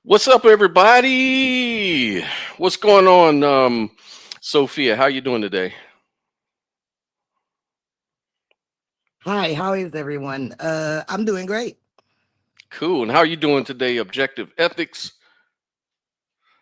What's up, everybody? What's going on, Sophia? How you doing today? Hi, how is everyone? I'm doing great. Cool. And how you doing today, Objective Ethics?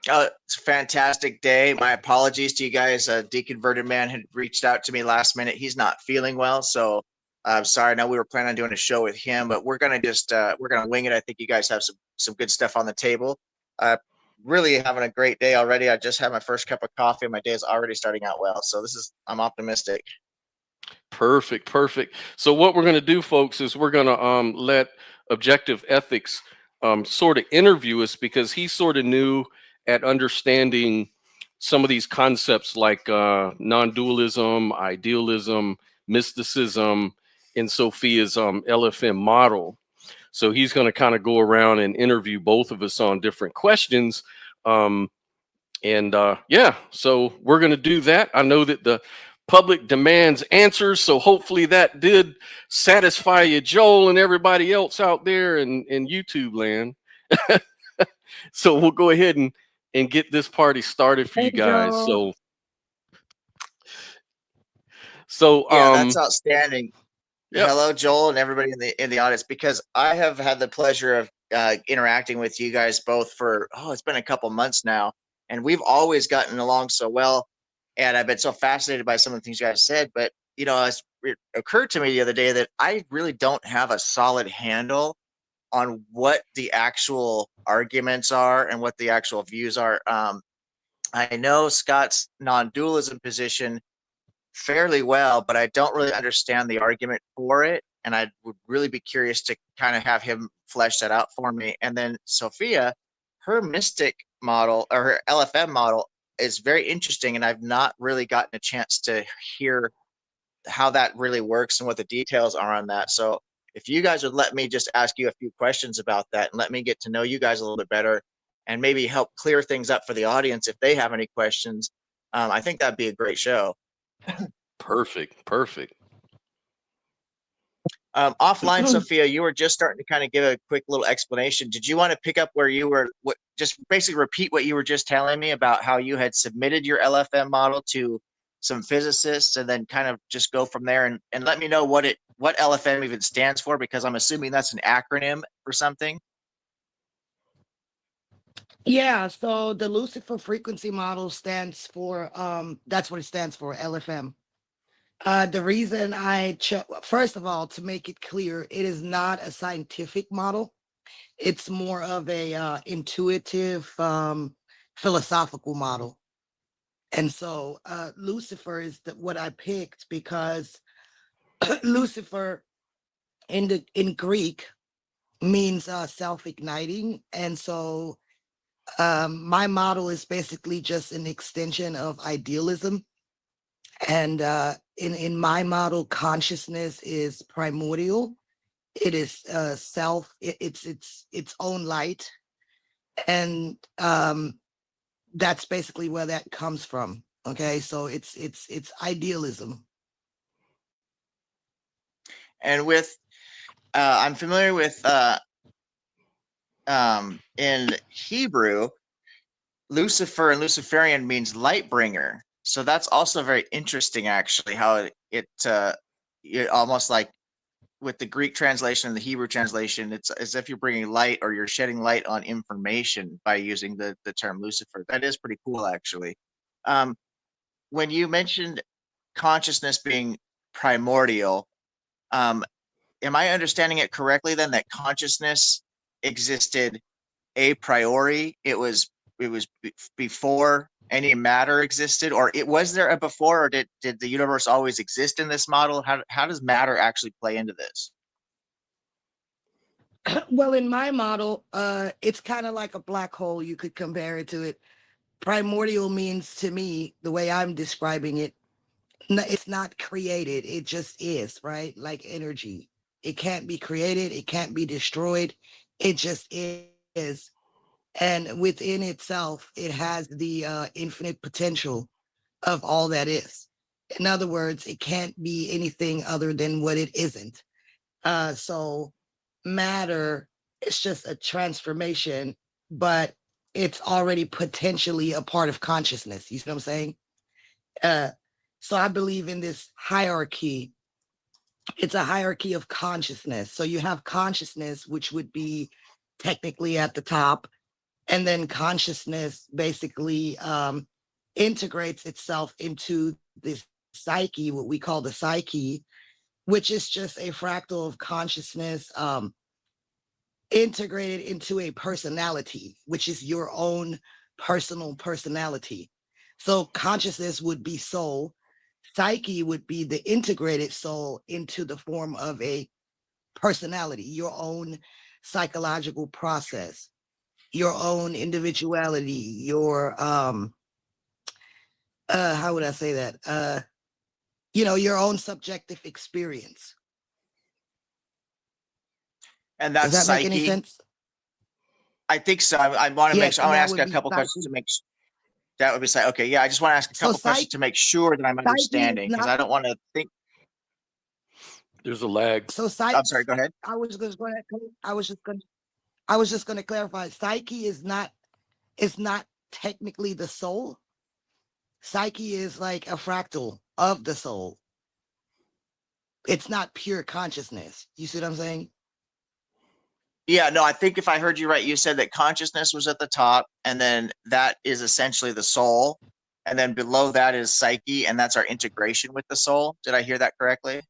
It's a fantastic day. My apologies to you guys. Deconverted Man had reached out to me last minute. He's not feeling well, so I'm sorry. I know we were planning on doing a show with him, but we're gonna just we're gonna wing it. I think you guys have some good stuff on the table. Uh, really having a great day already. I just had my first cup of coffee. My day is already starting out well, so I'm optimistic. Perfect, perfect. So what we're gonna do, folks, is we're gonna let Objective Ethics sort of interview us because he's sort of new at understanding some of these concepts like non-dualism, idealism, mysticism, in Sophia's LFM model. So he's going to kind of go around and interview both of us on different questions. Um, yeah, so we're going to do that. I know that the public demands answers, so hopefully that did satisfy you, Joel, and everybody else out there in YouTube land. So we'll go ahead and get this party started for Hey, you guys. Joe. So Yeah, that's outstanding. yep. Hello, Joel, and everybody in the audience. Because I have had the pleasure of interacting with you guys both for it's been a couple months now, and we've always gotten along so well. And I've been so fascinated by some of the things you guys said. But it occurred to me the other day that I really don't have a solid handle on what the actual arguments are and what the actual views are. I know Scott's non-dualism position fairly well, but I don't really understand the argument for it. And I would really be curious to kind of have him flesh that out for me. And then Sophia, her mystic model or her LFM model is very interesting. And I've not really gotten a chance to hear how that really works and what the details are on that. So if you guys would let me just ask you a few questions about that and let me get to know you guys a little bit better and maybe help clear things up for the audience if they have any questions, I think that'd be a great show. Perfect. Offline, Sophia, you were just starting to kind of give a quick little explanation. Did you want to pick up where you were? Just basically repeat what you were just telling me about how you had submitted your LFM model to some physicists, and then kind of just go from there and let me know what LFM even stands for, because I'm assuming that's an acronym for something. Yeah, so the Lucifer frequency model stands for, that's what it stands for, LFM. The reason I chose, first of all, to make it clear, it is not a scientific model. It's more of a intuitive, philosophical model. And so Lucifer is what I picked because Lucifer in Greek means self-igniting. And so my model is basically just an extension of idealism. And in my model, consciousness is primordial. It is it's its own light. And that's basically where that comes from. Okay, so it's idealism. And with I'm familiar with in Hebrew, Lucifer and Luciferian means light bringer. So that's also very interesting, actually, how it almost like with the Greek translation and the Hebrew translation, it's as if you're bringing light or you're shedding light on information by using the term Lucifer. That is pretty cool, actually. Um, when you mentioned consciousness being primordial, um, am I understanding it correctly then that consciousness existed a priori? It was before any matter existed, or it was there a before, or did the universe always exist in this model? How does matter actually play into this? Well, in my model, it's kind of like a black hole. You could compare it to it. Primordial means to me, the way I'm describing it, it's not created. It just is, right? Like energy. It can't be created. It can't be destroyed. It just is. And within itself, it has the infinite potential of all that is. In other words, it can't be anything other than what it isn't. So matter is just a transformation but it's already potentially a part of consciousness. You see what I'm saying? So I believe in this hierarchy. It's a hierarchy of consciousness. So you have consciousness, which would be technically at the top, and then consciousness basically integrates itself into this psyche, what we call the psyche, which is just a fractal of consciousness integrated into a personality, which is your own personal personality. So consciousness would be soul, psyche would be the integrated soul into the form of a personality, your own psychological process, your own individuality, your how would I say that? Your own subjective experience. And Does that's that make any psyche. sense? I think so. I want to make Yes, sure. I and want to that ask would a be couple questions psyche. to make. That would be psyche. Okay, yeah. I just want to ask a So couple questions to make sure that I'm psyche is understanding, because not. I don't want to think. There's a lag. So I'm sorry. Go ahead. I was just going to clarify. Psyche is not. It's not technically the soul. Psyche is like a fractal of the soul. It's not pure consciousness. You see what I'm saying? Yeah, no, I think if I heard you right, you said that consciousness was at the top, and then that is essentially the soul. And then below that is psyche, and that's our integration with the soul. Did I hear that correctly?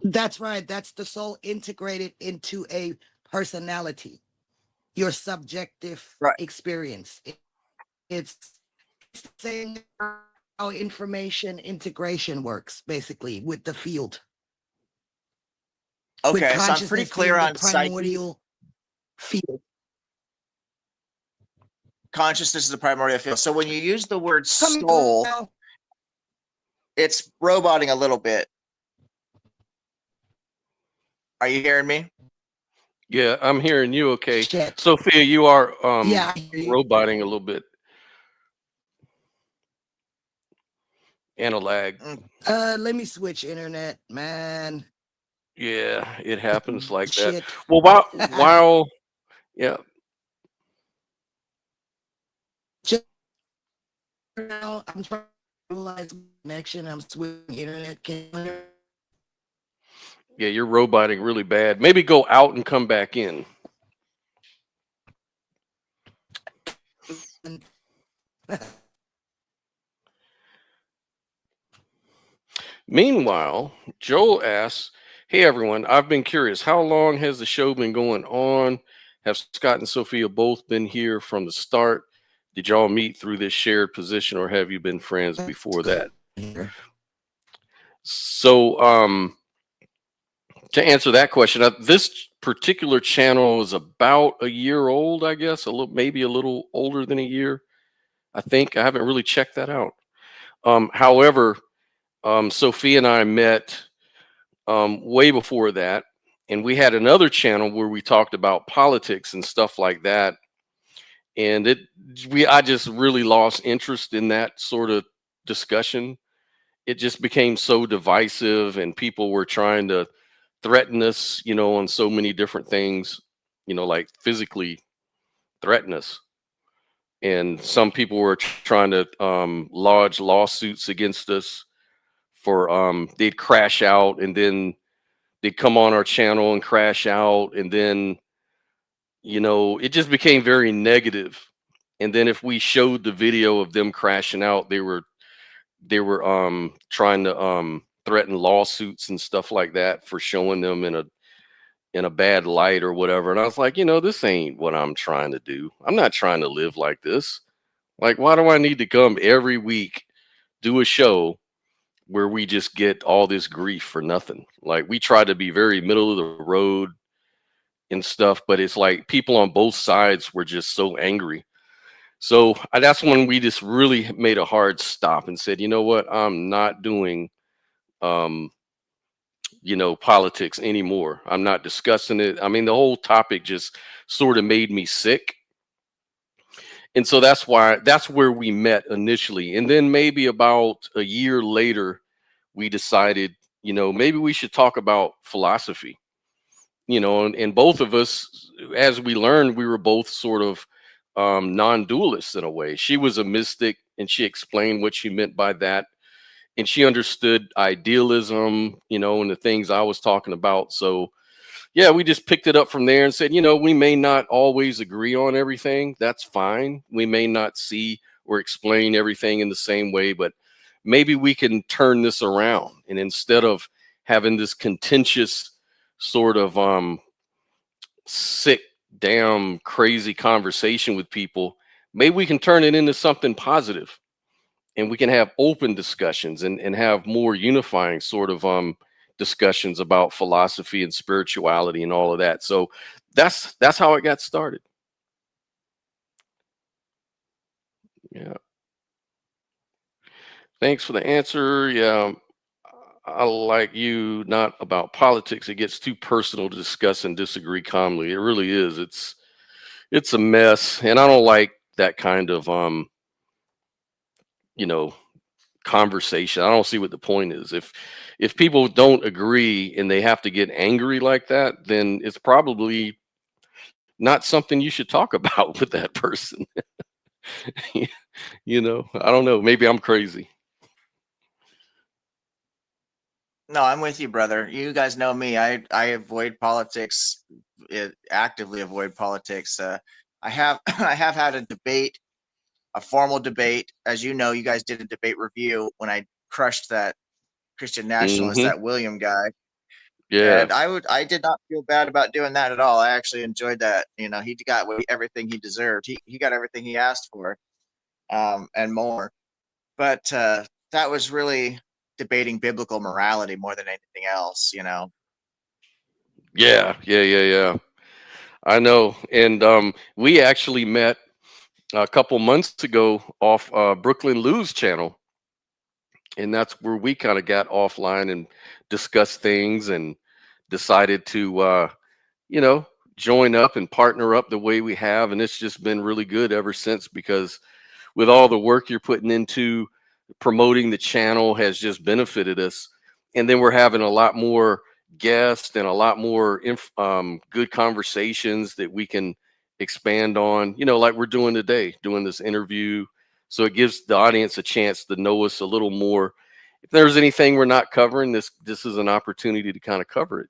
That's right. That's the soul integrated into a personality, your subjective Right. experience. It's saying how information integration works, basically, with the field. With Okay, so I'm pretty consciousness clear being the on psyche. primordial field. Consciousness is the primordial field. So when you use the word Coming through soul, now. it's roboting a little bit. Are you hearing me? Yeah, I'm hearing you okay. Shit. Sophia, you are Yeah, I hear you. roboting a little bit. And a lag. Let me switch internet, man. Yeah, it happens like that. Shit. Well, while yeah, Just now, I'm trying to realize connection. I'm switching internet. Can you hear? yeah, you're roboting really bad. Maybe go out and come back in. Meanwhile, Joel asks, "Hey everyone, I've been curious. How long has the show been going on? Have Scott and Sophia both been here from the start? Did y'all meet through this shared position, or have you been friends before that?" So, to answer that question, this particular channel is about a year old, I guess, maybe a little older than a year. I think I haven't really checked that out. However, Sophia and I met way before that, and we had another channel where we talked about politics and stuff like that. And I just really lost interest in that sort of discussion. It just became so divisive, and people were trying to threaten us, on so many different things, like physically threaten us. And some people were trying to lodge lawsuits against us for they'd crash out, and then they'd come on our channel and crash out, and then it just became very negative. And then if we showed the video of them crashing out, they were trying to threaten lawsuits and stuff like that for showing them in a bad light or whatever. And I was like, this ain't what I'm trying to do. I'm not trying to live like this. Like, why do I need to come every week, do a show where we just get all this grief for nothing? Like, we try to be very middle of the road and stuff, but it's like people on both sides were just so angry. So that's when we just really made a hard stop and said, you know what, I'm not doing um politics anymore. I'm not discussing it. I mean, the whole topic just sort of made me sick. And so that's where we met initially. And then maybe about a year later, we decided, maybe we should talk about philosophy. and both of us, as we learned, we were both sort of non-dualists in a way. She was a mystic, and she explained what she meant by that, and she understood idealism, and the things I was talking about. So yeah, we just picked it up from there and said, we may not always agree on everything. That's fine. We may not see or explain everything in the same way, but maybe we can turn this around. And instead of having this contentious sort of sick, damn crazy conversation with people, maybe we can turn it into something positive, and we can have open discussions and have more unifying sort of discussions about philosophy and spirituality and all of that. So that's how it got started. Yeah. Thanks for the answer. Yeah. I like you, not about politics. It gets too personal to discuss and disagree calmly. It really is. It's a mess, and I don't like that kind of you know conversation. I don't see what the point is. If people don't agree and they have to get angry like that, then it's probably not something you should talk about with that person. I don't know. Maybe I'm crazy. No, I'm with you, brother. You guys know me. I avoid politics, actively avoid politics. I have I have had a debate, a formal debate. As you know, you guys did a debate review when I crushed that Christian nationalist, Hmm. that William guy. And Yes. I did not feel bad about doing that at all. I actually enjoyed that. He got everything he deserved. He got everything he asked for, and more. But that was really debating biblical morality more than anything else. Yeah. Yeah. Yeah. Yeah. I know. And we actually met a couple months ago off Brooklyn Lou's channel, and that's where we kind of got offline and discussed things and decided to you know join up and partner up the way we have, and it's just been really good ever since, because with all the work you're putting into promoting the channel has just benefited us, and then we're having a lot more guests and a lot more good conversations that we can expand on, like we're doing today, doing this interview. So it gives the audience a chance to know us a little more. If there's anything we're not covering, this is an opportunity to kind of cover it.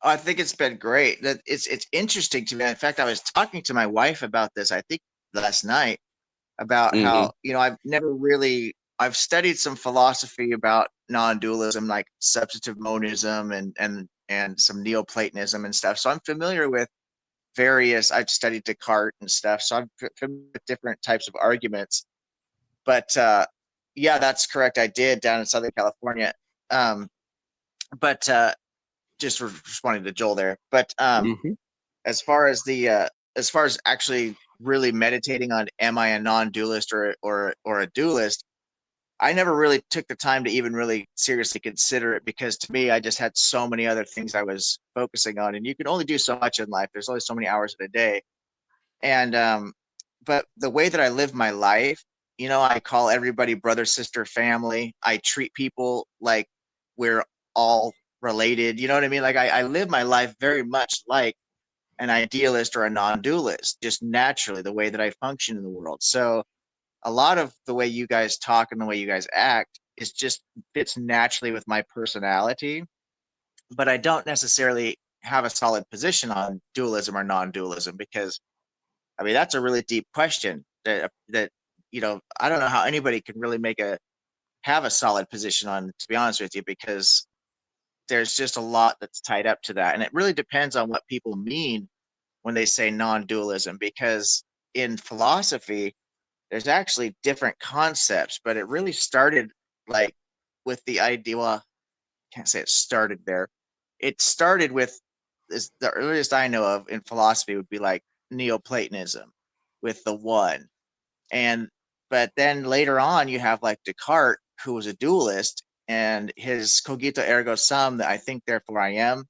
I think it's been great. That it's interesting to me. In fact, I was talking to my wife about this, I think last night, about Hmm. how, I've studied some philosophy about non-dualism, like substantive monism and some Neoplatonism and stuff. So I'm familiar with I've studied Descartes and stuff. So I'm familiar with different types of arguments. But yeah, that's correct. I did down in Southern California. Um, but just responding to Joel there. But Hmm. as far as as far as actually really meditating on, am I a non-dualist or a dualist, I never really took the time to even really seriously consider it, because to me, I just had so many other things I was focusing on, and you can only do so much in life. There's only so many hours in a day. And but the way that I live my life, I call everybody brother, sister, family. I treat people like we're all related. You know what I mean? Like I live my life very much like an idealist or a non-dualist, just naturally the way that I function in the world. So a lot of the way you guys talk and the way you guys act is just fits naturally with my personality, but I don't necessarily have a solid position on dualism or non-dualism, because I mean that's a really deep question that I don't know how anybody can really have a solid position on, to be honest with you, because there's just a lot that's tied up to that, and it really depends on what people mean when they say non-dualism, because in philosophy there's actually different concepts, but it really started like with the idea. Well, I can't say it started there. It started with the earliest I know of in philosophy would be like Neoplatonism with the one. And but then later on you have like Descartes, who was a dualist, and his cogito ergo sum, that I think therefore I am,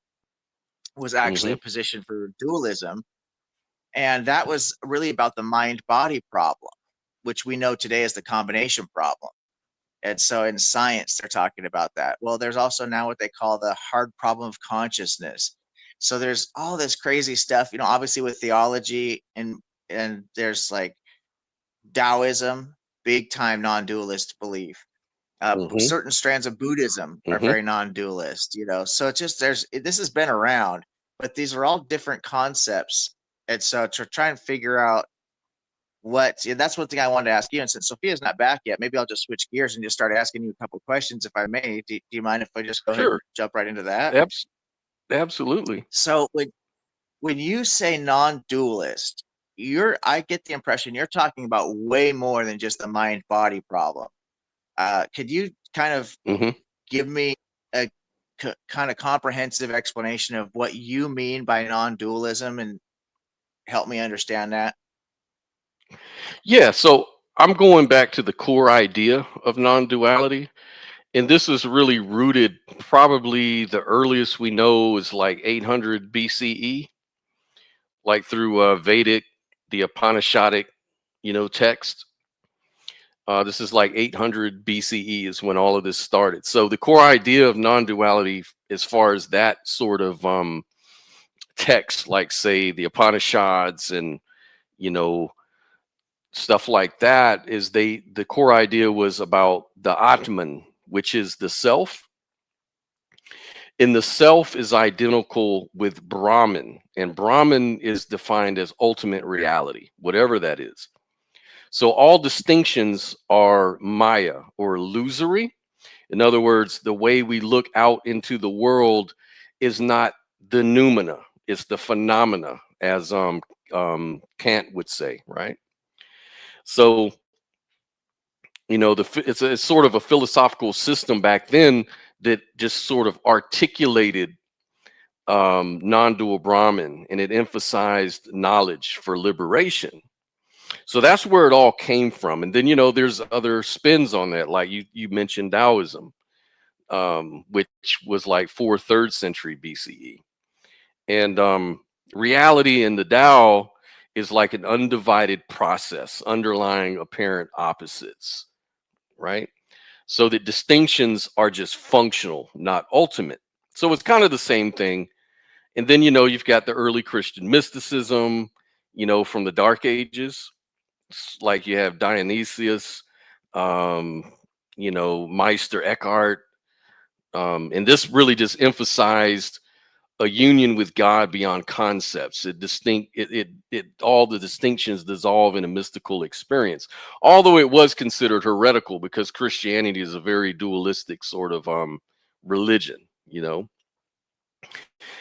was actually Hmm. a position for dualism. And that was really about the mind body problem, which we know today as the combination problem. And so in science, they're talking about that. Well, there's also now what they call the hard problem of consciousness. So there's all this crazy stuff, obviously with theology, and there's like Taoism, big time non-dualist belief. Hmm. Certain strands of Buddhism are Hmm. very non-dualist, So it's just this has been around, but these are all different concepts. And so to try and figure out that's one thing I wanted to ask you. And since Sophia's not back yet, maybe I'll just switch gears and just start asking you a couple questions, if I may. Do you mind if I just go ahead and Sure. jump right into that? Absolutely. So when you say non-dualist, I get the impression you're talking about way more than just the mind-body problem. Could you kind of Hmm. give me a kind of comprehensive explanation of what you mean by non-dualism and help me understand that? Yeah. So I'm going back to the core idea of non-duality. And this is really rooted, probably the earliest we know is like 800 BCE, like through Vedic, the Upanishadic, text. This is like 800 BCE is when all of this started. So the core idea of non-duality, as far as that sort of text, like say the Upanishads and you know stuff like that, is the core idea was about the Atman, which is the self. And the self is identical with Brahman, and Brahman is defined as ultimate reality, whatever that is. So all distinctions are Maya or illusory. In other words, the way we look out into the world is not the noumena, it's the phenomena, as Kant would say, right? So, it's sort of a philosophical system back then that just sort of articulated non-dual Brahman, and it emphasized knowledge for liberation. So that's where it all came from. And then there's other spins on that, like you mentioned Taoism, which was like 4th, 3rd century BCE. And reality in the Tao is like an undivided process underlying apparent opposites, right? So that distinctions are just functional, not ultimate. So it's kind of the same thing. And then you've got the early Christian mysticism, from the Dark Ages. Like you have Dionysius, um, Meister Eckhart, and this really just emphasized a union with God beyond concepts. It all the distinctions dissolve in a mystical experience. Although it was considered heretical because Christianity is a very dualistic sort of religion.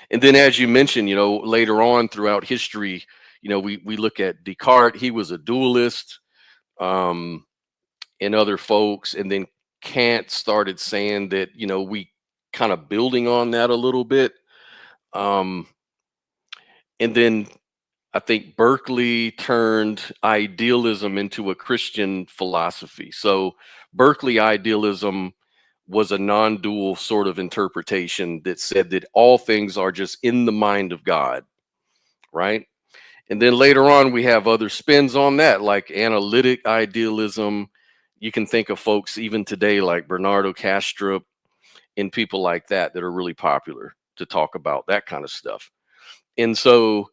And then, as you mentioned, later on throughout history, we look at Descartes. He was a dualist, um, and other folks, and then Kant started saying that we kind of building on that a little bit. Um, and then I think Berkeley turned idealism into a Christian philosophy. So Berkeley idealism was a non-dual sort of interpretation that said that all things are just in the mind of God, right? And then later on, we have other spins on that, like analytic idealism. You can think of folks even today like Bernardo Kastrup and people like that are really popular to talk about that kind of stuff. And so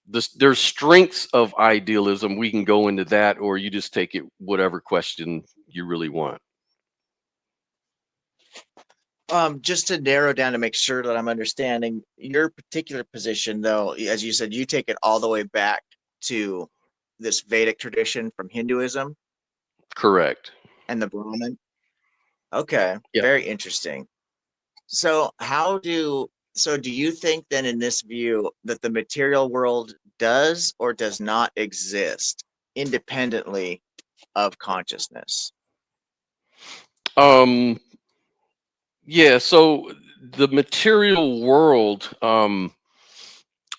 there's strengths of idealism. We can go into that, or you just take it whatever question you really want. Just to narrow down to make sure that I'm understanding your particular position, though, as you said, you take it all the way back to this Vedic tradition from Hinduism Correct. and the Brahmin. Okay, Yeah. very interesting. So do you think then in this view that the material world does or does not exist independently of consciousness? Um. Yeah. So the material world.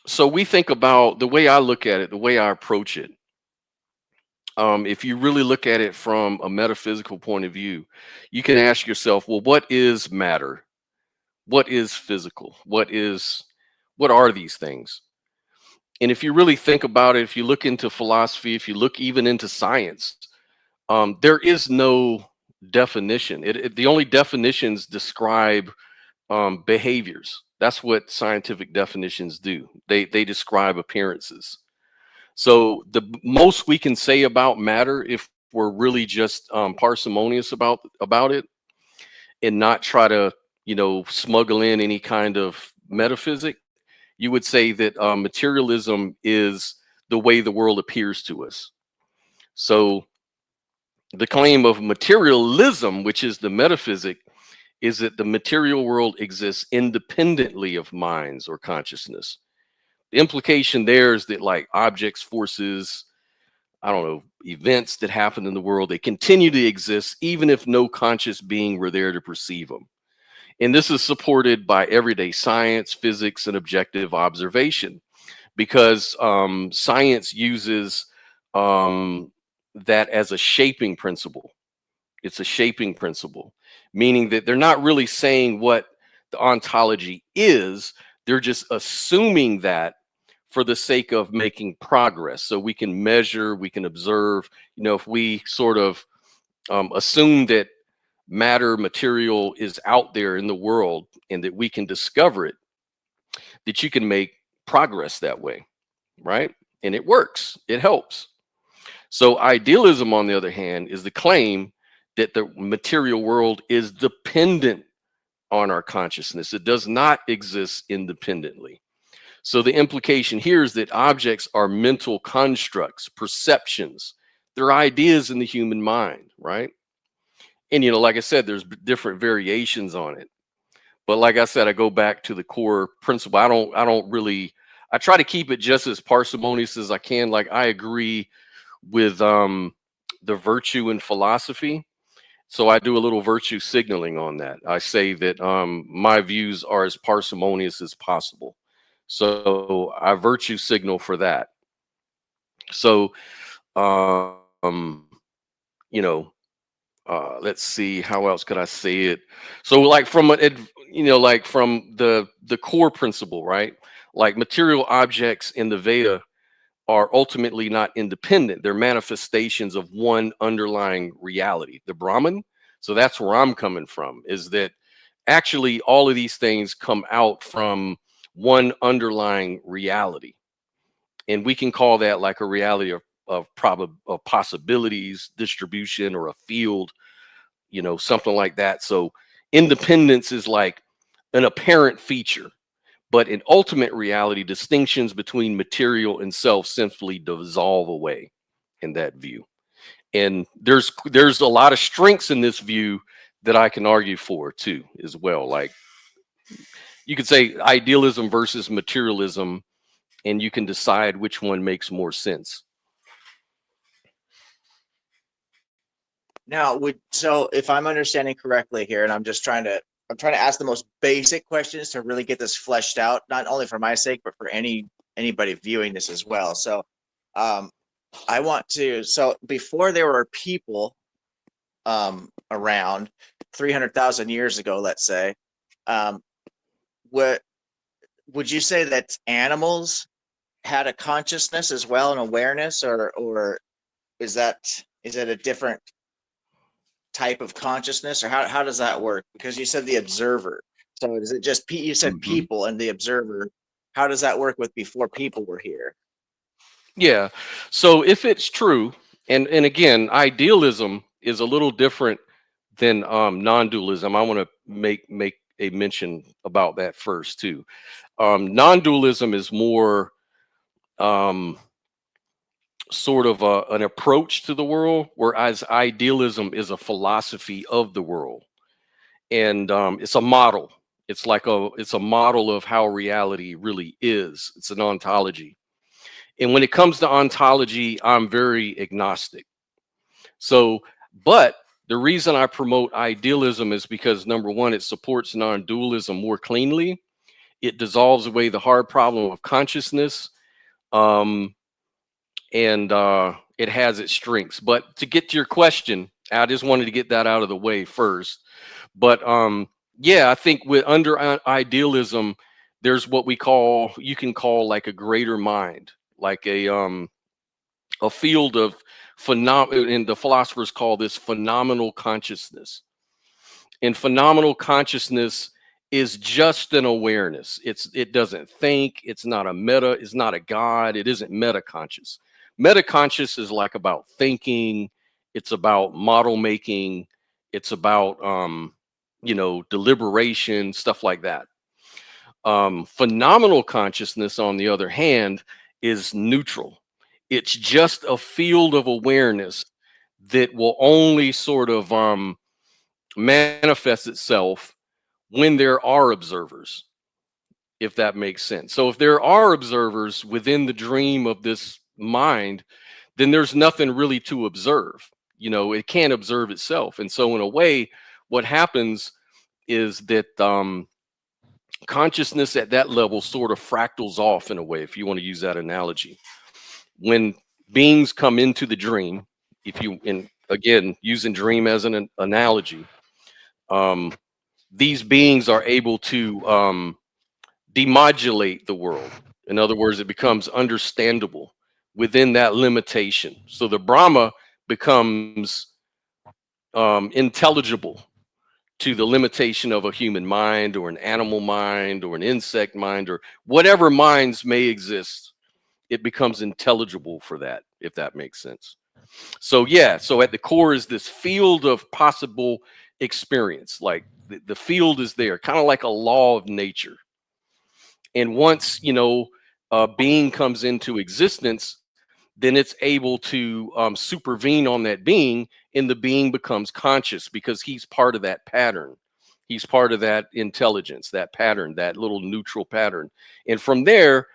So we think about the way I look at it, the way I approach it. If you really look at it from a metaphysical point of view, you can ask yourself, well, what is matter? What is physical? What are these things? And if you really think about it, if you look into philosophy, if you look even into science, there is no definition. The only definitions describe behaviors. That's what scientific definitions do. They describe appearances. So the most we can say about matter, if we're really just parsimonious about it, and not try to, smuggle in any kind of metaphysic, you would say that materialism is the way the world appears to us. So the claim of materialism, which is the metaphysic, is that the material world exists independently of minds or consciousness. The implication there is that, like, objects, forces, I don't know, events that happen in the world, they continue to exist even if no conscious being were there to perceive them. And this is supported by everyday science, physics, and objective observation, because science uses that as a shaping principle. It's a shaping principle, meaning that they're not really saying what the ontology is. They're just assuming that for the sake of making progress. So we can measure, we can observe. If we sort of assume that material is out there in the world and that we can discover it, that you can make progress that way, right? And it works, it helps. So idealism, on the other hand, is the claim that the material world is dependent on our consciousness. It does not exist independently. So the implication here is that objects are mental constructs, perceptions. They're ideas in the human mind, right? And, like I said, there's different variations on it. But like I said, I go back to the core principle. I try to keep it just as parsimonious as I can. Like, I agree with the virtue in philosophy. So I do a little virtue signaling on that. I say that my views are as parsimonious as possible. So I virtue signal for that. So, let's see, how else could I say it? So, like, from the core principle, right? Like, material objects in the Veda are ultimately not independent. They're manifestations of one underlying reality, the Brahman. So that's where I'm coming from, is that actually all of these things come out from one underlying reality. And we can call that like a reality of possibilities, distribution, or a field, something like that. So independence is like an apparent feature. But in ultimate reality, distinctions between material and self simply dissolve away in that view. And there's a lot of strengths in this view that I can argue for too, as well. Like, you could say idealism versus materialism, and you can decide which one makes more sense. Now, so if I'm understanding correctly here, and I'm trying to ask the most basic questions to really get this fleshed out, not only for my sake, but for anybody viewing this as well. So, I want to. So before there were people around 300,000 years ago, let's say, what would you say that animals had a consciousness as well, an awareness, or is it a different type of consciousness, or how does that work? Because you said the observer. So is it just you said people and the observer? How does that work with before people were here? Yeah. So if it's true, and again, idealism is a little different than non-dualism. I want to make a mention about that first too. Non-dualism is more sort of an approach to the world, whereas idealism is a philosophy of the world, and it's a model. It's a model of how reality really is. It's an ontology. And when it comes to ontology, I'm very agnostic. So, but the reason I promote idealism is because, number one, it supports non-dualism more cleanly. It dissolves away the hard problem of consciousness. And it has its strengths. But to get to your question, I just wanted to get that out of the way first. But yeah, I think under idealism, there's what you can call like a greater mind, like a a field of and the philosophers call this phenomenal consciousness. And phenomenal consciousness is just an awareness. It doesn't think, it's not a meta, it's not a god, it isn't meta conscious. Meta conscious is like about thinking, it's about model making, it's about deliberation, stuff like that. Phenomenal consciousness, on the other hand, is neutral. It's just a field of awareness that will only sort of manifest itself when there are observers, if that makes sense. So if there are observers within the dream of this mind, then there's nothing really to observe. It can't observe itself. And so in a way, what happens is that consciousness at that level sort of fractals off, in a way, if you want to use that analogy. When beings come into the dream, and again, using dream as an analogy, these beings are able to demodulate the world. In other words, it becomes understandable within that limitation. So the Brahma becomes intelligible to the limitation of a human mind or an animal mind or an insect mind or whatever minds may exist. It becomes intelligible for that, if that makes sense. So yeah, so at the core is this field of possible experience. Like the field is there, kind of like a law of nature. And once a being comes into existence, then it's able to supervene on that being, and the being becomes conscious because he's part of that pattern. He's part of that intelligence, that pattern, that little neutral pattern. And from there,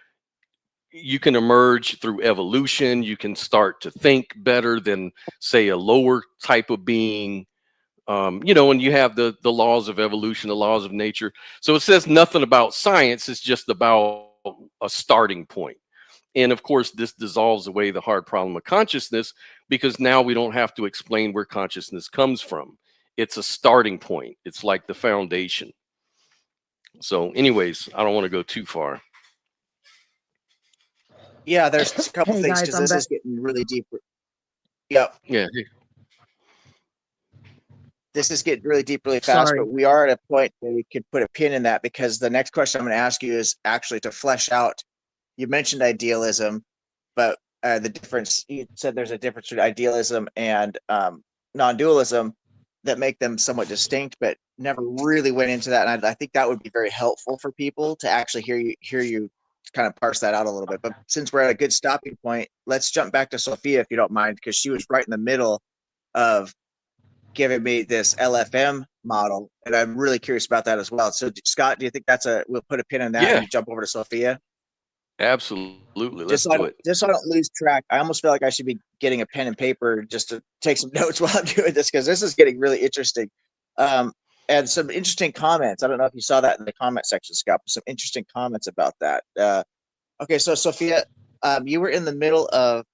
you can emerge through evolution. You can start to think better than, say, a lower type of being. And you have the laws of evolution, the laws of nature. So it says nothing about science. It's just about a starting point. And of course, this dissolves away the hard problem of consciousness, because now we don't have to explain where consciousness comes from. It's a starting point. It's like the foundation. So anyways, I don't want to go too far. Yeah, there's a couple Hey things guys, because I'm this back. is getting really deep. Yep. Yeah. This is getting really deep really fast, Sorry. but we are at a point where we could put a pin in that, because the next question I'm going to ask you is actually to flesh out. You mentioned idealism, but the difference, you said there's a difference between idealism and non-dualism that make them somewhat distinct, but never really went into that. And I think that would be very helpful for people to actually hear you kind of parse that out a little bit. But since we're at a good stopping point, let's jump back to Sophia, if you don't mind, because she was right in the middle of giving me this LFM model, and I'm really curious about that as well. So Scott, do you think we'll put a pin in that Yeah. and you jump over to Sophia? Absolutely. Let's do it. Just so I don't lose track. I almost feel like I should be getting a pen and paper just to take some notes while I'm doing this, because this is getting really interesting. And some interesting comments. I don't know if you saw that in the comment section, Scott, but some interesting comments about that. Okay, so Sophia, you were in the middle of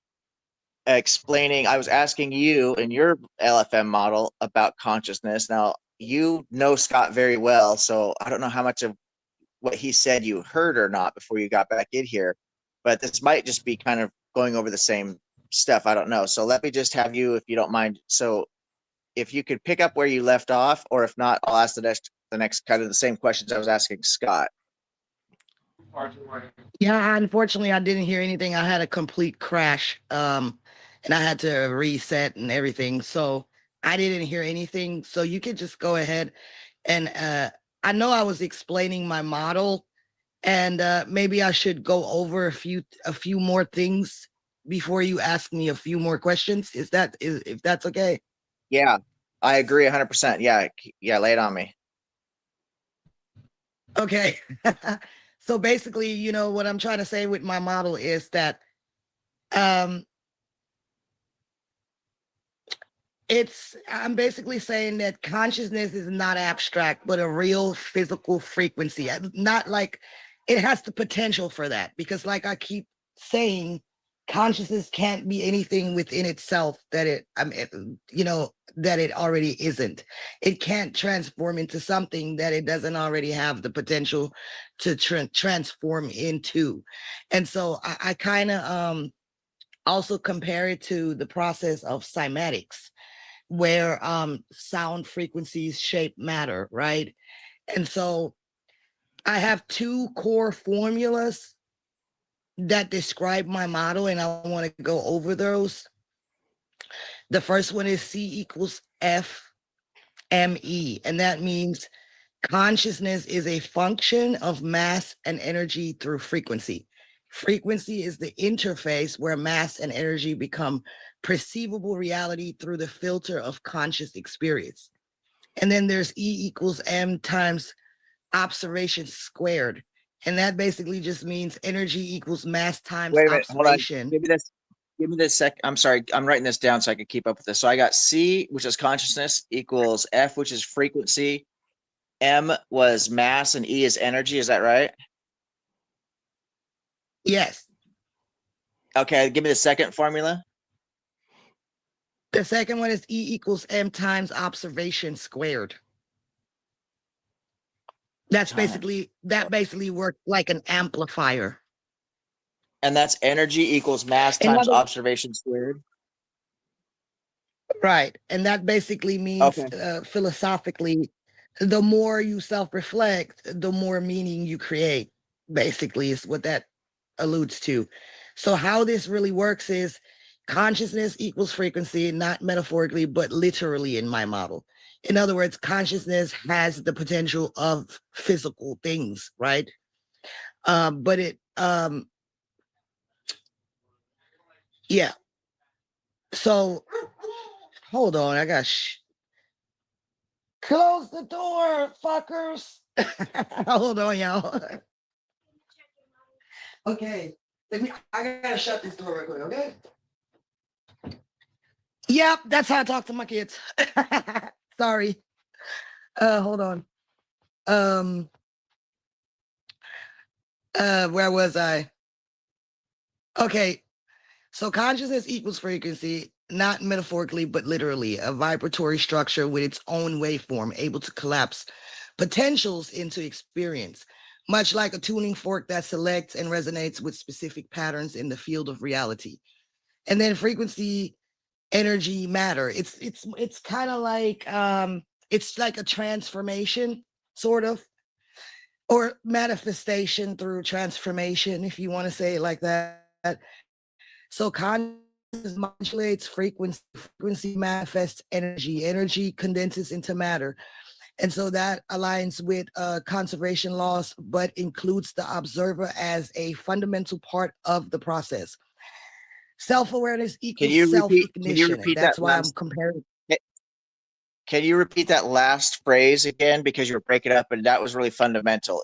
explaining. I was asking you in your LFM model about consciousness. Now, you know Scott very well, so I don't know how much of what he said you heard or not before you got back in here, but this might just be kind of going over the same stuff. I don't know. So let me just have you, if you don't mind. So if you could pick up where you left off, or if not, I'll ask the next kind of the same questions I was asking Scott. Yeah, unfortunately, I didn't hear anything. I had a complete crash, and I had to reset and everything. So I didn't hear anything. So you could just go ahead and I know I was explaining my model, and maybe I should go over a few more things before you ask me a few more questions. Is if that's okay? Yeah, I agree 100%. Yeah, lay it on me. Okay. So basically, what I'm trying to say with my model is that I'm basically saying that consciousness is not abstract, but a real physical frequency. Not like it has the potential for that, because like I keep saying, consciousness can't be anything within itself that that it already isn't. It can't transform into something that it doesn't already have the potential to transform into. And so I kind of Also compare it to the process of cymatics, where sound frequencies shape matter, right? And so I have two core formulas that describe my model, and I want to go over those. The first one is C equals F ME, and that means consciousness is a function of mass and energy through frequency. Frequency is the interface where mass and energy become perceivable reality through the filter of conscious experience. And then there's E equals M times observation squared. And that basically just means energy equals mass times Wait a minute, hold on. observation. Give me this. Give me this sec. I'm sorry. I'm writing this down so I can keep up with this. So I got C, which is consciousness, equals F, which is frequency. M was mass and E is energy. Is that right? Yes. Okay. Give me the second formula. The second one is E equals M times observation squared. That's basically, that basically works like an amplifier. And that's energy equals mass In times other- observation squared. Right. And that basically means philosophically, the more you self-reflect, the more meaning you create, basically, is what that alludes to. So how this really works is consciousness equals frequency, not metaphorically, but literally in my model. In other words, consciousness has the potential of physical things, right? But it, yeah. So hold on, I got close the door, fuckers. Hold on, y'all. Okay, I gotta shut this door real quick, okay? Yep, that's how I talk to my kids. Sorry. Hold on. Where was I? Okay, so consciousness equals frequency, not metaphorically, but literally, a vibratory structure with its own waveform, able to collapse potentials into experience, much like a tuning fork that selects and resonates with specific patterns in the field of reality. And then frequency, energy, matter. It's kind of like it's like a transformation, sort of, or manifestation through transformation, if you want to say it like that. So consciousness modulates frequency, frequency manifests energy, energy condenses into matter. And so that aligns with conservation laws, but includes the observer as a fundamental part of the process. Self-awareness equals self-ignition. Can you repeat That's that why I'm last? comparing. Can you repeat that last phrase again, because you were breaking up and that was really fundamental.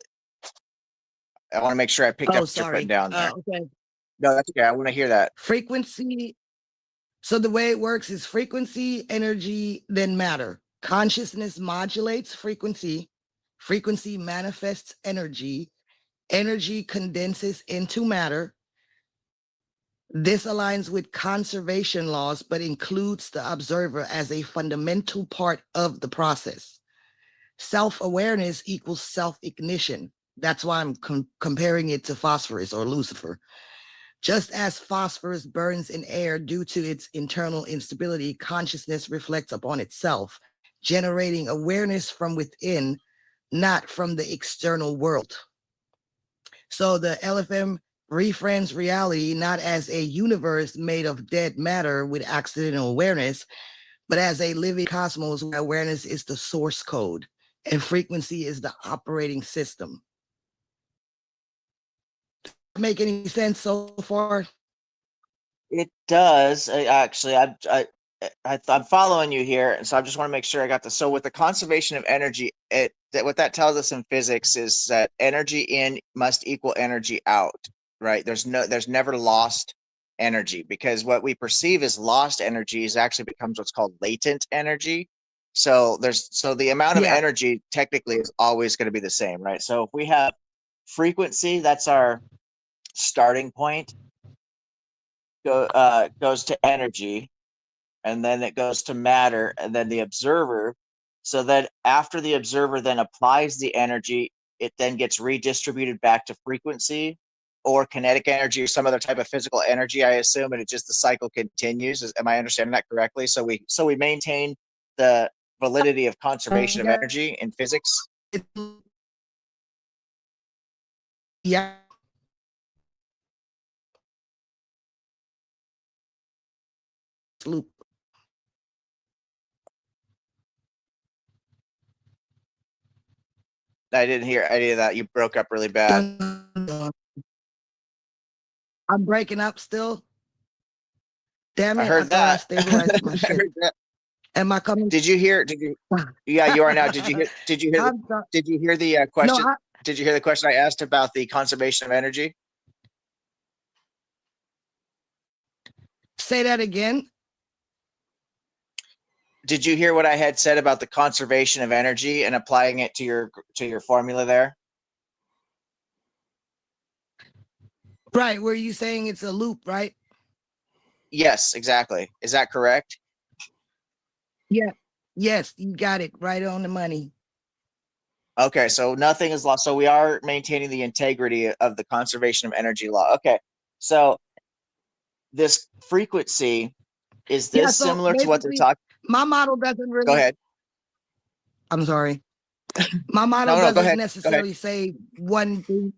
I want to make sure I picked up Oh, what you're putting sorry. down there. Okay. No, that's okay. I want to hear that. Frequency. So the way it works is frequency, energy, then matter. Consciousness modulates frequency. Frequency manifests energy. Energy condenses into matter. This aligns with conservation laws, but includes the observer as a fundamental part of the process. Self-awareness equals self-ignition. That's why I'm comparing it to phosphorus or Lucifer. Just as phosphorus burns in air due to its internal instability, consciousness reflects upon itself, generating awareness from within, not from the external world. So the LFM reframes reality not as a universe made of dead matter with accidental awareness, but as a living cosmos where awareness is the source code and frequency is the operating system. Make any sense so far? It does actually. I'm following you here, and so I just want to make sure I got this. So with the conservation of energy, what that tells us in physics is that energy in must equal energy out, right? There's never lost energy, because what we perceive as lost energy is actually becomes what's called latent energy. So the amount of energy technically is always going to be the same, right? So if we have frequency, that's our starting point. Goes to energy, and then it goes to matter, and then the observer. So that after the observer then applies the energy, it then gets redistributed back to frequency, or kinetic energy or some other type of physical energy, I assume, and it just the cycle continues. Am I understanding that correctly? So we maintain the validity of conservation of Yeah. energy in physics. Yeah. Loop. I didn't hear any of that. You broke up really bad. I'm breaking up still. Damn I it! I heard thought I that. stabilized my I shit. heard that. Am I coming? Did you hear? Did you? Yeah, you are now. Did you hear? Did you hear? I'm sorry. Did you hear the No, question? Did you hear the question I asked about the conservation of energy? say that again. Did you hear what I had said about the conservation of energy and applying it to your formula there? Right. Were you saying it's a loop, right? Yes, exactly. Is that correct? Yeah. Yes, you got it right on the money. Okay, so nothing is lost. So we are maintaining the integrity of the conservation of energy law. Okay, so this frequency, is Yeah. this So similar to what they're basically, talking? my model doesn't Go really. ahead. I'm sorry. My model No, go doesn't ahead. Go ahead. necessarily say one thing.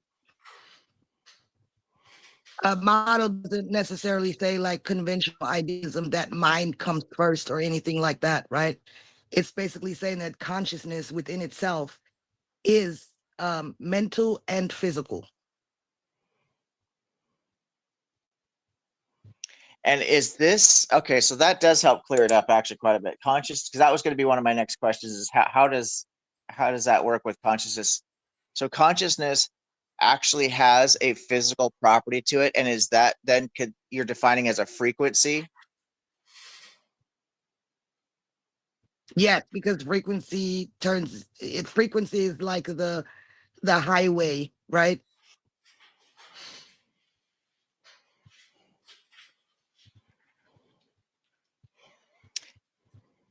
My model doesn't necessarily say like conventional idealism that mind comes first or anything like that, right? It's basically saying that consciousness within itself is mental and physical. And is this okay? So that does help clear it up actually quite a bit. Conscious, because that was going to be one of my next questions: is how does that work with consciousness? So consciousness actually has a physical property to it, and is that then you're defining as a frequency? Yes, because frequency frequency is like the highway, right?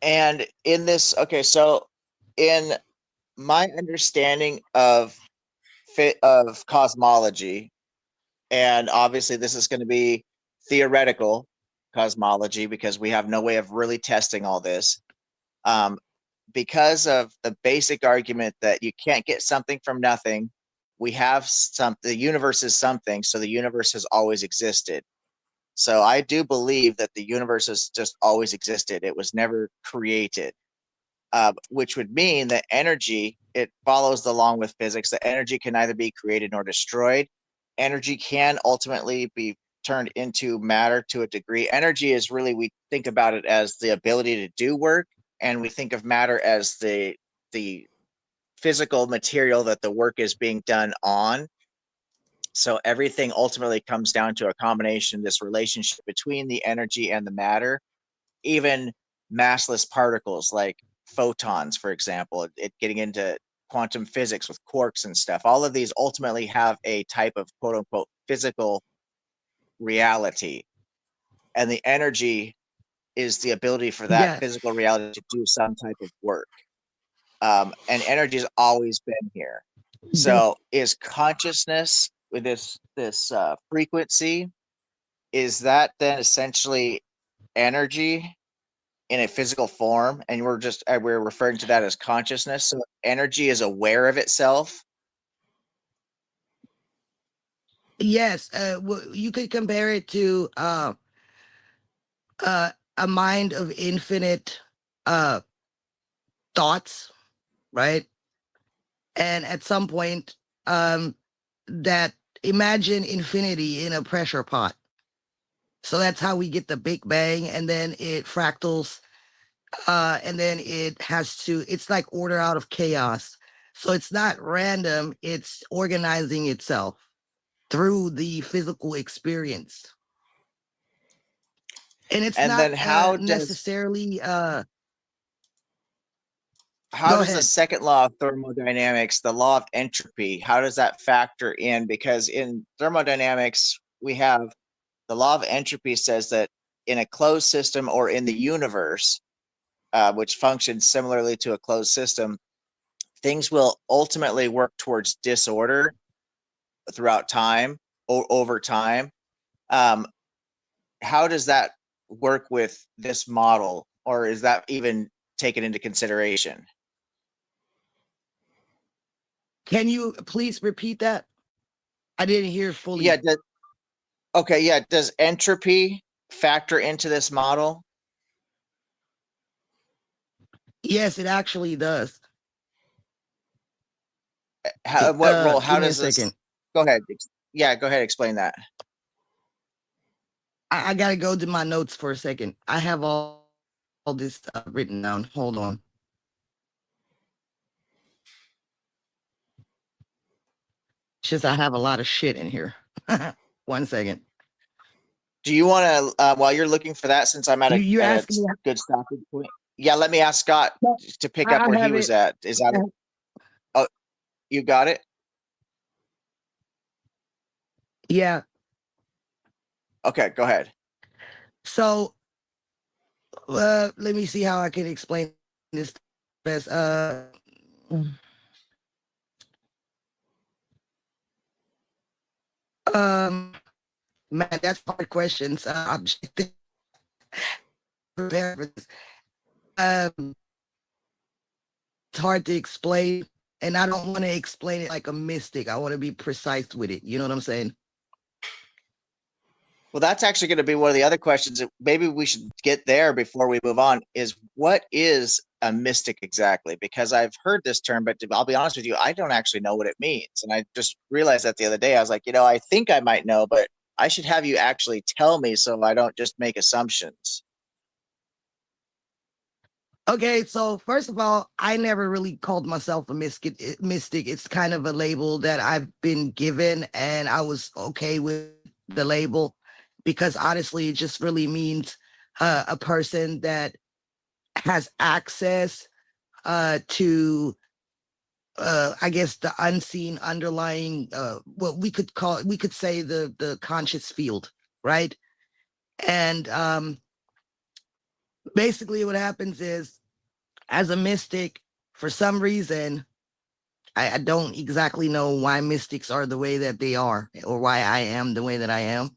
And in this, okay, so in my understanding of cosmology, and obviously this is going to be theoretical cosmology because we have no way of really testing all this. Because of the basic argument that you can't get something from nothing, we have the universe is something, so the universe has always existed. So I do believe that the universe has just always existed. It was never created, which would mean that energy, it follows along with physics, that energy can neither be created nor destroyed. Energy can ultimately be turned into matter to a degree. Energy is really, we think about it as the ability to do work, and we think of matter as the physical material that the work is being done on. So everything ultimately comes down to a combination, this relationship between the energy and the matter. Even massless particles like photons, for example, it getting into quantum physics with quarks and stuff, all of these ultimately have a type of quote unquote physical reality. And the energy is the ability for that Yes. physical reality to do some type of work. And energy has always been here. So is consciousness with this frequency, is that then essentially energy in a physical form, and we're referring to that as consciousness? So energy is aware of itself. Yes, you could compare it to a mind of infinite uh thoughts, right? And at some point, that imagine infinity in a pressure pot. So that's how we get the Big Bang, and then it fractals, and then it's like order out of chaos. So it's not random, it's organizing itself through the physical experience. And it's And not then how necessarily go does the ahead. second law of thermodynamics, the law of entropy, how does that factor in? Because in thermodynamics, we have the law of entropy says that in a closed system or in the universe, which functions similarly to a closed system, things will ultimately work towards disorder throughout time. over time. How does that work with this model, or is that even taken into consideration? Can you please repeat that? I didn't hear fully. Yeah. Okay. Yeah. Does entropy factor into this model? Yes, it actually does. What role? How Give me a does this? second. Go ahead. Yeah. Go ahead. Explain that. I gotta go to my notes for a second. I have all this written down. Hold on. It's just I have a lot of shit in here. 1 second. Do you want to, while you're looking for that, since I'm at You at asking a me? good stopping point? Yeah, let me ask Scott No, to pick up I where he have was it. at. Is that it? Oh, you got it? Yeah. Okay, go ahead. So let me see how I can explain this best. Man, that's hard questions. Objective. Prepare for this. It's hard to explain, and I don't want to explain it like a mystic. I want to be precise with it. You know what I'm saying? Well, that's actually going to be one of the other questions that maybe we should get there before we move on, is what is a mystic exactly? Because I've heard this term, but I'll be honest with you, I don't actually know what it means. And I just realized that the other day. I was like, I think I might know, but I should have you actually tell me so I don't just make assumptions. Okay, so first of all, I never really called myself a mystic. It's kind of a label that I've been given, and I was okay with the label because honestly, it just really means a person that has access to, I guess, the unseen underlying, what we could say the conscious field, right? And basically, what happens is, as a mystic, for some reason, I don't exactly know why mystics are the way that they are or why I am the way that I am.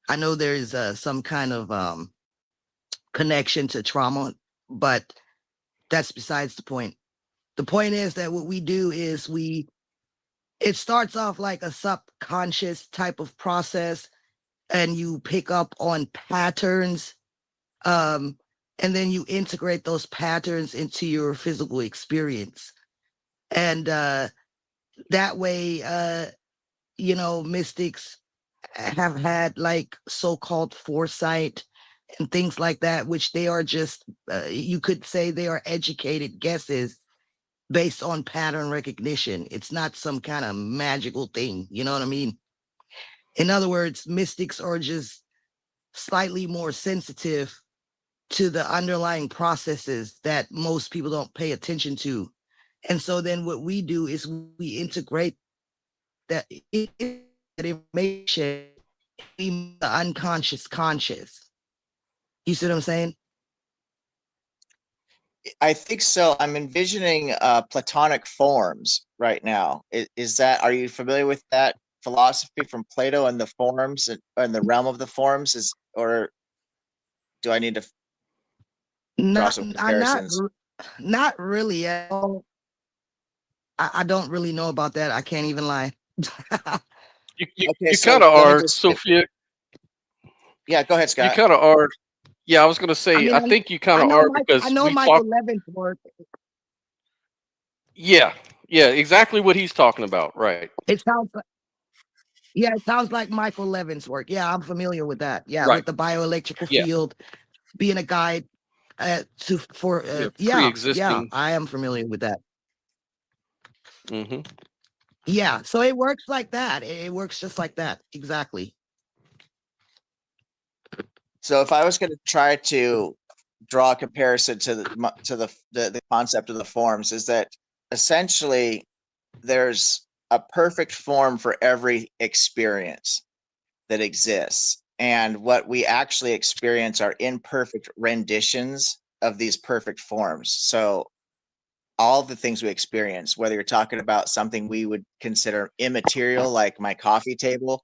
I know there's some kind of connection to trauma, but that's besides the point. The point is that what we do is it starts off like a subconscious type of process, and you pick up on patterns, um, and then you integrate those patterns into your physical experience. And that way, mystics have had like so-called foresight and things like that, which they are just, you could say they are educated guesses based on pattern recognition. It's not some kind of magical thing. You know what I mean? In other words, mystics are just slightly more sensitive to the underlying processes that most people don't pay attention to. And so then what we do is we integrate that information in the unconscious conscious. You see what I'm saying? I think so. I'm envisioning Platonic forms right now. Are you familiar with that philosophy from Plato and the forms and the realm of the forms? Or do I need to draw Not, some I comparisons? not really at all. I don't really know about that. I can't even lie. Okay, You so kind of let me are, just, Sophia. yeah, go ahead, You Scott. kind of are. Yeah, I was gonna I say, mean, I think you kind I of know are Mike. I because know we Michael talked. Levin's work. Yeah, yeah, exactly what he's talking about. Right, It sounds like, yeah, it sounds like Michael Levin's work. Yeah, I'm familiar with that. Yeah, right. with the bioelectrical Yeah, field, being a guide yeah. yeah, Pre-existing. I am familiar with that. Hmm. Yeah, so it works like that. It works just like that. Exactly. So if I was going to try to draw a comparison to the concept of the forms, is that essentially there's a perfect form for every experience that exists, and what we actually experience are imperfect renditions of these perfect forms. So all the things we experience, whether you're talking about something we would consider immaterial, like my coffee table,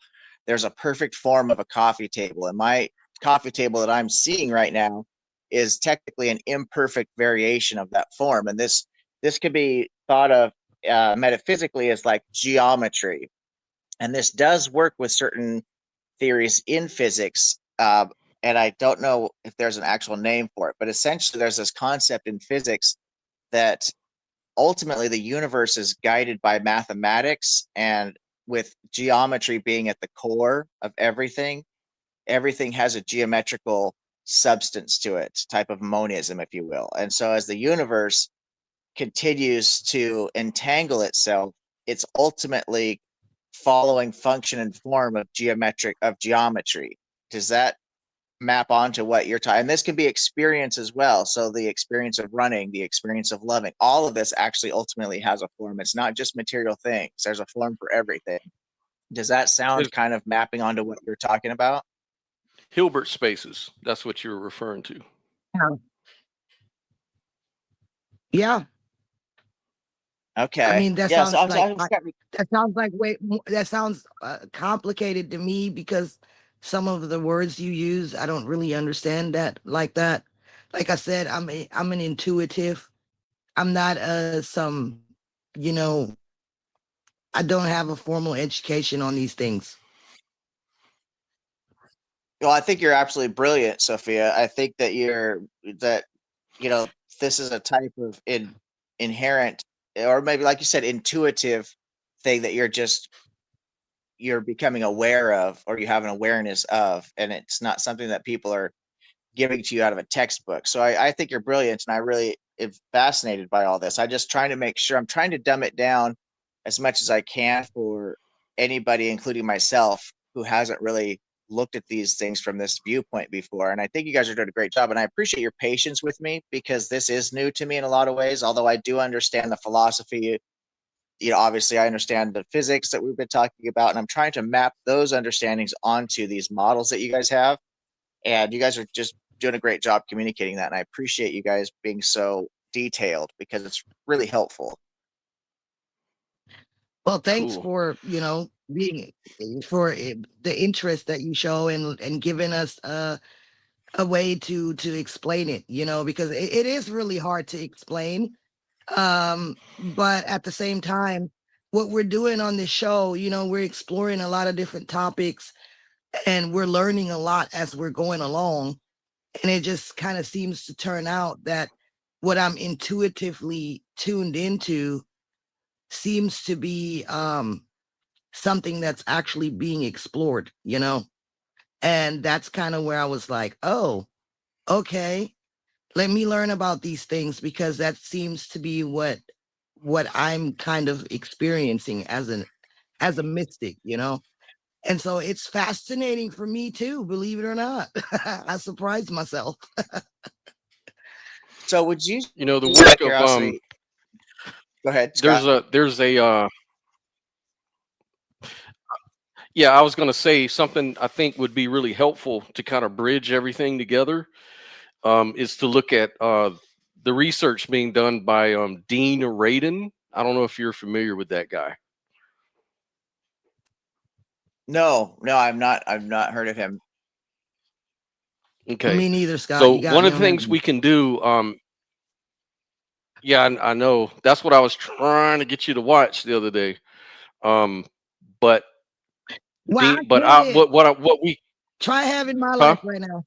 there's a perfect form of a coffee table. And my coffee table that I'm seeing right now is technically an imperfect variation of that form. And this could be thought of metaphysically as like geometry. And this does work with certain theories in physics. And I don't know if there's an actual name for it, but essentially there's this concept in physics that ultimately the universe is guided by mathematics, and with geometry being at the core of everything, everything has a geometrical substance to it, type of monism, if you will. And so as the universe continues to entangle itself, it's ultimately following function and form of geometry. Does that map onto what you're talking? And this can be experience as well. So the experience of running, the experience of loving, all of this actually ultimately has a form. It's not just material things. There's a form for everything. Does that sound It's kind of mapping onto what you're talking about? Hilbert spaces. That's what you're referring to. Yeah. Okay. I mean, that Yeah. So sounds like that sounds complicated to me, because some of the words you use, I don't really understand that like that. Like I said, I'm an intuitive. I'm not some, you know, I don't have a formal education on these things. Well, I think you're absolutely brilliant, Sophia. I think that you know, this is a type of inherent, or maybe like you said, intuitive thing that you're becoming aware of, or you have an awareness of, and it's not something that people are giving to you out of a textbook. So I think you're brilliant, and I really am fascinated by all this. I just trying to make sure, I'm trying to dumb it down as much as I can for anybody, including myself, who hasn't really looked at these things from this viewpoint before. And I think you guys are doing a great job. And I appreciate your patience with me, because this is new to me in a lot of ways, although I do understand the philosophy. You know, obviously I understand the physics that we've been talking about, and I'm trying to map those understandings onto these models that you guys have. And you guys are just doing a great job communicating that. And I appreciate you guys being so detailed, because it's really helpful. Well, thanks Cool. for, being for the interest that you show, and giving us a way to explain it, because it is really hard to explain. But at the same time, what we're doing on this show, we're exploring a lot of different topics, and we're learning a lot as we're going along. And it just kind of seems to turn out that what I'm intuitively tuned into seems to be something that's actually being explored, and that's kind of where I was like, oh, okay, let me learn about these things, because that seems to be what I'm kind of experiencing as a mystic, and so it's fascinating for me too, believe it or not. I surprised myself. So would you, The just out of work of curiosity, go ahead, Scott. there's a yeah, I was going to say something I think would be really helpful to kind of bridge everything together, is to look at the research being done by Dean Radin. I don't know if you're familiar with that guy. No, I've not heard of him. Okay. Me neither, Scott. So You got one me of the on that things one. we can do, yeah, I know. That's what I was trying to get you to watch the other day. But Well, I Dean, but couldn't. what we, Try having my huh? life right now.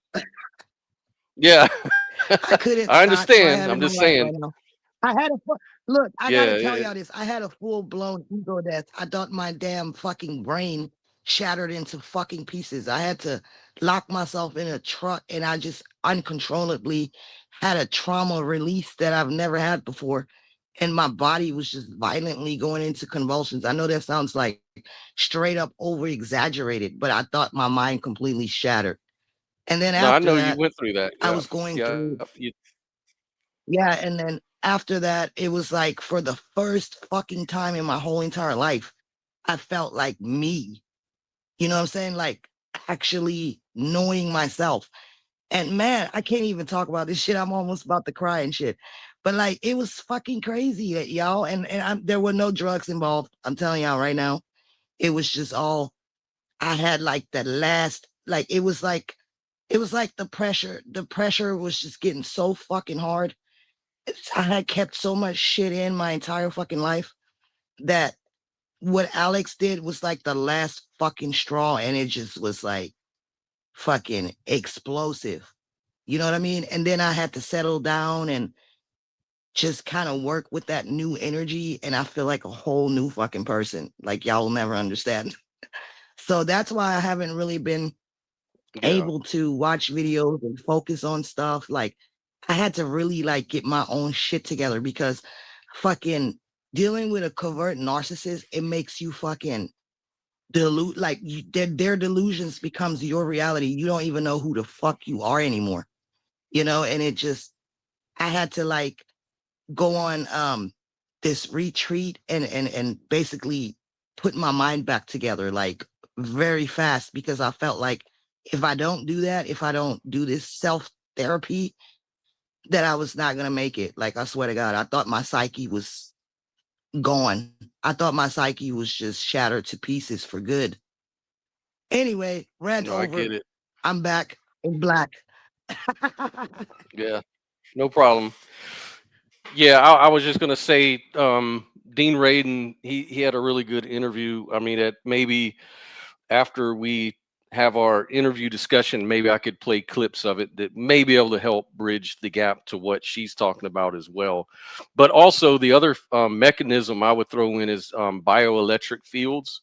Yeah, I couldn't, I Scott. Try understand. having I'm my just life saying. right now. Look, I gotta Yeah, tell y'all this. I had a full-blown ego death. I thought my damn fucking brain shattered into fucking pieces. I had to lock myself in a truck, and I just uncontrollably had a trauma release that I've never had before. And my body was just violently going into convulsions. I know that sounds like straight up over exaggerated, but I thought my mind completely shattered. And then no, I after know you that, went through that. I Yeah, was going yeah. through, yeah, and then after that, it was like for the first fucking time in my whole entire life, I felt like me. You know what I'm saying? Like actually knowing myself. And man, I can't even talk about this shit. I'm almost about to cry and shit. But like it was fucking crazy, y'all. And there were no drugs involved. I'm telling y'all right now. It was just all I had like the last, like it was like the pressure was just getting so fucking hard. I had kept so much shit in my entire fucking life that what Alex did was like the last fucking straw, and it just was like fucking explosive. You know what I mean? And then I had to settle down and just kind of work with that new energy, and I feel like a whole new fucking person. Like y'all will never understand. So that's why I haven't really been Yeah. able to watch videos and focus on stuff. Like I had to really like get my own shit together, because fucking dealing with a covert narcissist, it makes you fucking delude, like their delusions becomes your reality. You don't even know who the fuck you are anymore, you know. And it just, I had to like go on this retreat and basically put my mind back together like very fast, because I felt like if I don't do that, if I don't do this self therapy, that I was not gonna make it. Like I swear to God, I thought my psyche was gone. I thought my psyche was just shattered to pieces for good. Anyway, rant No, I over. get it. I'm back in black. Yeah, no problem. Yeah, I was just gonna say, Dean Radin, he had a really good interview. I mean, that maybe after we have our interview discussion, maybe I could play clips of it that may be able to help bridge the gap to what she's talking about as well. But also the other mechanism I would throw in is bioelectric fields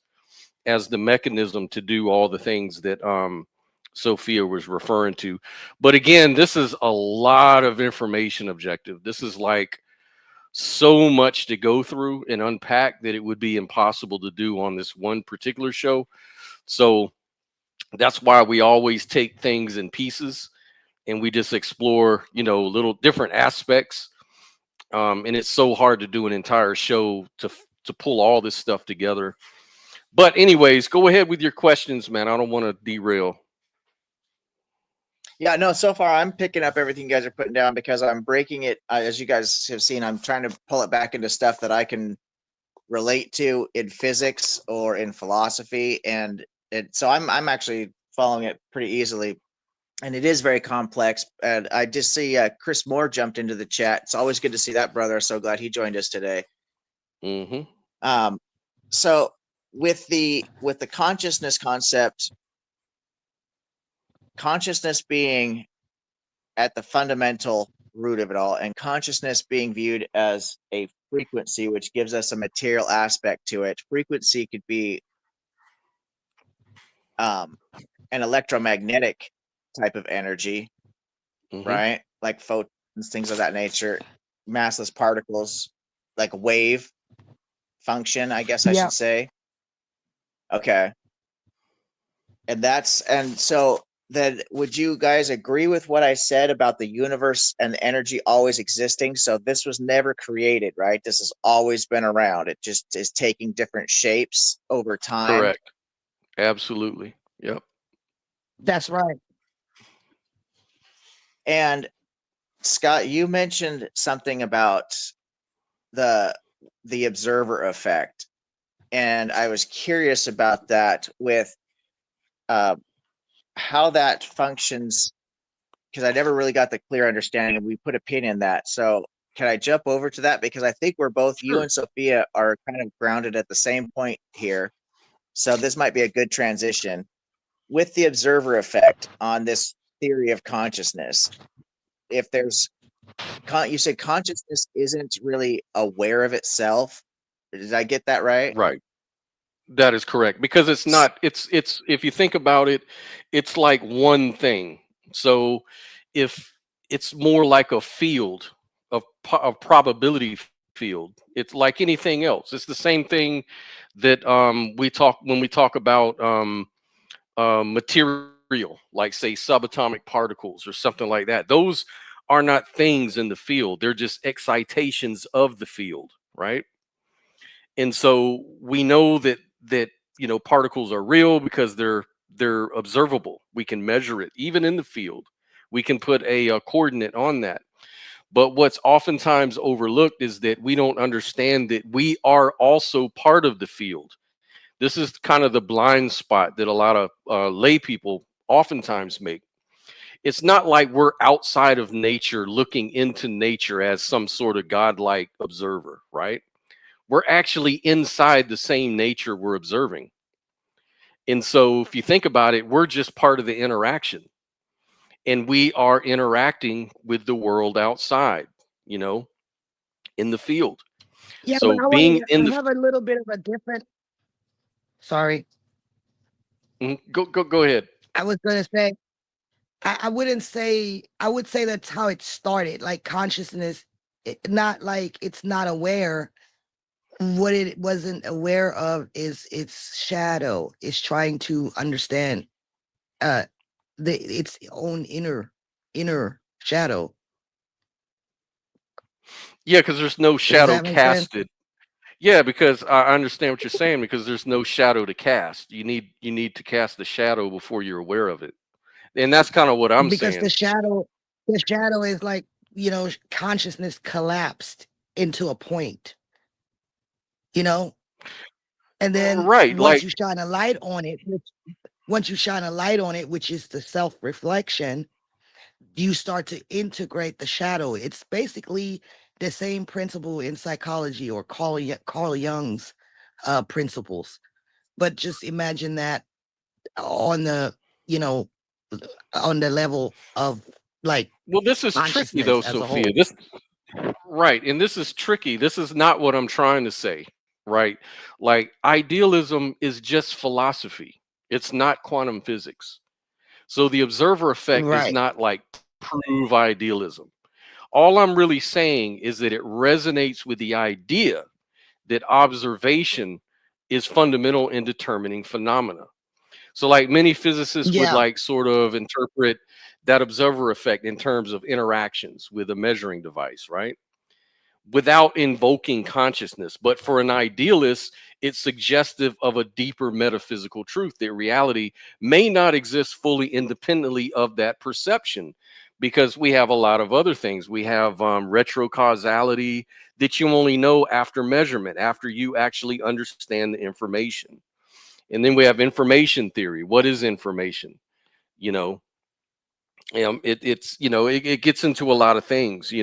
as the mechanism to do all the things that Sophia was referring to. But again, this is a lot of information, objective. This is like so much to go through and unpack that it would be impossible to do on this one particular show. So that's why we always take things in pieces and we just explore, little different aspects. And it's so hard to do an entire show to pull all this stuff together. But anyways, go ahead with your questions, man. I don't want to derail. Yeah, no, so far I'm picking up everything you guys are putting down because I'm breaking it. As you guys have seen, I'm trying to pull it back into stuff that I can relate to in physics or in philosophy. And so I'm actually following it pretty easily. And it is very complex. And I just see Chris Moore jumped into the chat. It's always good to see that brother. So glad he joined us today. Mm-hmm. So with the consciousness concept, consciousness being at the fundamental root of it all, and consciousness being viewed as a frequency, which gives us a material aspect to it. Frequency could be an electromagnetic type of energy, Mm-hmm. right? Like photons, things of that nature, massless particles, like wave function, I guess I Yeah. should say. Okay. And so then would you guys agree with what I said about the universe and the energy always existing? So this was never created, right? This has always been around. It just is taking different shapes over time. Correct. Absolutely. Yep. That's right. And Scott, you mentioned something about the observer effect. And I was curious about that with how that functions, because I never really got the clear understanding, and we put a pin in that. So can I jump over to that? Because I think we're both, you Sure. and Sophia are kind of grounded at the same point here. So this might be a good transition. With the observer effect on this theory of consciousness, if there's, you said consciousness isn't really aware of itself. Did I get that right? Right. That is correct, because it's not, it's if you think about it, it's like one thing. So if it's more like a field of probability field, it's like anything else. It's the same thing that we talk when we talk about material, like say subatomic particles or something like that. Those are not things in the field. They're just excitations of the field, right? And so we know that particles are real because they're observable. We can measure it even in the field. We can put a coordinate on that. But what's oftentimes overlooked is that we don't understand that we are also part of the field. This is kind of the blind spot that a lot of lay people oftentimes make. It's not like we're outside of nature looking into nature as some sort of godlike observer, right? We're actually inside the same nature we're observing. And so if you think about it, we're just part of the interaction, and we are interacting with the world outside, you know, in the field. Yeah, but So being in I the have a little bit of a different. Sorry, go ahead. I was gonna say I wouldn't say I would say that's how it started. Like consciousness, not like it's not aware. What it wasn't aware of is its shadow. It's trying to understand uh its own inner shadow. Yeah, because there's no Does shadow that make sense? casted. Yeah, because I understand what you're saying, because there's no shadow to cast. You need to cast the shadow before you're aware of it. And that's kind of what I'm Because saying. the shadow is like, consciousness collapsed into a point, you know? And then Right. Like, once you shine a light on it, which is the self-reflection, you start to integrate the shadow. It's basically the same principle in psychology, or Carl Jung's principles. But just imagine that on the, you know, on the level of like well, this is tricky consciousness though, as a Sophia. whole. This right, and this is tricky. This is not what I'm trying to say, right? Like idealism is just philosophy. It's not quantum physics. So the observer effect does Right. not like prove idealism. All I'm really saying is that it resonates with the idea that observation is fundamental in determining phenomena. So like many physicists would Yeah. like sort of interpret that observer effect in terms of interactions with a measuring device, right? Without invoking consciousness. But for an idealist, it's suggestive of a deeper metaphysical truth that reality may not exist fully independently of that perception, because we have a lot of other things. We have retrocausality that you only know after measurement, after you actually understand the information. And then we have information theory. What is information? You know, it gets into a lot of things,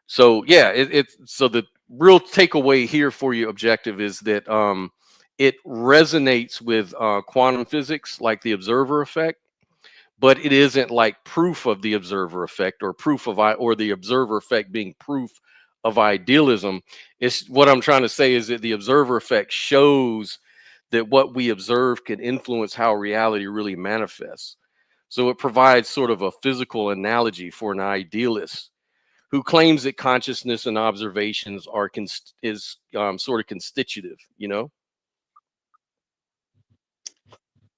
so yeah, so the real takeaway here for you, objective, is that it resonates with quantum physics, like the observer effect, but it isn't like proof of the observer effect, or or the observer effect being proof of idealism. It's what I'm trying to say is that the observer effect shows that what we observe can influence how reality really manifests. So it provides sort of a physical analogy for an idealist who claims that consciousness and observations are sort of constitutive,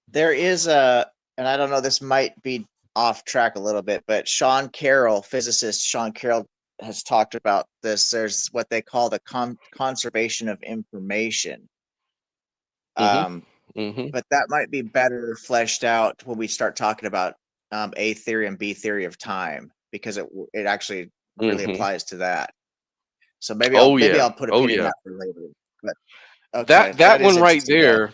There is and I don't know, this might be off track a little bit, but physicist Sean Carroll has talked about this. There's what they call the conservation of information. Mm-hmm. Mm-hmm. But that might be better fleshed out when we start talking about A theory and B theory of time, because it actually really Mm-hmm. applies to that. So maybe Oh yeah. I'll put a Oh pin in yeah. that for later. But okay, That is one right interesting though. there,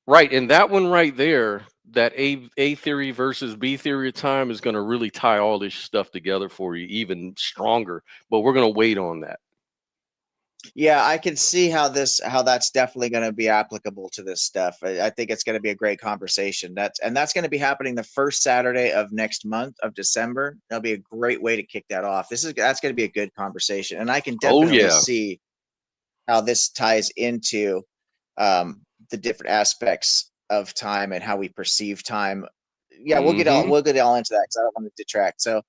right, and that one right there, that A theory versus B theory of time, is going to really tie all this stuff together for you even stronger. But we're going to wait on that. Yeah, I can see how that's definitely going to be applicable to this stuff. I think it's going to be a great conversation. That's going to be happening the first Saturday of next month of December. That'll be a great way to kick that off. That's going to be a good conversation, and I can Oh definitely yeah. see how this ties into the different aspects of time and how we perceive time. Yeah, Mm-hmm. we'll get all into that because I don't want to detract. So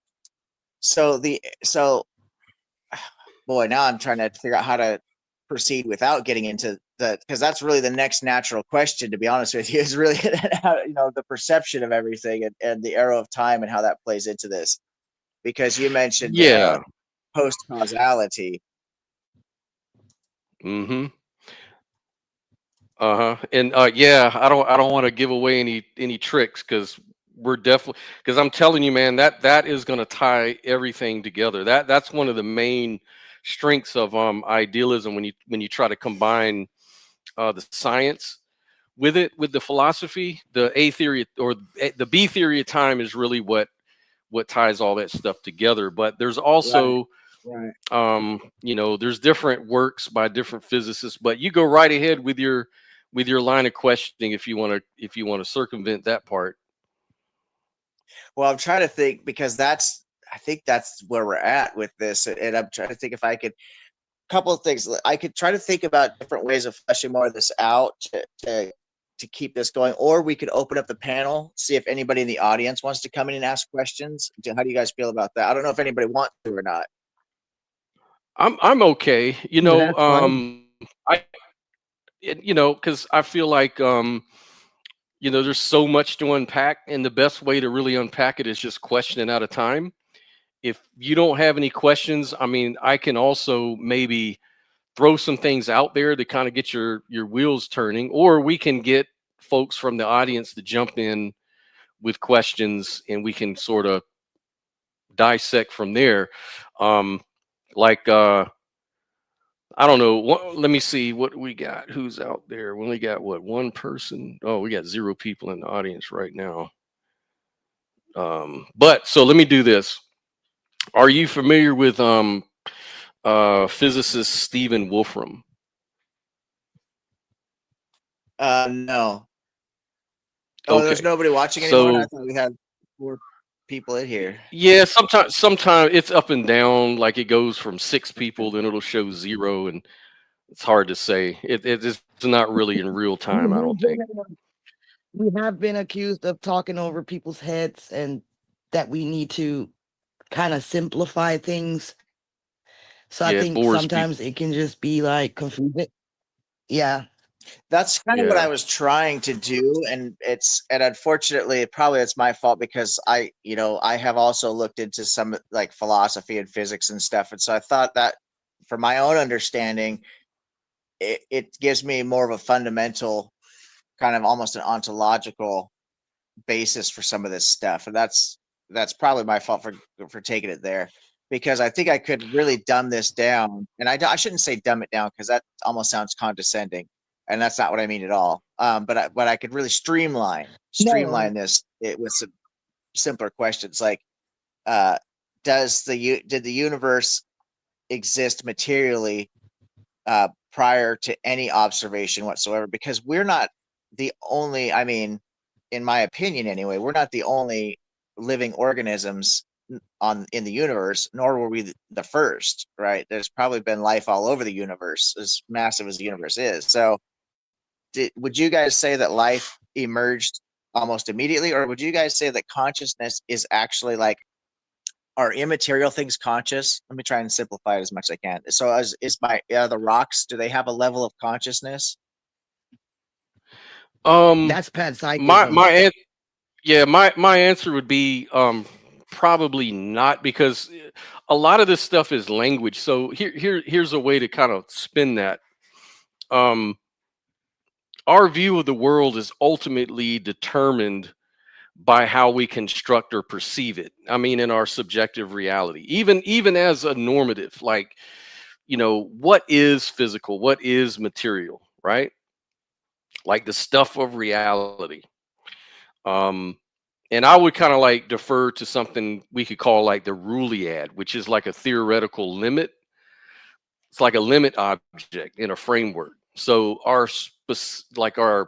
boy, now I'm trying to figure out how to proceed without getting into because that's really the next natural question, to be honest with you, is really the perception of everything, and the arrow of time and how that plays into this, because you mentioned Yeah. post causality. Mm-hmm. Uh-huh. And yeah, I don't want to give away any tricks, because we're definitely, because I'm telling you, man, that is going to tie everything together. That's one of the main strengths of idealism, when you try to combine the science with it, with the philosophy. The A theory or the B theory of time is really what ties all that stuff together. But there's also Right. there's different works by different physicists. But you go right ahead with your line of questioning if you want to circumvent that part. Well, I'm trying to think because I think that's where we're at with this, and I'm trying to think if I could. Couple of things. I could try to think about different ways of fleshing more of this out to keep this going, or we could open up the panel, see if anybody in the audience wants to come in and ask questions. How do you guys feel about that? I don't know if anybody wants to or not. I'm okay. That's fine. Because I feel like there's so much to unpack, and the best way to really unpack it is just questioning out of time. If you don't have any questions, I mean, I can also maybe throw some things out there to kind of get your wheels turning, or we can get folks from the audience to jump in with questions, and we can sort of dissect from there. Like I don't know. Let me see what we got. Who's out there? We only got one person. Oh, we got 0 people in the audience right now. But so let me do this. Are you familiar with physicist Stephen Wolfram? No. Oh, Okay. there's nobody watching anymore. I thought we had 4 people in here. Yeah, sometimes it's up and down. Like it goes from 6 people, then it'll show 0, and it's hard to say. It's not really in real time, I don't think. We have been accused of talking over people's heads, and that we need to kind of simplify things. So I Yeah, it think bores sometimes people. it can just be like confusing. Yeah. That's kind of what I Yeah. was trying to do, and unfortunately, probably it's my fault because I have also looked into some like philosophy and physics and stuff, and so I thought that for my own understanding, it gives me more of a fundamental, kind of almost an ontological basis for some of this stuff, and that's probably my fault for taking it there, because I think I could really dumb this down, and I shouldn't say dumb it down because that almost sounds condescending, and that's not what I mean at all. But I could really No. streamline this with some simpler questions like, uh, did the universe exist materially prior to any observation whatsoever? Because we're not the only, I mean, in my opinion anyway, we're not the only living organisms in the universe, nor were we the first, right? There's probably been life all over the universe, as massive as the universe is. So would you guys say that life emerged almost immediately, or would you guys say that consciousness is actually like, are immaterial things conscious? Let me try and simplify it as much as I can. So the rocks, do they have a level of consciousness? Um, That's my panpsychism. my an- yeah, my answer would be probably not, because a lot of this stuff is language. So here's a way to kind of spin that. Um, our view of the world is ultimately determined by how we construct or perceive it. I mean, in our subjective reality, even as a normative, like, what is physical, what is material, right? Like the stuff of reality. Um, and I would kind of like defer to something we could call like the Rulliad, which is like a theoretical limit. It's like a limit object in a framework. So our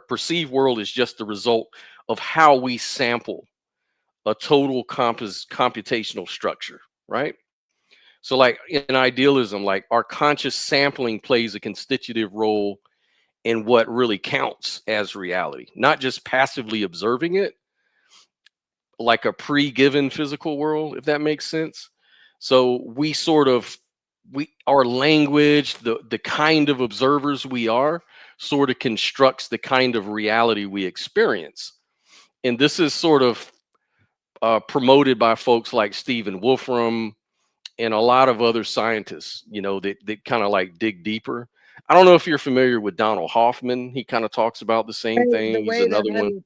perceived world is just the result of how we sample a total computational structure, right? So like in idealism, like our conscious sampling plays a constitutive role in what really counts as reality, not just passively observing it like a pre-given physical world, if that makes sense. So we sort of our language, the kind of observers we are, sort of constructs the kind of reality we experience. And this is sort of promoted by folks like Stephen Wolfram and a lot of other scientists, that kind of like dig deeper. I don't know if you're familiar with Donald Hoffman. He kind of talks about the same The thing. He's way that another one.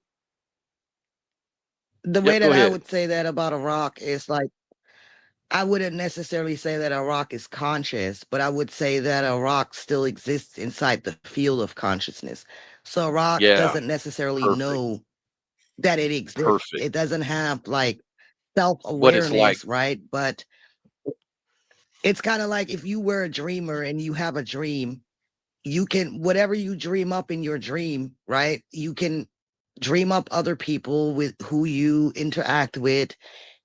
the way Yep, go that I ahead. would say that about a rock is like, I wouldn't necessarily say that a rock is conscious, but I would say that a rock still exists inside the field of consciousness. So a rock Yeah, doesn't necessarily perfect, know that it exists. perfect. It doesn't have like What it's like. self-awareness, right? But it's kind of like if you were a dreamer and you have a dream, you can, whatever you dream up in your dream, right? You can dream up other people with who you interact with.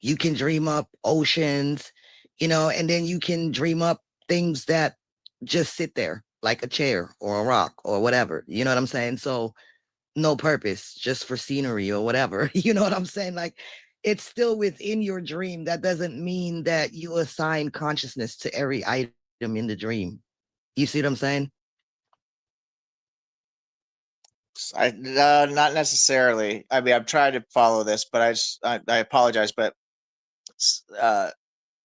You can dream up oceans, and then you can dream up things that just sit there, like a chair or a rock or whatever. You know what I'm saying? So no purpose, just for scenery or whatever. You know what I'm saying? Like, it's still within your dream. That doesn't mean that you assign consciousness to every item in the dream. You see what I'm saying? Not necessarily. I mean, I'm trying to follow this, but I apologize, but uh,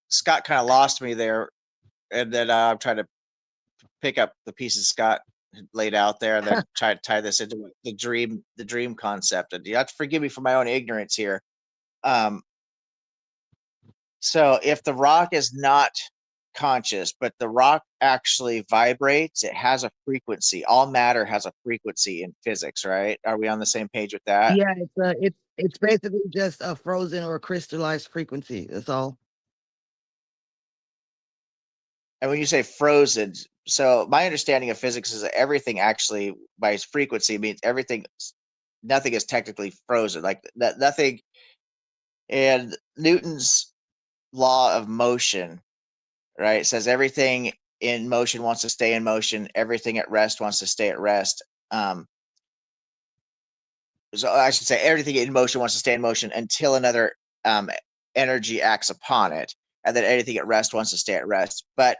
Scott kind of lost me there, and then I'm trying to pick up the pieces Scott laid out there, and then try to tie this into the dream concept. And you have to forgive me for my own ignorance here. So if the rock is not conscious, but the rock actually vibrates, it has a frequency. All matter has a frequency in physics, right? Are we on the same page with that? Yeah, it's basically just a frozen or a crystallized frequency. That's all. And when you say frozen, so my understanding of physics is that everything actually by its frequency means nothing is technically frozen. Like that, nothing. And Newton's law of motion, right, says everything in motion wants to stay in motion. Everything at rest wants to stay at rest. So I should say everything in motion wants to stay in motion until another energy acts upon it, and then anything at rest wants to stay at rest. But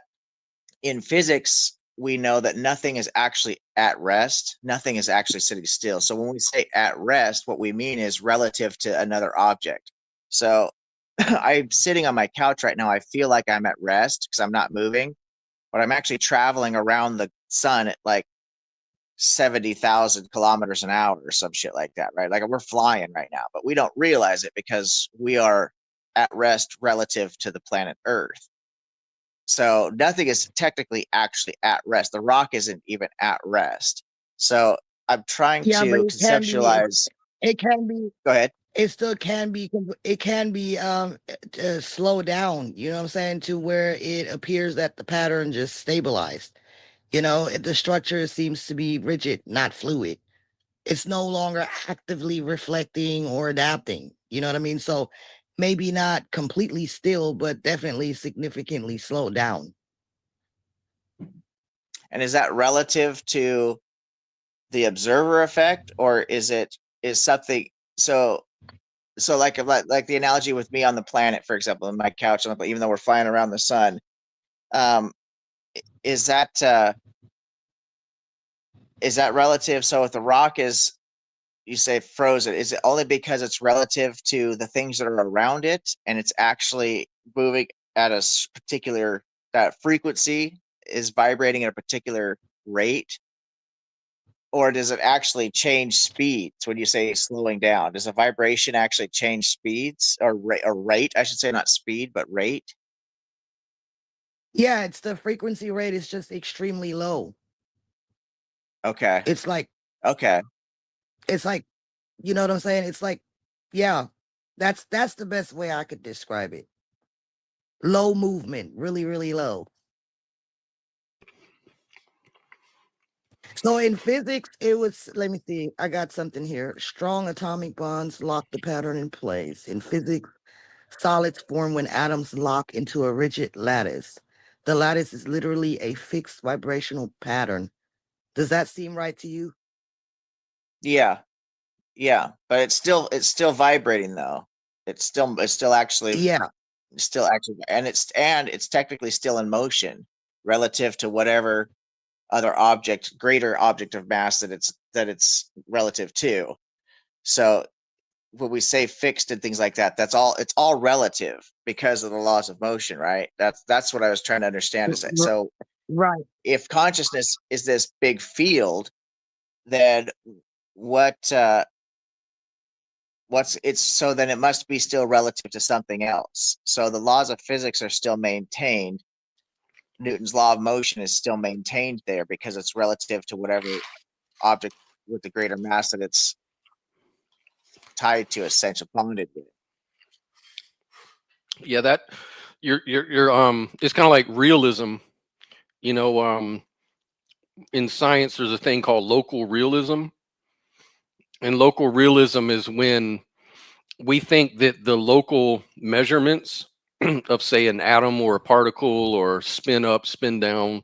in physics, we know that nothing is actually at rest. Nothing is actually sitting still. So when we say at rest, what we mean is relative to another object. So I'm sitting on my couch right now. I feel like I'm at rest because I'm not moving, but I'm actually traveling around the sun at like 70,000 kilometers an hour or some shit like that, right? Like we're flying right now, but we don't realize it because we are at rest relative to the planet Earth. So nothing is technically actually at rest. The rock isn't even at rest. So I'm trying Yeah, but to conceptualize. it can be, Go ahead. it still can be, it can be slow down, you know what I'm saying, to where it appears that the pattern just stabilized. The structure seems to be rigid, not fluid. It's no longer actively reflecting or adapting. You know what I mean? So maybe not completely still, but definitely significantly slowed down. And is that relative to the observer effect, or is something so like the analogy with me on the planet, for example, in my couch, even though we're flying around the sun, is that relative? So if the rock is, you say, frozen, is it only because it's relative to the things that are around it, and it's actually moving at a particular, that frequency is vibrating at a particular rate? Or does it actually change speeds when you say slowing down? Does a vibration actually change speeds or rate? I should say not speed, but rate. Yeah, it's the frequency rate is just extremely low. Okay. It's like, Okay. you know what I'm saying? It's like, yeah, that's the best way I could describe it. Low movement, really, really low. So in physics, it was, let me see, I got something here. Strong atomic bonds lock the pattern in place. In physics, solids form when atoms lock into a rigid lattice. The lattice is literally a fixed vibrational pattern. Does that seem right to you? Yeah. Yeah. But it's still vibrating though. It's still actually Yeah. and it's technically still in motion relative to whatever other object, greater object of mass that it's relative to. So when we say fixed and things like that, it's all relative because of the laws of motion, right? That's what I was trying to understand. Is that, so Right. if consciousness is this big field, then what so then it must be still relative to something else. So the laws of physics are still maintained. Newton's law of motion is still maintained there because it's relative to whatever object with the greater mass that it's tied to, essentially bonded with. Yeah, that you're it's kind of like realism. You know, in science, there's a thing called local realism, and local realism is when we think that the local measurements of, say, an atom or a particle or spin up, spin down,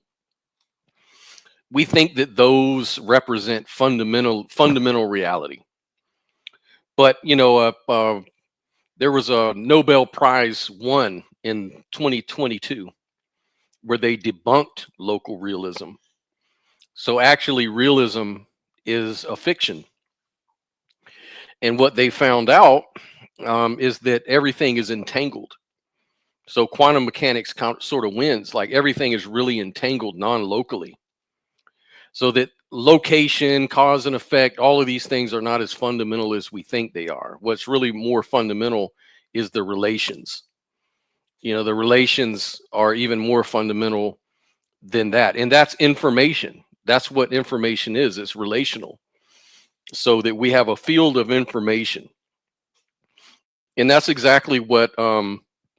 we think that those represent fundamental reality. But there was a Nobel Prize won in 2022 where they debunked local realism. So actually, realism is a fiction. And what they found out is that everything is entangled. So quantum mechanics sort of wins, like everything is really entangled non-locally. So that location, cause and effect, all of these things are not as fundamental as we think they are. What's really more fundamental is the relations. The relations are even more fundamental than that. And that's information. That's what information is. It's relational. So that we have a field of information. And that's exactly what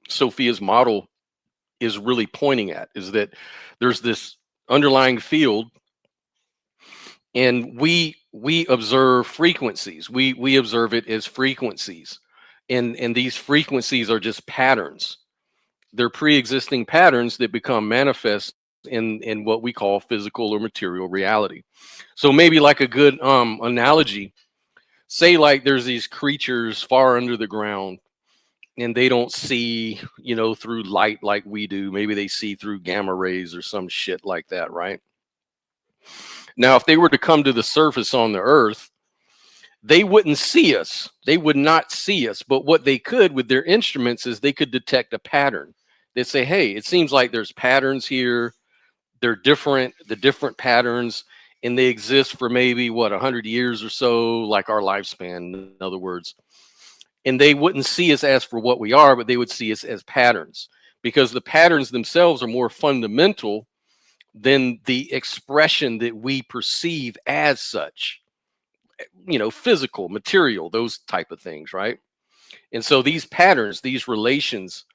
Sophia's model is really pointing at, is that there's this underlying field, and we observe frequencies. We observe it as frequencies. And these frequencies are just patterns. They're pre-existing patterns that become manifest in what we call physical or material reality. So maybe like a good analogy, say like there's these creatures far under the ground, and they don't see, through light like we do. Maybe they see through gamma rays or some shit like that, right? Now, if they were to come to the surface on the Earth, they wouldn't see us. They would not see us. But what they could with their instruments is they could detect a pattern. They'd say, hey, it seems like there's patterns here. They're different, the different patterns, and they exist for maybe, 100 years or so, like our lifespan, in other words. And they wouldn't see us as for what we are, but they would see us as patterns, because the patterns themselves are more fundamental than the expression that we perceive as such, physical, material, those type of things, right? And so these patterns, these relations,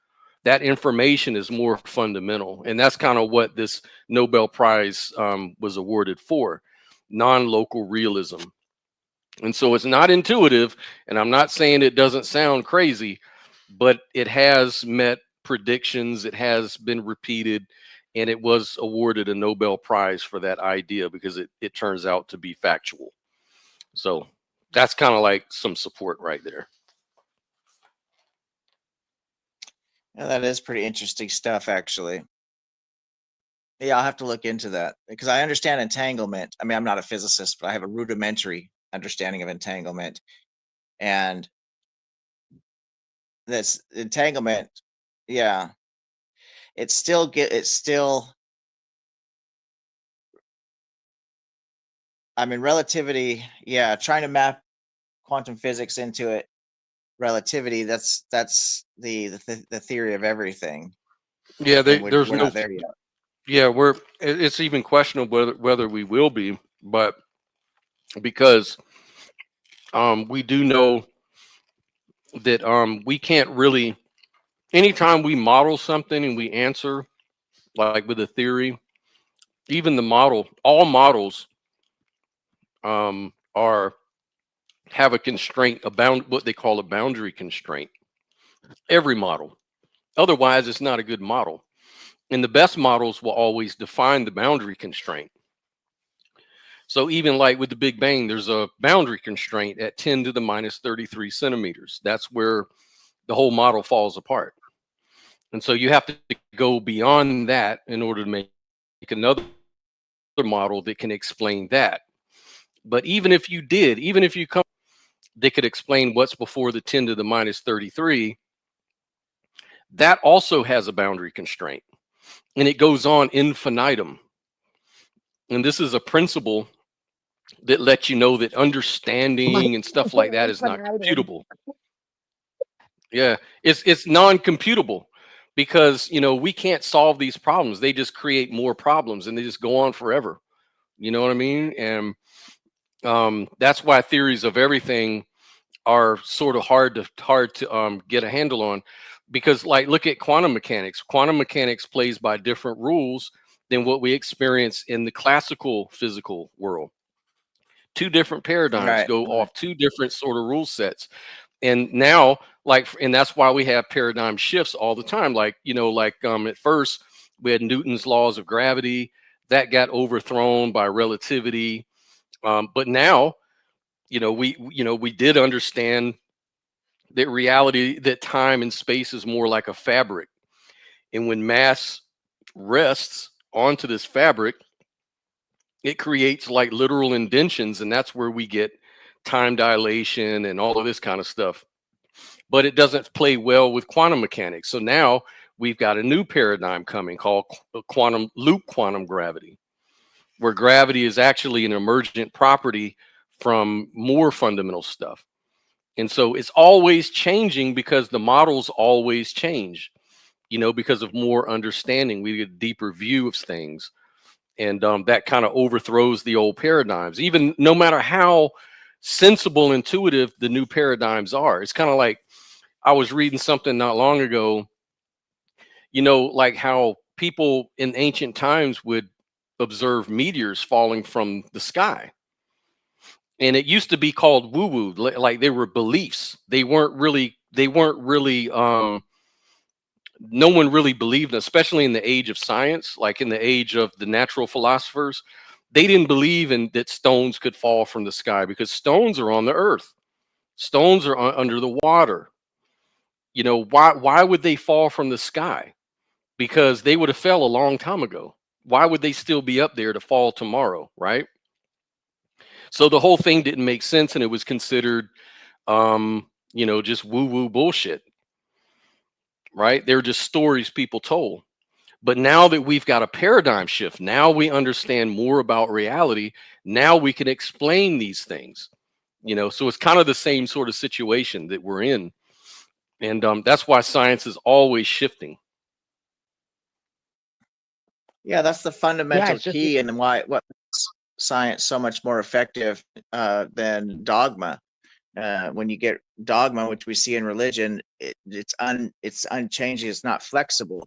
that information is more fundamental. And that's kind of what this Nobel Prize was awarded for, non-local realism. And so it's not intuitive, and I'm not saying it doesn't sound crazy, but it has met predictions, it has been repeated, and it was awarded a Nobel Prize for that idea because it turns out to be factual. So that's kind of like some support right there. Yeah, that is pretty interesting stuff, actually. Yeah, I'll have to look into that because I understand entanglement. I mean, I'm not a physicist, but I have a rudimentary understanding of entanglement. And this entanglement, yeah, it's still I mean, relativity, yeah, trying to map quantum physics into it, relativity, that's the theory of everything. Yeah, We're not there yet. Yeah, it's even questionable whether we will be, but because we do know that we can't really, anytime we model something and we answer like with a theory, even the model, all models have a constraint, what they call a boundary constraint. Every model. Otherwise, it's not a good model. And the best models will always define the boundary constraint. So even like with the Big Bang, there's a boundary constraint at 10 to the minus 33 centimeters. That's where the whole model falls apart. And so you have to go beyond that in order to make another model that can explain that. But even if you come, they could explain what's before the 10 to the minus 33. That also has a boundary constraint, and it goes on infinitum. And this is a principle that let you know that understanding and stuff like that is not Infinitum. computable. Yeah, it's non-computable because we can't solve these problems. They just create more problems and they just go on forever. You know what I mean? And that's why theories of everything are sort of hard to get a handle on, because like look at quantum mechanics. Quantum mechanics plays by different rules than what we experience in the classical physical world. Two different paradigms Right. go Right. off two different sort of rule sets. And now and that's why we have paradigm shifts all the time. At first we had Newton's laws of gravity that got overthrown by relativity. But now we did understand that reality, that time and space is more like a fabric. And when mass rests onto this fabric, it creates like literal indentions. And that's where we get time dilation and all of this kind of stuff. But it doesn't play well with quantum mechanics. So now we've got a new paradigm coming called quantum gravity, where gravity is actually an emergent property from more fundamental stuff. And so it's always changing because the models always change, because of more understanding. We get a deeper view of things. And that kind of overthrows the old paradigms, even no matter how sensible, intuitive the new paradigms are. It's kind of like I was reading something not long ago, like how people in ancient times would observe meteors falling from the sky. And it used to be called woo woo, like they were beliefs. They weren't really no one really believed, especially in the age of science, like in the age of the natural philosophers. They didn't believe in that stones could fall from the sky because stones are on the earth. Stones are under the water. Why would they fall from the sky? Because they would have fell a long time ago. Why would they still be up there to fall tomorrow, right? So the whole thing didn't make sense, and it was considered, just woo-woo bullshit, right? They were just stories people told. But now that we've got a paradigm shift, now we understand more about reality. Now we can explain these things, So it's kind of the same sort of situation that we're in, and that's why science is always shifting. Yeah, that's the Yeah, fundamental it's just key, and what makes science so much more effective than dogma. When you get dogma, which we see in religion, it's unchanging. It's not flexible.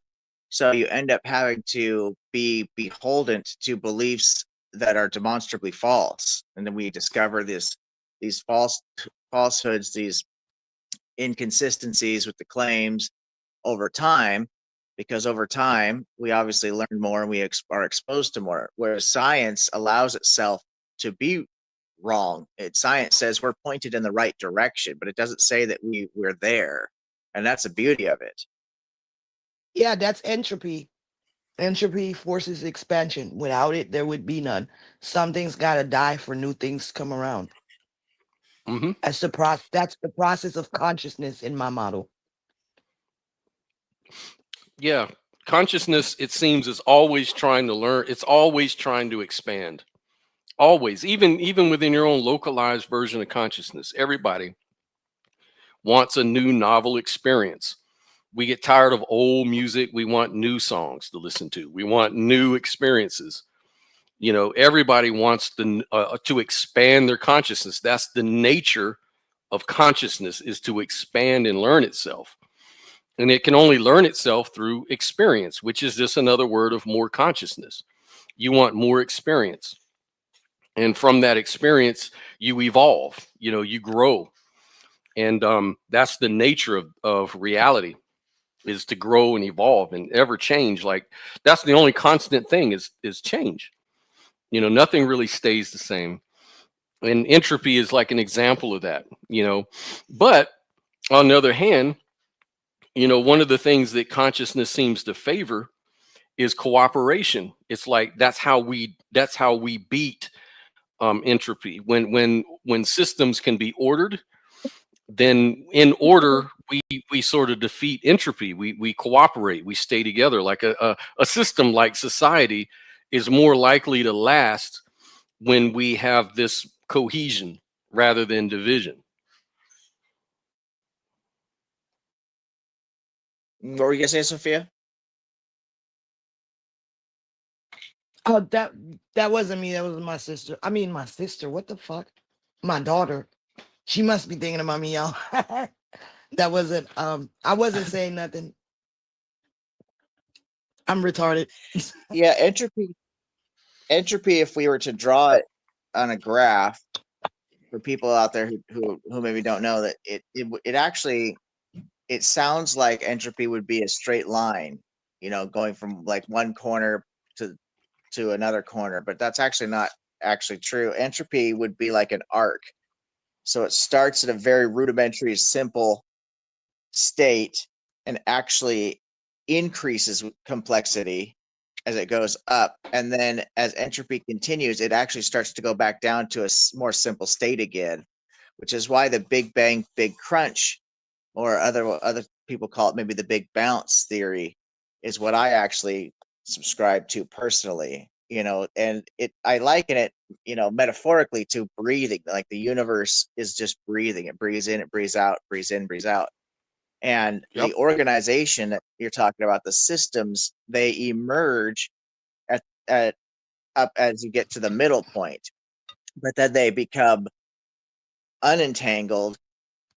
So you end up having to be beholden to beliefs that are demonstrably false, and then we discover these falsehoods, these inconsistencies with the claims over time, because over time we obviously learn more and we are exposed to more, whereas science allows itself to be wrong. Science says we're pointed in the right direction, but it doesn't say that we're there, and that's the beauty of it. yeah, that's entropy. Entropy forces expansion. Without it, there would be none. Something's got to die for new things to come around. Hmm. That's the process of consciousness in my model. Yeah, consciousness, it seems, is always trying to learn. It's always trying to expand. Always, even within your own localized version of consciousness, everybody wants a new novel experience. We get tired of old music. We want new songs to listen to. We want new experiences. Everybody wants to expand their consciousness. That's the nature of consciousness, is to expand and learn itself. And it can only learn itself through experience, which is just another word of more consciousness. You want more experience. And from that experience, you evolve, you grow. And that's the nature of reality, is to grow and evolve and ever change. Like that's the only constant thing is change. Nothing really stays the same. And entropy is like an example of that. But on the other hand, one of the things that consciousness seems to favor is cooperation. It's like that's how we beat entropy. When systems can be ordered, then in order we sort of defeat entropy. We cooperate, we stay together. Like a system like society is more likely to last when we have this cohesion rather than division. What were you gonna say, Sophia? Oh, that wasn't me. That was my sister. I mean, my sister. What the fuck? My daughter. She must be thinking about me, y'all. That wasn't. I wasn't saying nothing. I'm retarded. Yeah, entropy. Entropy, if we were to draw it on a graph for people out there who maybe don't know, that it actually, it sounds like entropy would be a straight line, going from like one corner to another corner, but that's actually not actually true. Entropy would be like an arc. So it starts at a very rudimentary, simple state and actually increases with complexity as it goes up. And then as entropy continues, it actually starts to go back down to a more simple state again, which is why the Big Bang, Big Crunch, or other people call it maybe the Big Bounce theory, is what I actually subscribe to personally. And I liken it, metaphorically, to breathing. Like the universe is just breathing. It breathes in, it breathes out, breathes in, breathes out. And Yep. the organization that you're talking about, the systems, they emerge at up as you get to the middle point, but then they become unentangled,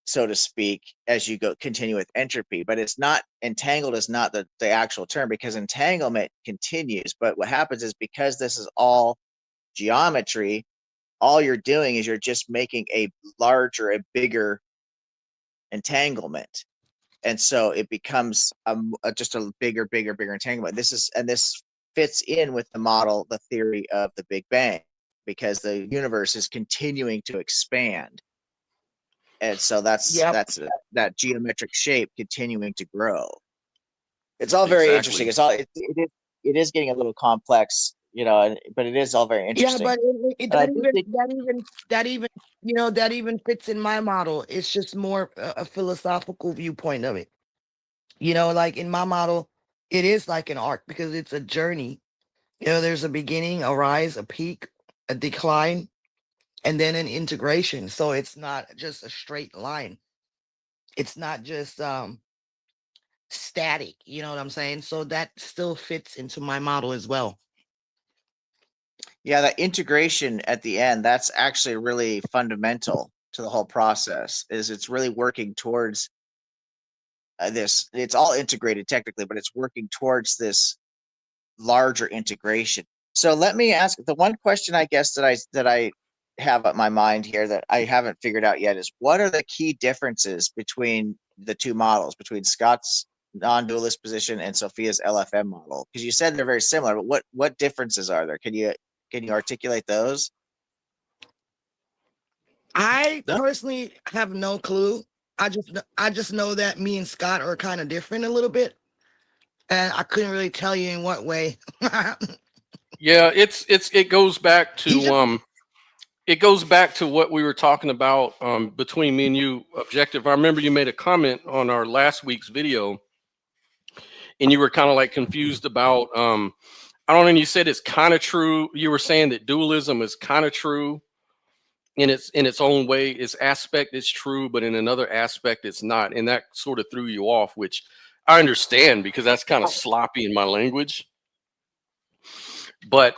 so to speak, as you continue with entropy. But it's not, entangled is not the actual term, because entanglement continues. But what happens is, because this is all geometry, all you're doing is you're just making a larger, a bigger entanglement. And so it becomes just a bigger entanglement. This fits in with the model, the theory of the Big Bang, because the universe is continuing to expand. And so that's Yep. that geometric shape continuing to grow. It's all very interesting. Exactly. It is getting a little complex, but it is all very Yeah, interesting. but And I do think, that even that even fits in my model. It's just more a philosophical viewpoint of it. Like in my model, it is like an arc because it's a journey. There's a beginning, a rise, a peak, a decline, and then an integration. So it's not just a straight line. It's not just static. You know what I'm saying? So that still fits into my model as well. yeah, that integration at the end, that's actually really fundamental to the whole process. Is it's really working towards this. It's all integrated technically, but it's working towards this larger integration. So let me ask the one question, I guess, that I have at my mind here that I haven't figured out yet, is what are the key differences between the two models, between Scott's non-dualist position and Sophia's LFM model? Because you said they're very similar, but what differences are there? Can you articulate those? I Yeah. personally have no clue. I just know that me and Scott are kind of different a little bit, and I couldn't really tell you in what way. Yeah, it goes back He just to what we were talking about between me and you, Objective. I remember you made a comment on our last week's video, and you were kind of like confused about I don't know, and you said it's kind of true. You were saying that dualism is kind of true in its own way. Its aspect is true, but in another aspect it's not. And that sort of threw you off, which I understand because that's kind of sloppy in my language. But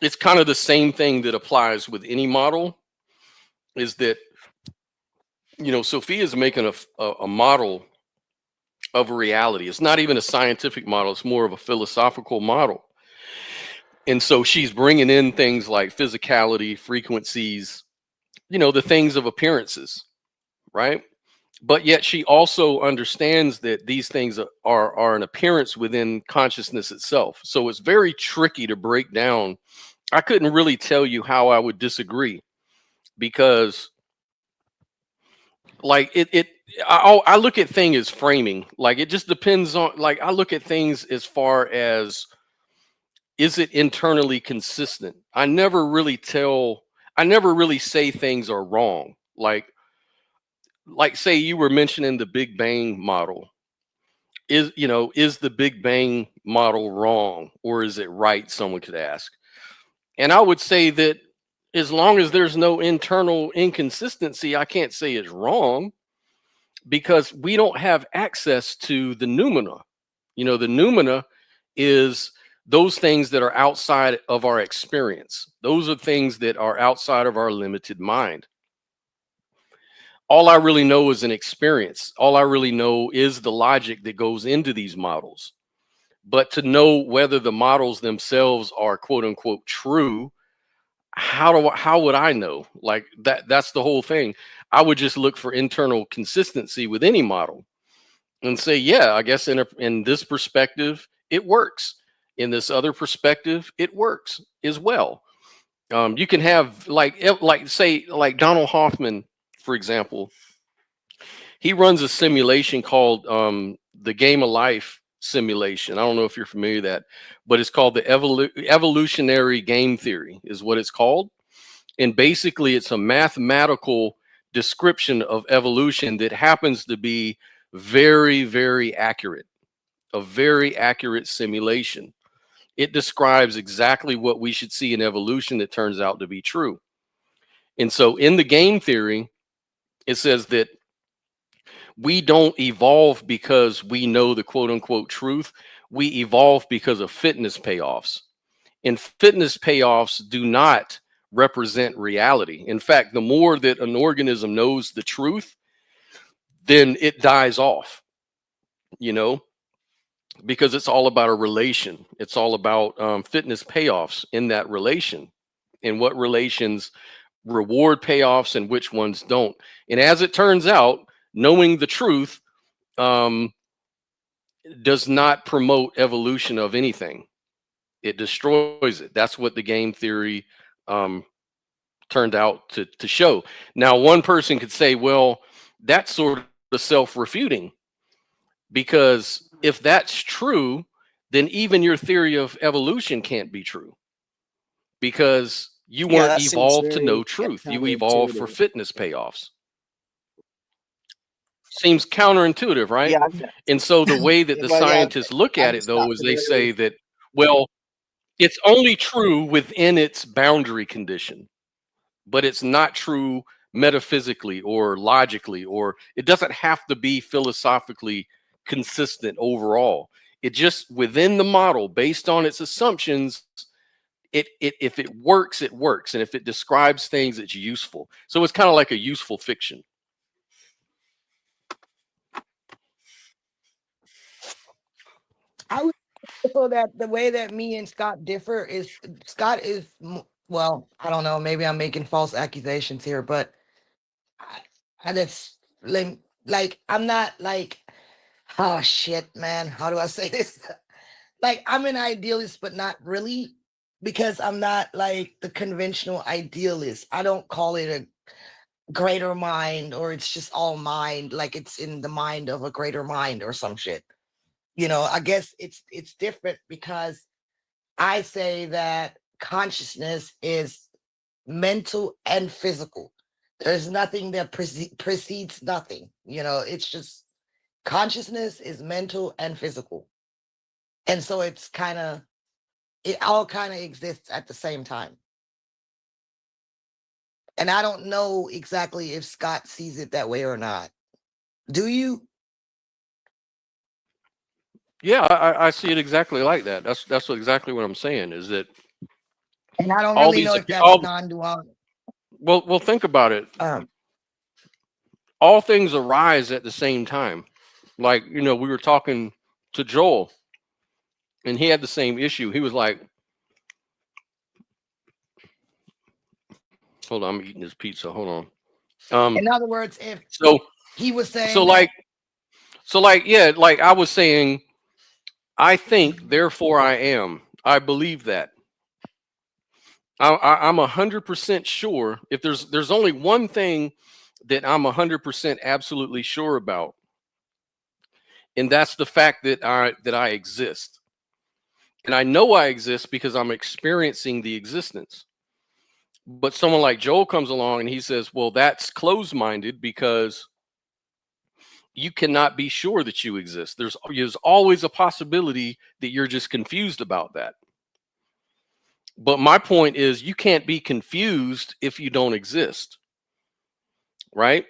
it's kind of the same thing that applies with any model, is that Sophia is making a model of a reality. It's not even a scientific model, it's more of a philosophical model. And so she's bringing in things like physicality, frequencies, the things of appearances, right? But yet she also understands that these things are an appearance within consciousness itself. So it's very tricky to break down. I couldn't really tell you how I would disagree, because like I look at things as framing. Like it just depends on, like, I look at things as far as, is it internally consistent? I never really say things are wrong. Like say you were mentioning the Big Bang model. Is the Big Bang model wrong or is it right? Someone could ask. And I would say that as long as there's no internal inconsistency, I can't say it's wrong, because we don't have access to the noumena. You know, the noumena is those things that are outside of our experience. Those are things that are outside of our limited mind. All I really know is an experience. All I really know is the logic that goes into these models. But to know whether the models themselves are quote unquote true, how would I know? Like that's the whole thing. I would just look for internal consistency with any model and say, yeah, I guess in this perspective, it works. In this other perspective, it works as well. You can have like say like Donald Hoffman, for example. He runs a simulation called the Game of Life simulation. I don't know if you're familiar with that, but it's called the evolutionary game theory is what it's called. And basically it's a mathematical description of evolution that happens to be very, very accurate, a very accurate simulation. It describes exactly what we should see in evolution that turns out to be true. And so in the game theory, it says that we don't evolve because we know the quote unquote truth. We evolve because of fitness payoffs. And fitness payoffs do not represent reality. In fact, the more that an organism knows the truth, then it dies off, you know, because it's all about a relation. It's all about fitness payoffs in that relation, and what relations reward payoffs and which ones don't. And as it turns out, knowing the truth does not promote evolution of anything. It destroys it. That's what the game theory turned out to show. Now, one person could say, well, that's sort of self-refuting, because if that's true, then even your theory of evolution can't be true, because you Yeah, weren't that seems evolved to know very truth. You evolved for counterintuitive. fitness payoffs. Seems counterintuitive, right? Yeah, And so the way that the well, yeah, scientists look I'm at it, just not though, is they familiar say with. that, well, it's only true within its boundary condition, but it's not true metaphysically or logically, or it doesn't have to be philosophically consistent overall. It just within the model, based on its assumptions, it if it works, it works, and if it describes things, it's useful. So it's kind of like a useful fiction. I would so that the way that me and Scott differ is Scott is well, I don't know, maybe I'm making false accusations here, but I, I just like I'm not like oh shit, man. How do I say this? Like I'm an idealist, but not really, because I'm not like the conventional idealist. I don't call it a greater mind or it's just all mind, like it's in the mind of a greater mind or some shit. You know, I guess it's different because I say that consciousness is mental and physical. There's nothing that precedes nothing. You know, it's just consciousness is mental and physical. And so it all kind of exists at the same time. And I don't know exactly if Scott sees it that way or not. Do you? Yeah, I see it exactly like that. That's exactly what I'm saying. Is that And I don't all really these know if that's all non-dual. well think about it. Um, All things arise at the same time. Like, you know, we were talking to Joel, and he had the same issue. He was like, hold on, I'm eating this pizza. Hold on. in other words, if So he was so saying that, like so like yeah, like I was saying, I think, therefore I am. I believe that. I'm 100% sure. If there's only one thing that I'm 100% absolutely sure about, and that's the fact that I exist, and I know I exist because I'm experiencing the existence. But someone like Joel comes along and he says, "Well, that's closed-minded because you cannot be sure that you exist. There's always a possibility that you're just confused about that." But my point is, you can't be confused if you don't exist, right?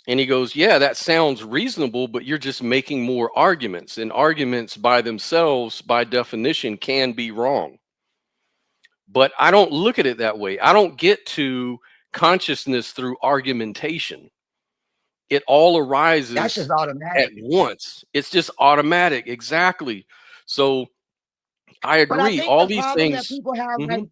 And he goes, yeah, that sounds reasonable, but you're just making more arguments. And arguments by themselves, by definition, can be wrong. But I don't look at it that way. I don't get to consciousness through argumentation. It all That's arises just at automatic. once. It's just automatic. Exactly. So I But I agree. think All the these problem that things. people have, like, Mhm.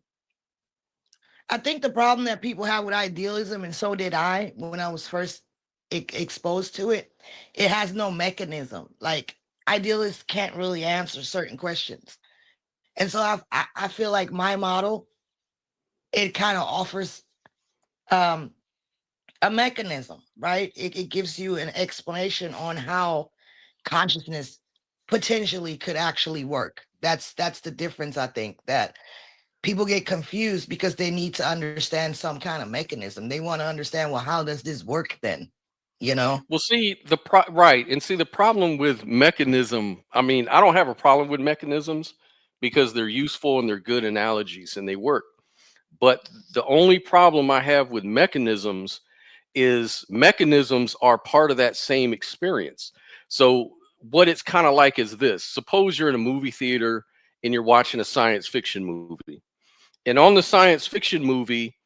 I think the problem that people have with idealism, and so did I when I was first exposed to it, it has no mechanism. Like, idealists can't really answer certain questions. And so I feel like my model, it kind of offers um, a mechanism, right? It gives you an explanation on how consciousness potentially could actually work. That's the difference, I think, that people get confused because they need to understand some kind of mechanism. They want to understand, well, how does this work then? You know? Well, see right, and see the problem with mechanism. I mean, I don't have a problem with mechanisms because they're useful and they're good analogies and they work. But the only problem I have with mechanisms is mechanisms are part of that same experience. So what it's kind of like is this: suppose you're in a movie theater and you're watching a science fiction movie, and on the science fiction movie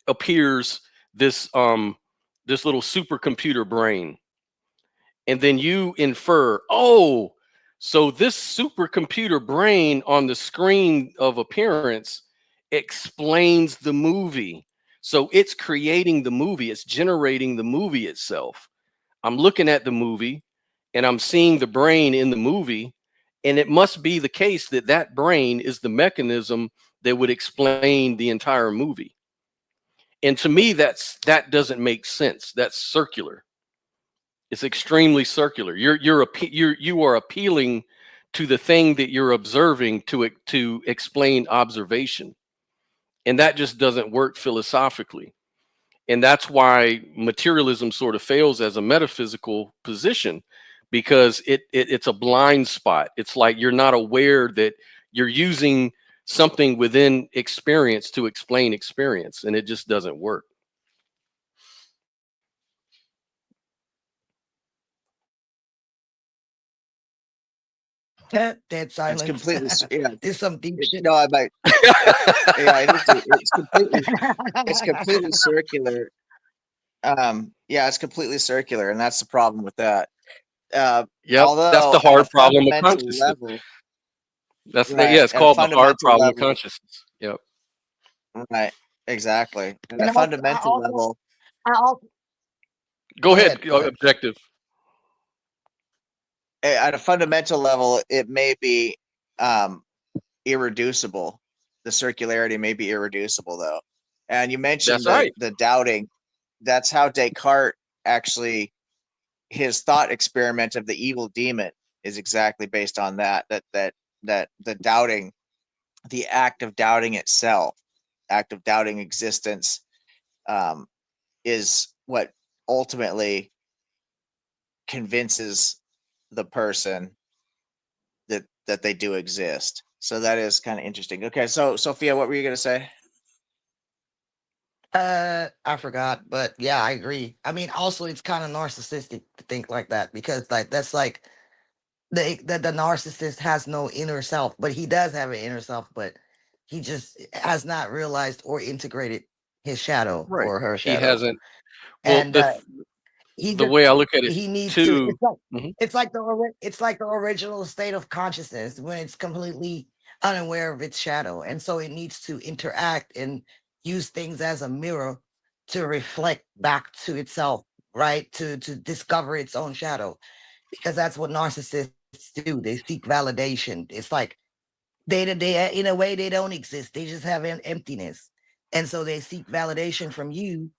appears this little supercomputer brain, and then you infer, oh, so this supercomputer brain on the screen of appearance explains the movie. So it's creating the movie, it's generating the movie itself. I'm looking at the movie and I'm seeing the brain in the movie, and it must be the case that that brain is the mechanism that would explain the entire movie. And to me, that doesn't make sense. That's circular. It's extremely circular. You are appealing to the thing that you're observing to explain observation, and that just doesn't work philosophically. And that's why materialism sort of fails as a metaphysical position, because it's a blind spot. It's like you're not aware that you're using something within experience to explain experience, and it just doesn't work. Dead It's silence. completely yeah. There's some deep shit. No, I might. Yeah, it's completely circular. Yeah, it's completely circular, and that's the problem with that. Yep, that's Although the at a hard problem of fundamental consciousness. level, Yeah, right? it's At a called the hard fundamental problem of level, consciousness. Yep. right? Exactly. At a And also, fundamental level, I also Go go ahead. ahead, go ahead. Objective. at a fundamental level, it may be um, irreducible. The circularity may be irreducible, though. And you mentioned That's right. the doubting. That's how Descartes actually, his thought experiment of the evil demon is exactly based on that the doubting, the act of doubting itself, act of doubting existence, um, is what ultimately convinces the person that they do exist. So that is kind of interesting. Okay, so Sophia, what were you going to say? I forgot, but yeah, I agree. I mean, also it's kind of narcissistic to think like that, because like that's like the narcissist has no inner self, but he does have an inner self, but he just has not realized or integrated his shadow Right. or her He shadow. hasn't. Well, And he the just way I look at it he needs to, too. Mhm. it's like the original state of consciousness when it's completely unaware of its shadow, and so it needs to interact and use things as a mirror to reflect back to itself, right, to discover its own shadow, because that's what narcissists do. They seek validation. It's like they in a way they don't exist, they just have an emptiness, and so they seek validation from you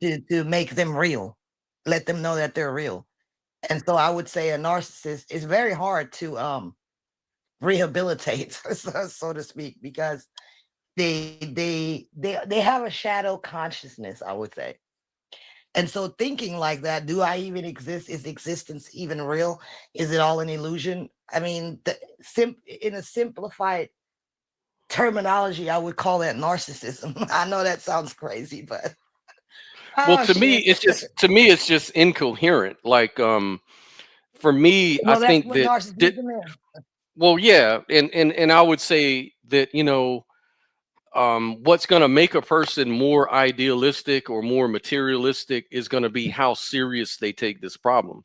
to make them real, let them know that they're real. And so I would say a narcissist is very hard to rehabilitate, so to speak, because they have a shadow consciousness, I would say. And so thinking like that, do I even exist? Is existence even real? Is it all an illusion? I mean, in a simplified terminology, I would call that narcissism. I know that sounds crazy, but Well, oh to me, shit. it's just incoherent. Like, for me, I Well, that's think what that narcissism is. well, yeah, and I would say that what's going to make a person more idealistic or more materialistic is going to be how serious they take this problem.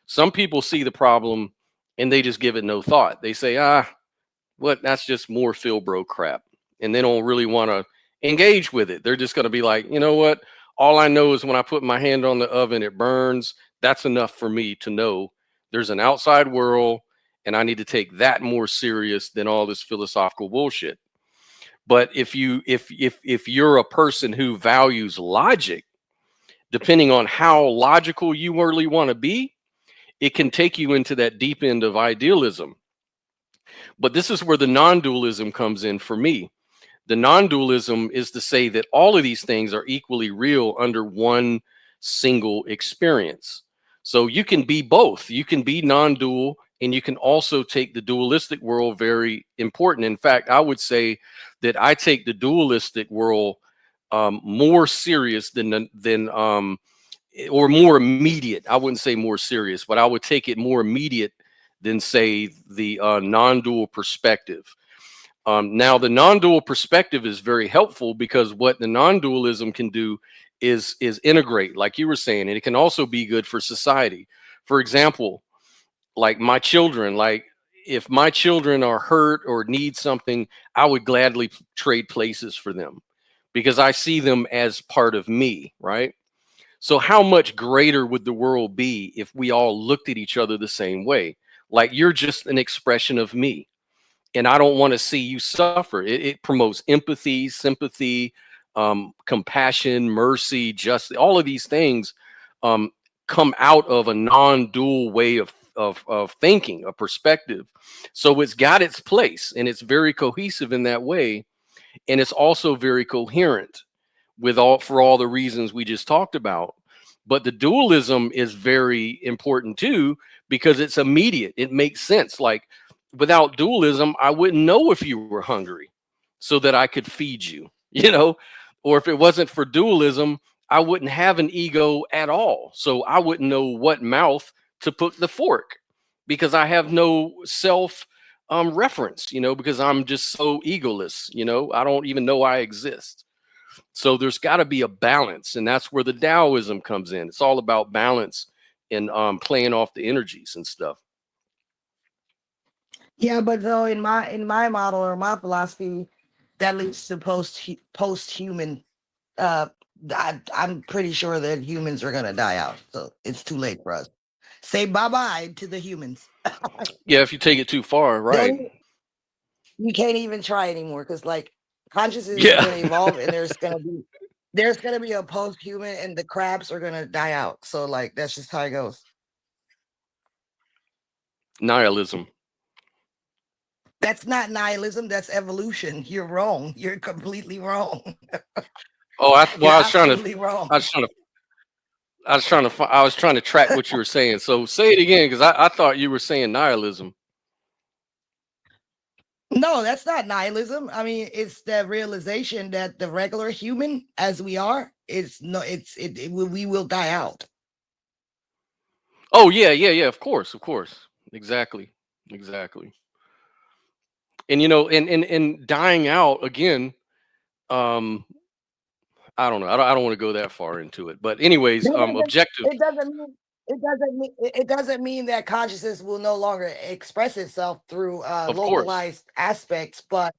Some people see the problem and they just give it no thought. They say, what? That's just more Phil bro crap, and they don't really want to engage with it. They're just going to be like, you know what? All I know is when I put my hand on the oven, it burns. That's enough for me to know there's an outside world, and I need to take that more serious than all this philosophical bullshit. But if you're a person who values logic, depending on how logical you really want to be, it can take you into that deep end of idealism. But this is where the non-dualism comes in for me. The non-dualism is to say that all of these things are equally real under one single experience. So you can be both. You can be non-dual, and you can also take the dualistic world very important. In fact, I would say that I take the dualistic world more serious or more immediate. I wouldn't say more serious, but I would take it more immediate than say the non-dual perspective. Now, the non-dual perspective is very helpful because what the non-dualism can do is integrate, like you were saying, and it can also be good for society. For example, like my children, like if my children are hurt or need something, I would gladly trade places for them because I see them as part of me, right? So how much greater would the world be if we all looked at each other the same way? Like you're just an expression of me, and I don't want to see you suffer. It promotes empathy, sympathy, compassion, mercy, justice. All of these things um, come out of a non-dual way of thinking, a perspective. So it's got its place, and it's very cohesive in that way, and it's also very coherent with all for all the reasons we just talked about. But the dualism is very important too because it's immediate. It makes sense. Like without dualism, I wouldn't know if you were hungry so that I could feed you, or if it wasn't for dualism, I wouldn't have an ego at all. So I wouldn't know what mouth to put the fork because I have no self reference, because I'm just so egoless, I don't even know I exist. So there's got to be a balance, and that's where the Taoism comes in. It's all about balance and playing off the energies and stuff. Yeah, but though in my model or my philosophy, that leads to post-human. Uh, I'm pretty sure that humans are gonna die out, so it's too late for us. Say bye bye to the humans. Yeah, if you take it too far, right? You can't even try anymore because like consciousness is Yeah, gonna evolve, and there's gonna be a post-human, and the crabs are gonna die out. So like that's just how it goes. nihilism. That's not nihilism. That's evolution. You're wrong. You're completely wrong. Oh, You're I was trying to, absolutely wrong. I was trying to, I was trying to track what you were saying. So say it again, because I thought you were saying nihilism. No, that's not nihilism. I mean, it's the realization that the regular human, as we are, is no, we will die out. Oh yeah, yeah, yeah. Of course, exactly, exactly. And and dying out again. Um, I don't know. I don't want to go that far into it. But anyways, That doesn't- objective. it doesn't mean that consciousness will no longer express itself through Of course, localized aspects, but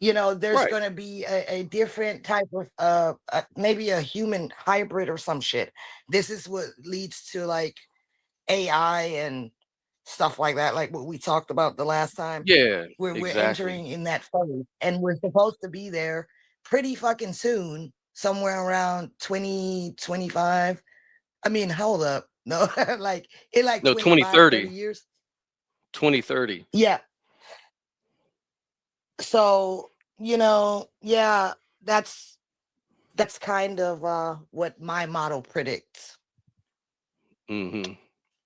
there's right. going to be a different type of maybe a human hybrid or some shit. This is what leads to like AI and stuff like that, like what we talked about the last time. Yeah, We're exactly. entering in that phase, and we're supposed to be there pretty fucking soon, somewhere around 2025. I mean, hold up. No, like in like No, 25, 30 2030. years. 2030. Yeah. So, yeah, that's kind of what my model predicts. Hmm.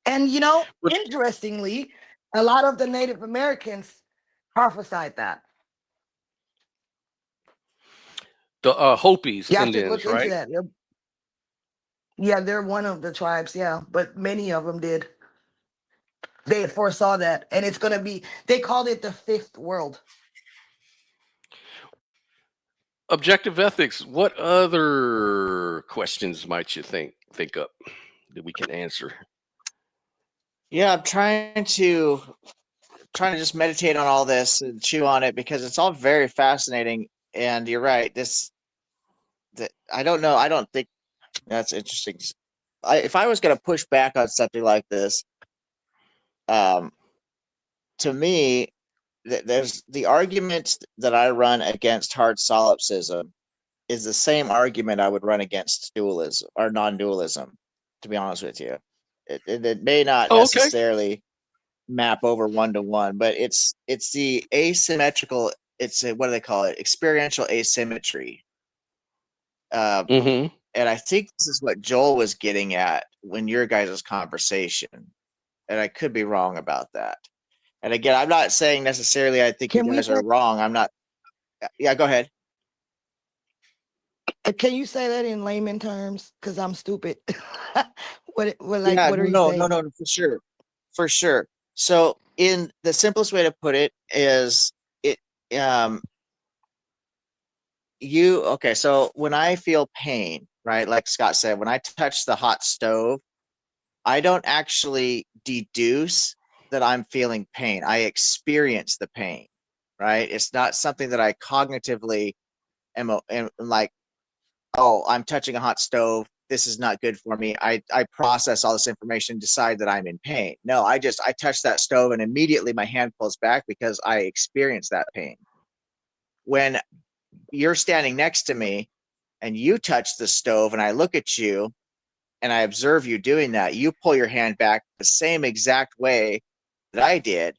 And But interestingly, a lot of the Native Americans prophesied that. The Hopis, You have to look Indians, into right? that. Yeah, they're one of the tribes, yeah, but many of them did. They foresaw that, and it's gonna be. They called it the fifth world. Objective ethics. What other questions might you think up that we can answer? Yeah, I'm trying to just meditate on all this and chew on it because it's all very fascinating. And you're right. I don't know. I don't think that's interesting. If I was going to push back on something like this, um, to me, there's the argument that I run against hard solipsism is the same argument I would run against dualism or non-dualism. To be honest with you, it may not Oh, okay. necessarily map over one to one, but it's the asymmetrical. It's what do they call it? Experiential asymmetry. Uh, Mm-hmm. and I think this is what Joel was getting at when your guys' conversation. And I could be wrong about that. And again, I'm not saying necessarily I think you Can we guys are say? wrong. I'm not. Yeah, go ahead. Can you say that in layman terms? Because I'm stupid. Yeah, What are you no, saying? for sure, for sure. So, in the simplest way to put it is, it um you okay? So when I feel pain, right, like Scott said, when I touch the hot stove, I don't actually deduce that I'm feeling pain. I experience the pain, right? It's not something that I cognitively am like, oh, I'm touching a hot stove. This is not good for me. I process all this information, decide that I'm in pain. No, I touch that stove and immediately my hand pulls back because I experience that pain. When you're standing next to me and you touch the stove and I look at you and I observe you doing that, you pull your hand back the same exact way that I did,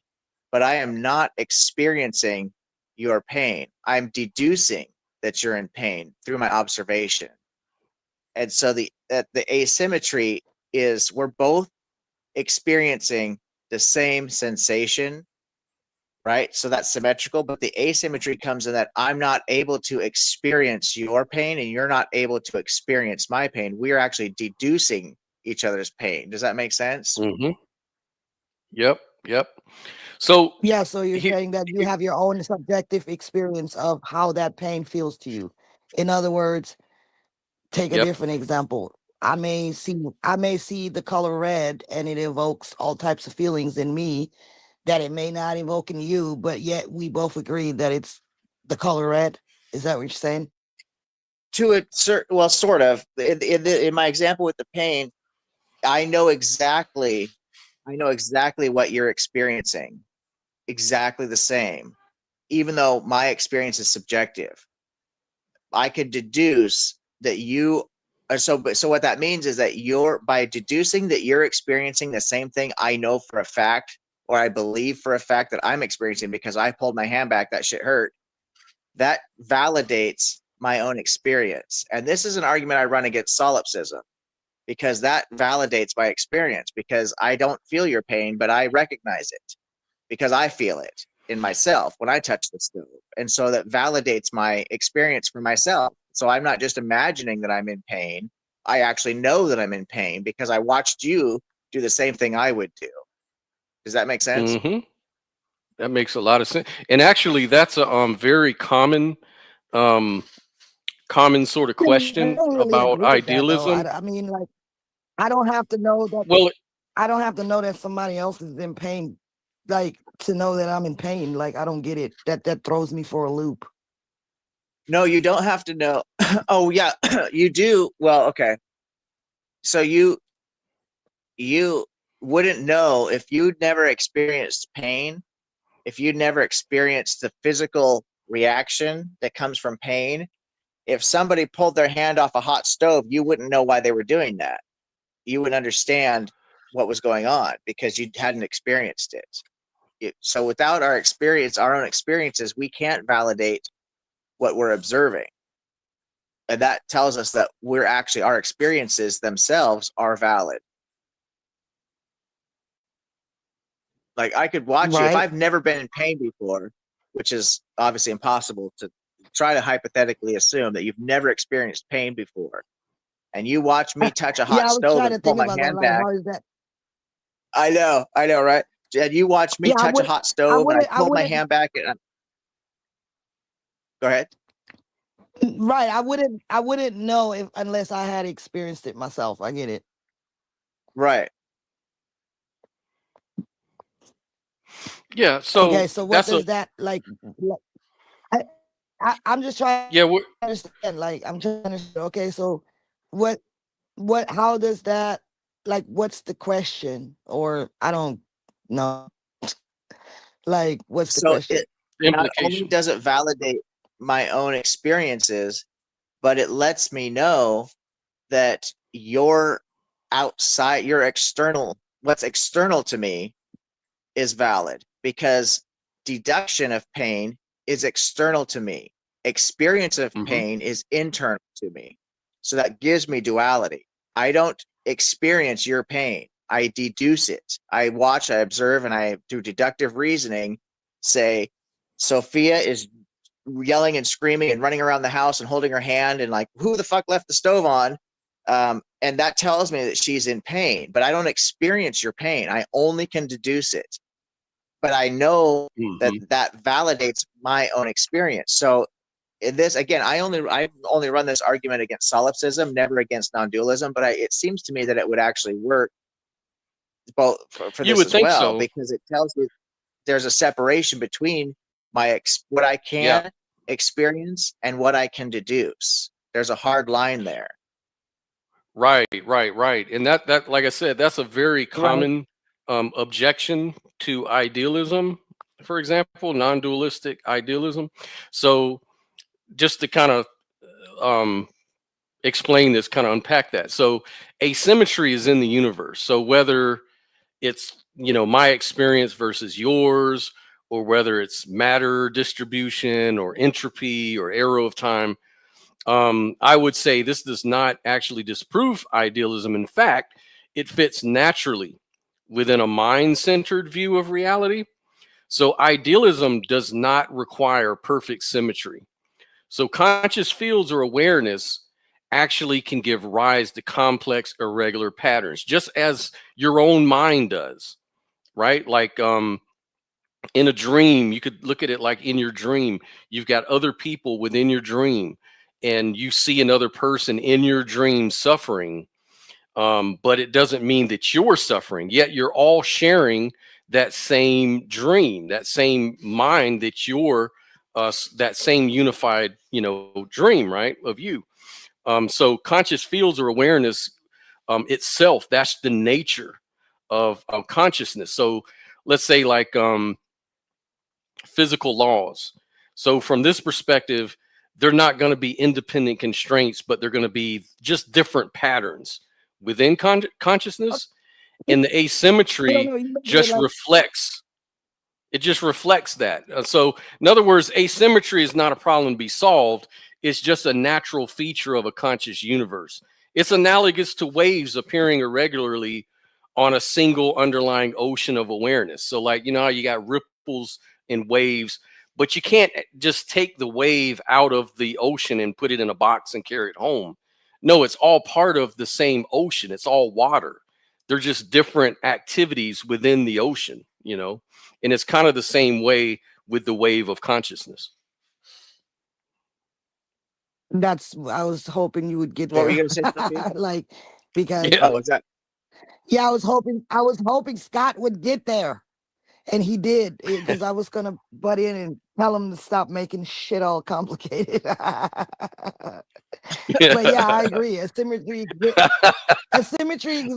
but I am not experiencing your pain. I'm deducing that you're in pain through my observation. And so the asymmetry is we're both experiencing the same sensation, right? So that's symmetrical, but the asymmetry comes in that I'm not able to experience your pain and you're not able to experience my pain. We are actually deducing each other's pain. Does that make sense? Mm-hmm. Yep. Yep. So Yeah, so you're he, saying that you he have your own subjective experience of how that pain feels to you. In other words, take a yep. different example. I may see the color red and it evokes all types of feelings in me that it may not evoke in you, but yet we both agree that it's the color red. Is that what you're saying? To a certain, well, sort of. In my example with the pain, I know exactly, I know exactly what you're experiencing, exactly the same, even though my experience is subjective. I could deduce that you are so what that means is that you're by deducing that you're experiencing the same thing I know for a fact, or I believe for a fact that I'm experiencing because I pulled my hand back, that shit hurt. That validates my own experience. And this is an argument I run against solipsism because that validates my experience because I don't feel your pain, but I recognize it because I feel it in myself when I touch the stove. And so that validates my experience for myself. So I'm not just imagining that I'm in pain. I actually know that I'm in pain because I watched you do the same thing I would do. Does that make sense? Mm-hmm. That makes a lot of sense. And actually, that's a very um, common sort of I question don't really about agree with that though. idealism. I mean, like, I don't have to know that Well, I don't have to know that somebody else is in pain, like to know that I'm in pain. Like I don't get it. That throws me for a loop. No, you don't have to know. Oh yeah, you do. Well, okay. So you wouldn't know if you'd never experienced pain, if you'd never experienced the physical reaction that comes from pain. If somebody pulled their hand off a hot stove, you wouldn't know why they were doing that. You would understand what was going on because you hadn't experienced it. So without our experience, our own experiences, we can't validate what we're observing. And that tells us that we're actually, our experiences themselves are valid. Like I could watch you if Right. I've never been in pain before, which is obviously impossible to try to hypothetically assume that you've never experienced pain before, and you watch me touch a hot Yeah, I was stove trying and to pull think my about that. hand Like, back. how is that? I know, right? And you watch me Yeah, touch a hot stove and I I pull my wouldn't, hand back and go ahead. right. I wouldn't know if unless I had experienced it myself. I get it. Right. Yeah. Okay, So so what that's a does that I'm just trying yeah. to understand. Like, I'm trying to understand. Okay, so what, how does that, like, what's the question? Or I don't know. Like, what's the So question? it not only implication. does it validate my own experiences, but it lets me know that your outside, your external, what's external to me is valid, because deduction of pain is external to me. Experience of Hmm. pain is internal to me. So that gives me duality. I don't experience your pain. I deduce it. I watch, I observe, and I do deductive reasoning say, Sophia is yelling and screaming and running around the house and holding her hand and like, who the fuck left the stove on? And that tells me that she's in pain, but I don't experience your pain. I only can deduce it. But I know that Hmm. that validates my own experience. So in this, again, I only run this argument against solipsism, never against non-dualism. But it seems to me that it would actually work both for You this would as think well, so. because it tells me there's a separation between what I Yeah. can experience and what I can deduce. There's a hard line there. Right. Right. Right. And that like I said, that's a very Right. common objection to idealism. For example, non-dualistic idealism. So just to kind of um, explain this, kind of unpack that. So asymmetry is in the universe. So whether it's my experience versus yours, or whether it's matter distribution or entropy or arrow of time, I would say this does not actually disprove idealism. In fact, it fits naturally within a mind-centered view of reality. So idealism does not require perfect symmetry. So conscious fields or awareness actually can give rise to complex irregular patterns, just as your own mind does, right? Like in a dream, you could look at it like in your dream, you've got other people within your dream, and you see another person in your dream suffering. But it doesn't mean that you're suffering, yet you're all sharing that same dream, that same mind, that same unified, dream, right, of you. So conscious fields or awareness itself, that's the nature of consciousness. So let's say like physical laws. So from this perspective, they're not going to be independent constraints, but they're going to be just different patterns within consciousness. And the I don't asymmetry know. You look at it just like, reflects it just reflects that. So in other words, asymmetry is not a problem to be solved. It's just a natural feature of a conscious universe. It's analogous to waves appearing irregularly on a single underlying ocean of awareness. So like, how you got ripples and waves, but you can't just take the wave out of the ocean and put it in a box and carry it home. No, it's all part of the same ocean. It's all water. They're just different activities within the ocean. And it's kind of the same way with the wave of consciousness. I was hoping you would get What were you there. going to say, Sophia? Like, because Yeah. Oh, is that yeah, I was hoping Scott would get there. And he did, because I was gonna butt in and tell him to stop making shit all complicated. But yeah, I agree. Asymmetry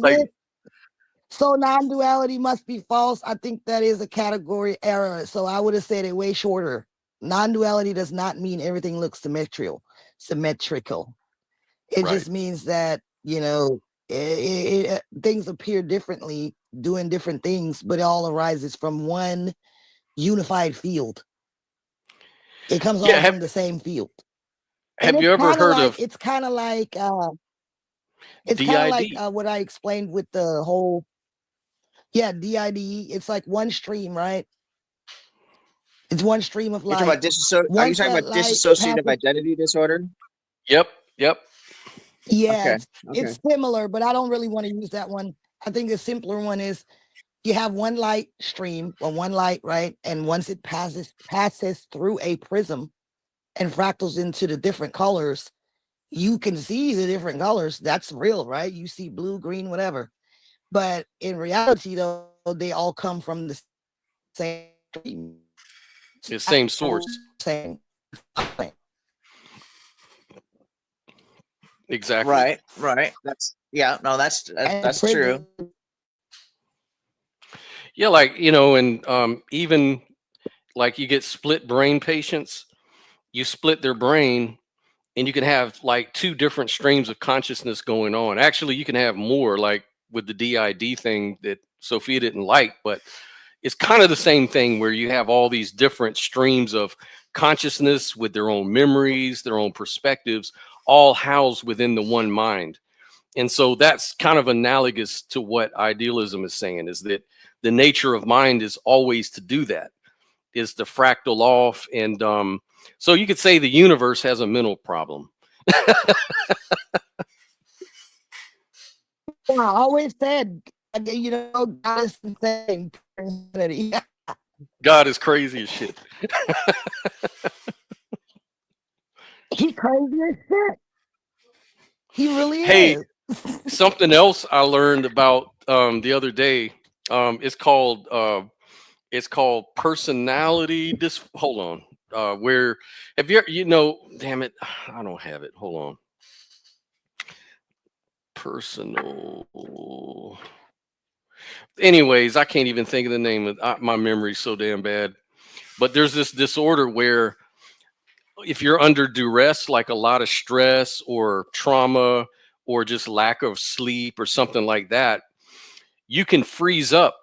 Like, exists. So non-duality must be false. I think that is a category error. So I would have said it way shorter. Non-duality does not mean everything looks symmetrical. It right. just means that, things appear differently, doing different things, but it all arises from one unified field. It comes Yeah. all from the same field. And Have you ever heard of it's kind of like DID? what I explained with the whole, yeah, DID. It's like one stream, right? It's one stream of You're talking light. about Are you Once talking that about light dissociative passes, identity disorder? Yep. Yep. yeah, Okay. it's Okay. it's similar, but I don't really want to use that one. I think the simpler one is you have one light stream or one light, right? And once it passes through a prism and fractals into the different colors, you can see the different colors. That's real, right? You see blue, green, whatever. But in reality, though, they all come from the same stream. The same source. Same. Exactly. Right. Right. That's And that's true. prism, Yeah, like, you know, and even like you get split brain patients, you split their brain and you can have like two different streams of consciousness going on. Actually, you can have more, like with the DID thing that Sophia didn't like, but it's kind of the same thing where you have all these different streams of consciousness with their own memories, their own perspectives, all housed within the one mind. And so that's kind of analogous to what idealism is saying, is that the nature of mind is always to do that, is to fractal off. And so you could say the universe has a mental problem. I always said, you know, God is the same. God is crazy as shit. He crazy as shit. He really Hey, is. something else I learned about the other day. It's called personality hold on. Where have you know, damn it, I don't have it. Hold on. Personal. Anyways, I can't even think of the name of my memory's so damn bad. But there's this disorder where if you're under duress, like a lot of stress or trauma or just lack of sleep or something like that, you can freeze up.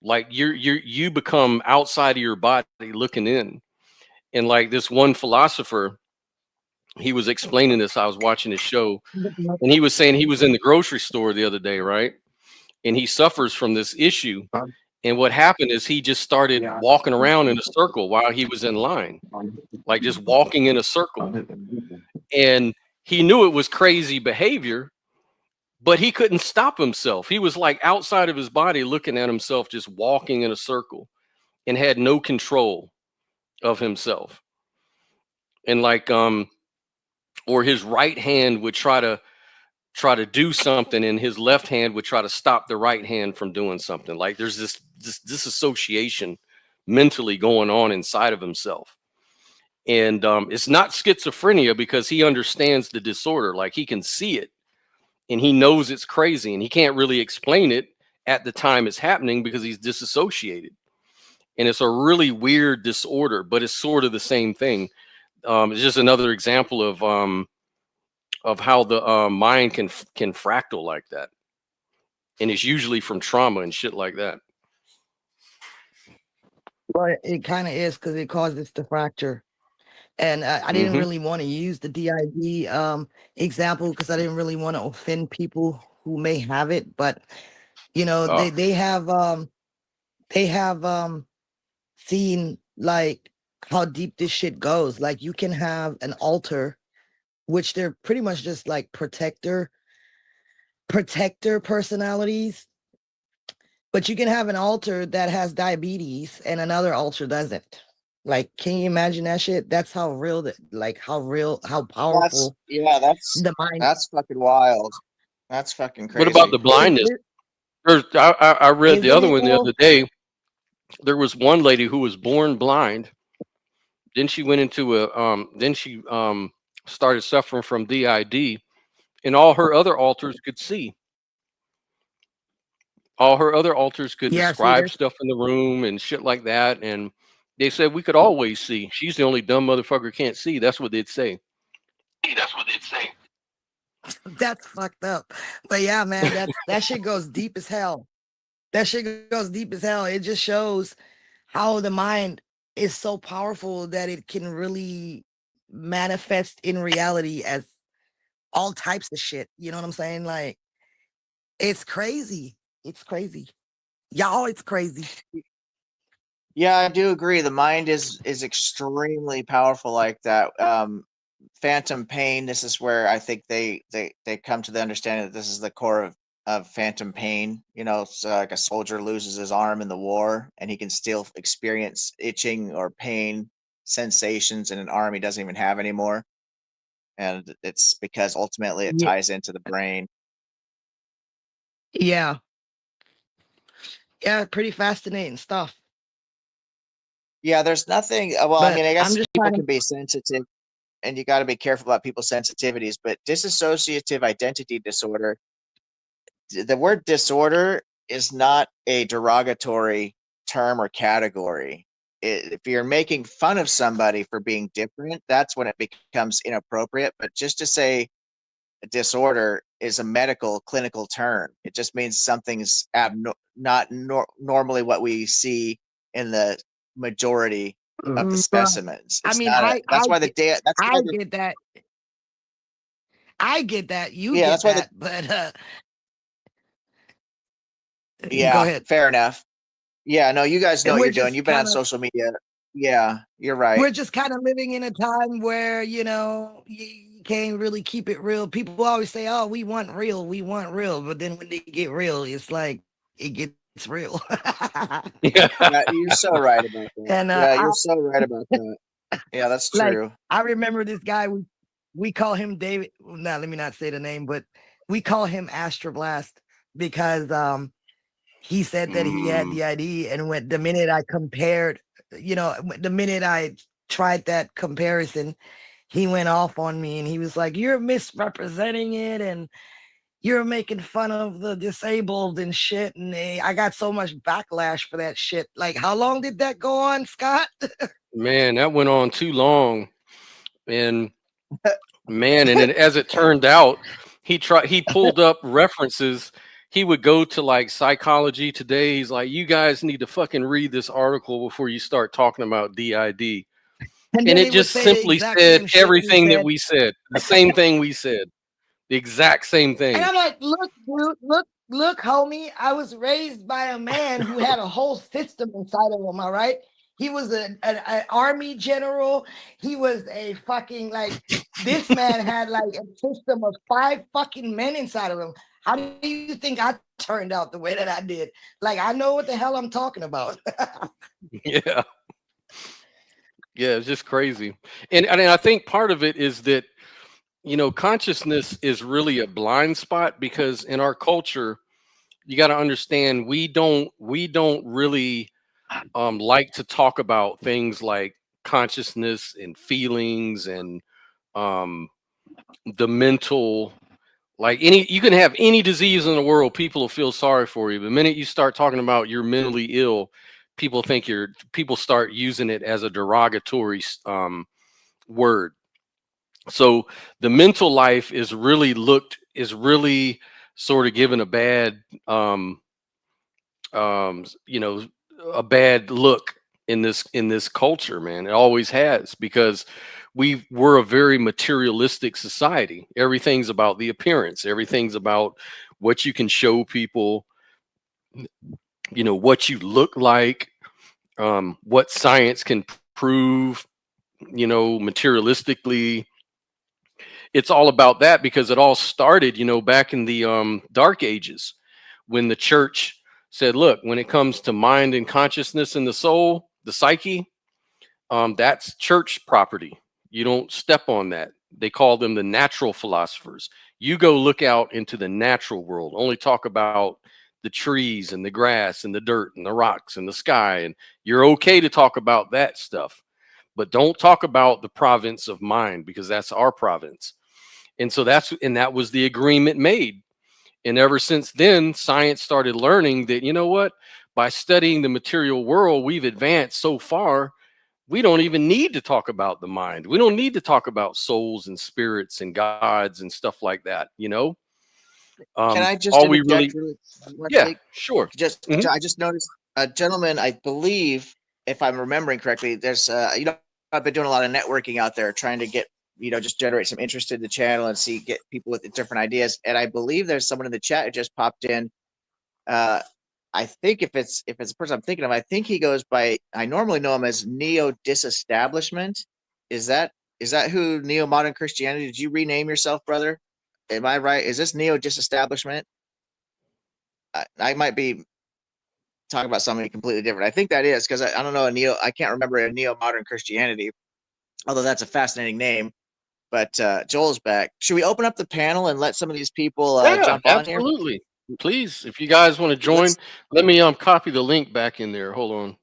Like you become outside of your body looking in. And like this one philosopher, he was explaining this. I was watching his show, and he was saying he was in the grocery store the other day, right? And he suffers from this issue. And what happened is he just started walking around in a circle while he was in line, like just walking in a circle. And he knew it was crazy behavior, but he couldn't stop himself. He was like outside of his body looking at himself, just walking in a circle, and had no control of himself. And like or his right hand would try to do something and his left hand would try to stop the right hand from doing something. Like there's this disassociation mentally going on inside of himself. And it's not schizophrenia because he understands the disorder. Like he can see it and he knows it's crazy and he can't really explain it at the time it's happening because he's disassociated. And it's a really weird disorder, but it's sort of the same thing. It's just another example of how the mind can fractal like that, and it's usually from trauma and shit like that. But it kind of is because it causes the fracture. And I didn't Mm-hmm. really want to use the DID example because I didn't really want to offend people who may have it. But you know, Oh, they have seen like how deep this shit goes. Like you can have an alter, which they're pretty much just like protector personalities. But you can have an alter that has diabetes and another alter doesn't. Like, can you imagine that shit? That's how real that, like how powerful the mind. That's fucking wild. That's fucking what about crazy. the blindness? I read the Isn't other it one the though? other day. There was one lady who was born blind. Then she went into then she started suffering from DID, and all her other alters could see. All her other alters could Yeah, see, describe there's stuff in the room and shit like that. And they said we could always see. She's the only dumb motherfucker can't see. That's what they'd say. that's fucked up. But yeah, man, that shit goes deep as hell. That shit goes deep as hell. It just shows how the mind is so powerful that it can really manifest in reality as all types of shit. You know what I'm saying? Like, it's crazy. It's crazy. Y'all, it's crazy. Yeah, I do agree. The mind is extremely powerful like that. Phantom pain. This is where I think they come to the understanding that this is the core of phantom pain. You know, it's like a soldier loses his arm in the war, and he can still experience itching or pain sensations in an arm he doesn't even have anymore, and it's because ultimately it Yeah. ties into the brain. Yeah. Yeah, pretty fascinating stuff. Yeah, there's nothing. Well, I But mean, I I'm guess just people trying can to, be sensitive, and you got to be careful about people's sensitivities. But dissociative identity disorder, the word disorder is not a derogatory term or category. If you're making fun of somebody for being different, that's when it becomes inappropriate. But just to say a disorder is a medical clinical term. It just means something's not normally what we see in the majority of the right. specimens. I It's mean, not a. That's why the day. That's why I the. get that. I get that. You Yeah, get that's why the. that. But go Yeah, ahead. fair enough. Yeah, no, you guys know And what we're you're doing. just You've been on kind of social media. Yeah, you're right. we're just kind of living in a time where, you can't really keep it real. People always say, "Oh, we want real," but then when they get real, it's like it gets real. Yeah. Yeah, you're so right about that. And Yeah, you're so right about that. Yeah, that's like true. I remember this guy. We call him David. Now let me not say the name, but we call him Astroblast because he said that he had Mm. the ID, and when the minute I compared, the minute I tried that comparison, he went off on me and he was like, "You're misrepresenting it, and you're making fun of the disabled and shit." And I got so much backlash for that shit. Like, how long did that go on, Scott? Man, that went on too long. And man, and then as it turned out, he pulled up references. He would go to like Psychology Today. He's like, you guys need to fucking read this article before you start talking about DID. And And then it he would just say the simply exact said same shit we everything that said. we said. The same thing we said. The exact same And thing. I'm like, look, dude, look, homie. I was raised by a man who had a whole system inside of him. All right. He was an army general. He was a fucking like this man had like a system of 5 fucking men inside of him. How do you think I turned out the way that I did? Like, I know what the hell I'm talking about. Yeah. Yeah, it's just crazy. And I think part of it is that, consciousness is really a blind spot because in our culture, you got to understand we don't really like to talk about things like consciousness and feelings and um the mental, like any, you can have any disease in the world, people will feel sorry for you. The minute you start talking about you're mentally ill, people start using it as a derogatory word. So the mental life is really sort of given a bad um you know a bad look in this culture, man. It always has, because we're a very materialistic society. Everything's about the appearance, everything's about what you can show people, what you look like, what science can prove, materialistically. It's all about that because it all started, back in the dark ages, when the church said, look, when it comes to mind and consciousness and the soul, the psyche, that's church property. You don't step on that. They call them the natural philosophers. You go look out into the natural world, only talk about the trees and the grass and the dirt and the rocks and the sky. And you're okay to talk about that stuff, but don't talk about the province of mind, because that's our province. And so that was the agreement made. And ever since then, science started learning that, you know what, by studying the material world, we've advanced so far, we don't even need to talk about the mind. We don't need to talk about souls and spirits and gods and stuff like that, Can I just all we interject really, really yeah, quickly? sure. Just Mhm. I just noticed a gentleman, I believe, if I'm remembering correctly, there's I've been doing a lot of networking out there trying to get, just generate some interest in the channel and get people with different ideas. And I believe there's someone in the chat who just popped in. Uh I think if it's the person I'm thinking of, I think he goes by. I normally know him as Neo Disestablishment. Is that who Neo Modern Christianity? Did you rename yourself, brother? Am I right? Is this Neo Disestablishment? I might be talking about something completely different. I think that is because I don't know a Neo. I can't remember a Neo Modern Christianity, although that's a fascinating name. But Joel's back. Should we open up the panel and let some of these people Yeah, jump on here? absolutely. Please, if you guys want to join, Let's. let me copy the link back in there. Hold on.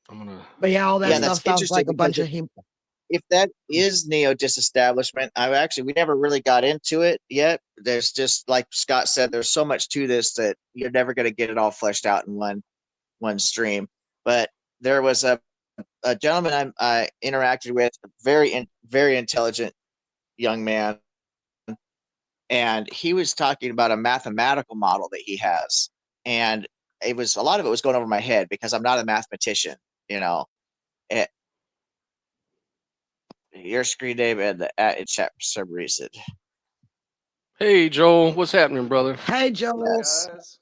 I'm gonna. But yeah, all that Yeah, paste- stuff that's sounds interesting like a because bunch of him. if that is neo disestablishment, we never really got into it yet. There's just like Scott said, there's so much to this that you're never going to get it all fleshed out in one stream. But there was a gentleman I interacted with, very intelligent young man, and he was talking about a mathematical model that he has, and it was a lot of it was going over my head because I'm not a mathematician, you know. It, your screen name and the at chat for some reason. Hey, Joel, what's happening, brother? Hey, Joel. Yes.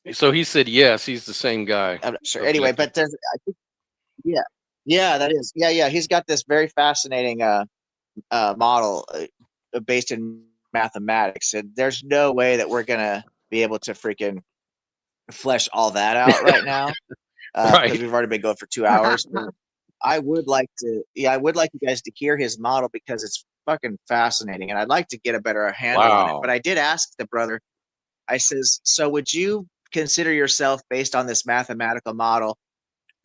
Guys. So he said yes. He's the same guy. I'm not sure. Anyway, Objective. but there's, I think, yeah, that is, yeah. He's got this very fascinating model based in mathematics, and there's no way that we're gonna be able to freaking flesh all that out right now because Right. we've already been going for 2 hours. But I would like to, I would like you guys to hear his model because it's fucking fascinating, and I'd like to get a better handle on it. Wow. But I did ask the brother. I says, so would you consider yourself based on this mathematical model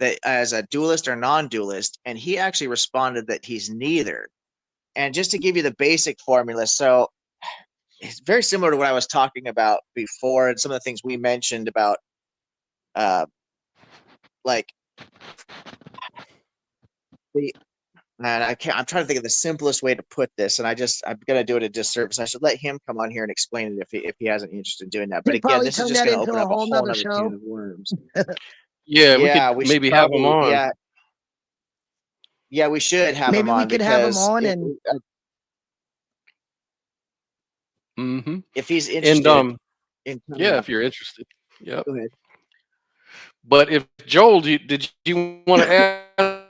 that as a dualist or non-dualist? And he actually responded that he's neither. And just to give you the basic formula, so it's very similar to what I was talking about before, and some of the things we mentioned about, like the. And I can't. I'm trying to think of the simplest way to put this, and I'm gonna do it a disservice. I should let him come on here and explain it if he has any interest in doing that. But He'd again, probably this is turn just that gonna into open a up a whole whole nother other show. can of worms. Yeah, we Yeah, could we should maybe have him probably. on. Yeah, we should have him Maybe we on could have him because on and Mm-hmm. if he's And interested in coming yeah, on, if you're interested. Yep. go ahead. But if Joel, did you want to ask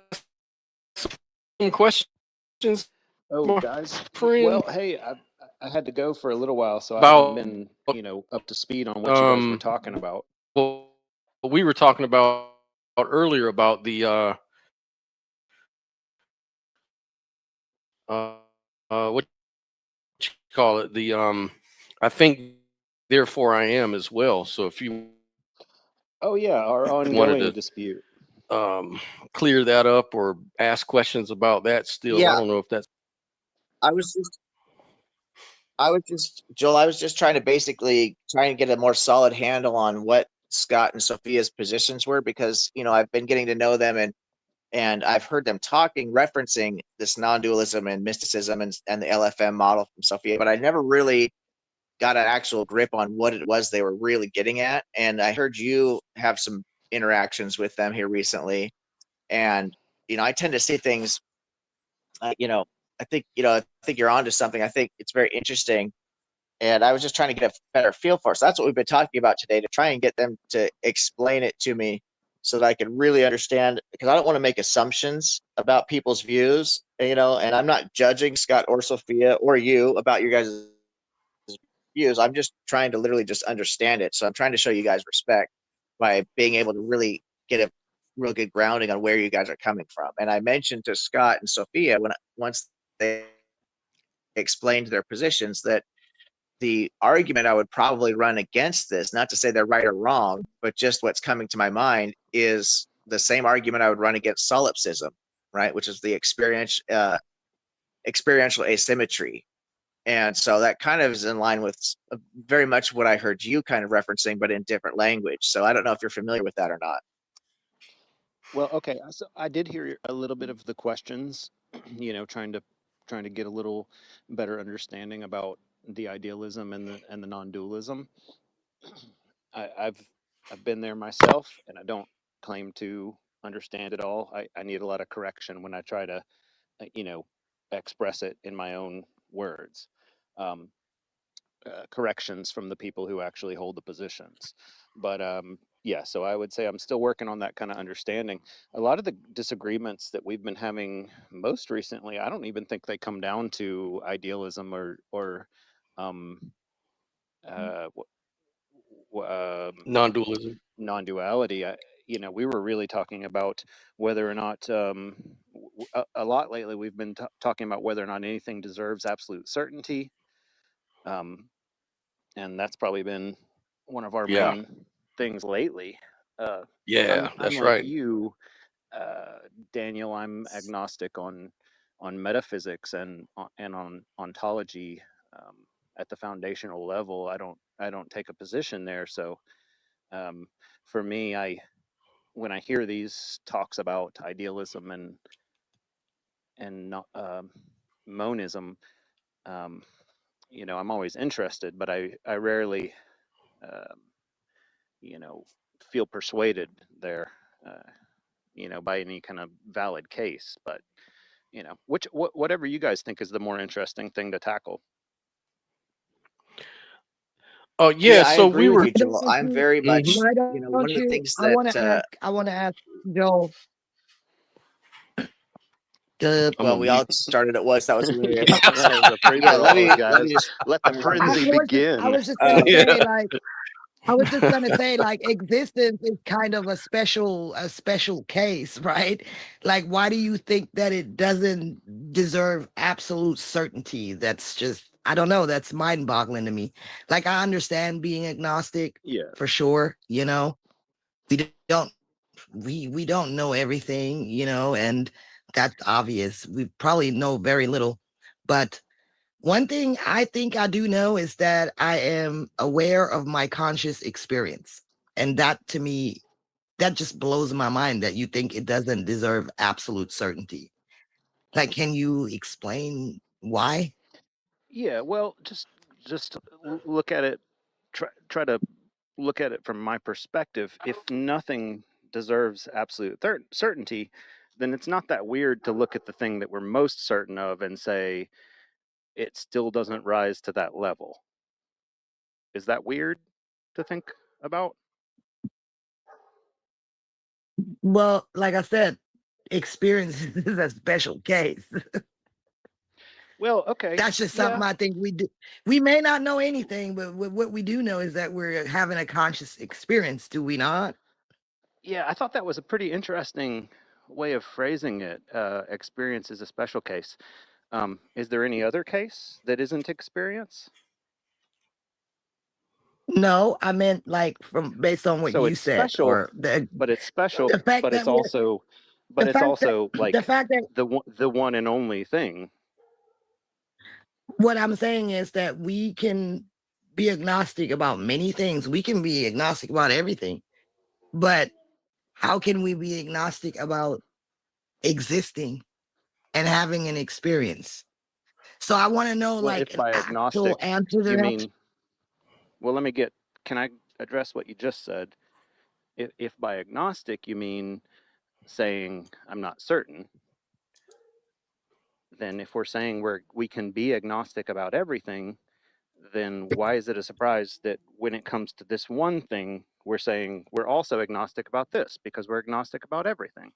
some questions, Oh, my guys. friend, Well, hey, I had to go for a little while, so I haven't about been, up to speed on what you guys were talking about. well, we were talking about earlier about the what you call it, the I think therefore I am as well. So if you Oh yeah, our wanted ongoing to dispute. clear that up or ask questions about that still, I Yeah, don't know if that's I was just, Joel. I was just trying to basically try and get a more solid handle on what Scott and Sophia's positions were because I've been getting to know them and I've heard them talking, referencing this non-dualism and mysticism and the LFM model from Sophia, but I never really got an actual grip on what it was they were really getting at. And I heard you have some interactions with them here recently, and I tend to see things. I think you're onto something. I think it's very interesting, and I was just trying to get a better feel for it. So that's what we've been talking about today, to try and get them to explain it to me so that I could really understand, because I don't want to make assumptions about people's views, and I'm not judging Scott or Sophia or you about your guys' views. I'm just trying to literally just understand it. So I'm trying to show you guys respect by being able to really get a real good grounding on where you guys are coming from. And I mentioned to Scott and Sophia once they explained their positions that the argument I would probably run against this, not to say they're right or wrong, but just what's coming to my mind is the same argument I would run against solipsism, right? Which is the experiential asymmetry. And so that kind of is in line with very much what I heard you kind of referencing, but in different language. So I don't know if you're familiar with that or not. Well, okay, so I did hear a little bit of the questions, trying to get a little better understanding about the idealism and the non-dualism. I've been there myself, and I don't claim to understand it all. I need a lot of correction when I try to, uh, you know, express it in my own words. Um, corrections from the people who actually hold the positions. But yeah, so I would say I'm still working on that kind of understanding. A lot of the disagreements that we've been having most recently, I don't even think they come down to idealism or um, uh, Non-dualism. non-duality. We were really talking about whether or not a lot lately we've been talking about whether or not anything deserves absolute certainty, and that's probably been one of our Yeah. main things lately. Yeah, I'm that's like right. you, Daniel. I'm agnostic on metaphysics and on ontology um, at the foundational level. I don't take a position there. So um, for me, when I hear these talks about idealism and monism, um, I'm always interested, but I rarely um, you know feel persuaded there. By any kind of valid case. But whatever you guys think is the more interesting thing to tackle. Oh Yeah, yeah, I so agree we with were. Why you, Joel. don't I'm you? very Mhm. much, Why one don't of the you? things I that want to ask. I want to ask Joe. The I'm well, on we mute. all started at once. That was weird. Yeah, that was a free Yeah, for all, let me guys. just Let the I frenzy I begin. was just gonna Yeah. say like I was just gonna say like existence is kind of a special case, right? Like why do you think that it doesn't deserve absolute certainty? That's just I don't know, that's mind-boggling to me. Like I understand being agnostic Yeah. for sure, we don't know everything, and that's obvious. We probably know very little. But one thing I think I do know is that I am aware of my conscious experience. And that to me, that just blows my mind that you think it doesn't deserve absolute certainty. Like, can you explain why? Yeah, well, just look at it. Try to look at it from my perspective. If nothing deserves absolute certainty, then it's not that weird to look at the thing that we're most certain of and say it still doesn't rise to that level. Is that weird to think about? Well, like I said, experience is a special case. Well, okay. That's just Yeah. something I think we do. We may not know anything, but what we do know is that we're having a conscious experience, do we not? Yeah, I thought that was a pretty interesting way of phrasing it. Experience is a special case. Is there any other case that isn't experience? No, I meant like from based on what So you it's said, special, or the but it's special, the fact but that it's we're also, the but it's fact that also the like fact that the one and only thing. what I'm saying is that we can be agnostic about many things. We can be agnostic about everything, but how can we be agnostic about existing and having an experience? So I want to know Well, like if an by actual agnostic answer to you that. mean, well, can I address what you just said? If by agnostic you mean saying I'm not certain, then if we're saying we can be agnostic about everything, then why is it a surprise that when it comes to this one thing, we're saying we're also agnostic about this because we're agnostic about everything?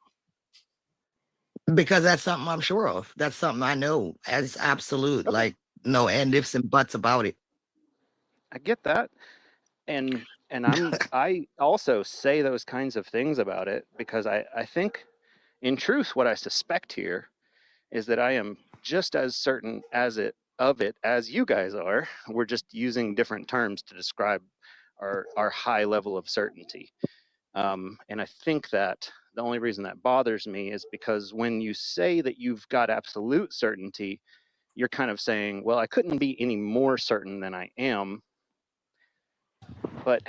Because that's something I'm sure of. That's something I know as absolute, Okay, like no and ifs and buts about it. I get that. And I also say those kinds of things about it because I think in truth what I suspect here is that I am just as certain of it as you guys are. We're just using different terms to describe our high level of certainty. And I think that the only reason that bothers me is because when you say that you've got absolute certainty, you're kind of saying, well, I couldn't be any more certain than I am. But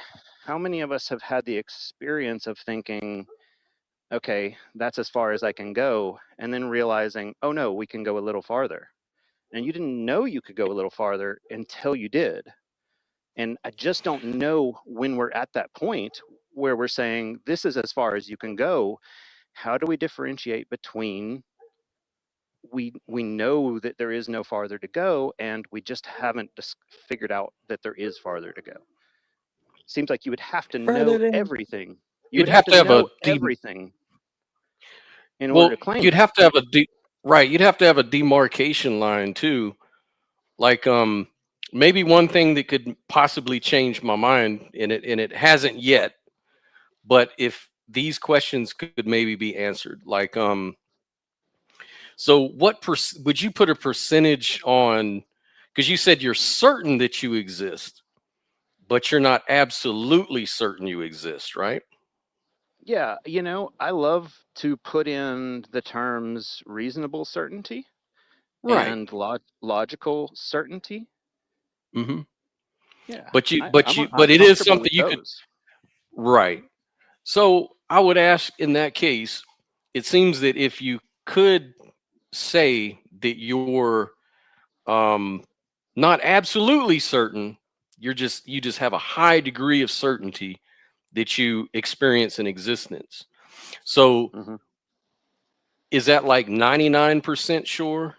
how many of us have had the experience of thinking, okay, that's as far as I can go, and then realizing, oh no, we can go a little farther. And you didn't know you could go a little farther until you did. And I just don't know when we're at that point where we're saying, this is as far as you can go. How do we differentiate between we know that there is no farther to go, and we just haven't figured out that there is farther to go. Seems like you would have to Further know than everything. You You'd would have have to to have a know everything in order well, to claim you'd it. have to have right, you'd have to have a demarcation line too. Like maybe one thing that could possibly change my mind, and it hasn't yet, but if these questions could maybe be answered, like so what would you put a percentage on, because you said you're certain that you exist, but you're not absolutely certain you exist, right? Yeah, I love to put in the terms reasonable certainty Right. and logical certainty. Hmm. Yeah, But I'm but it is comfortable something with you could, those. right. So I would ask, in that case, it seems that if you could say that you're um, not absolutely certain, you just have a high degree of certainty that you experience an existence. So Hmm. is that like 99% sure?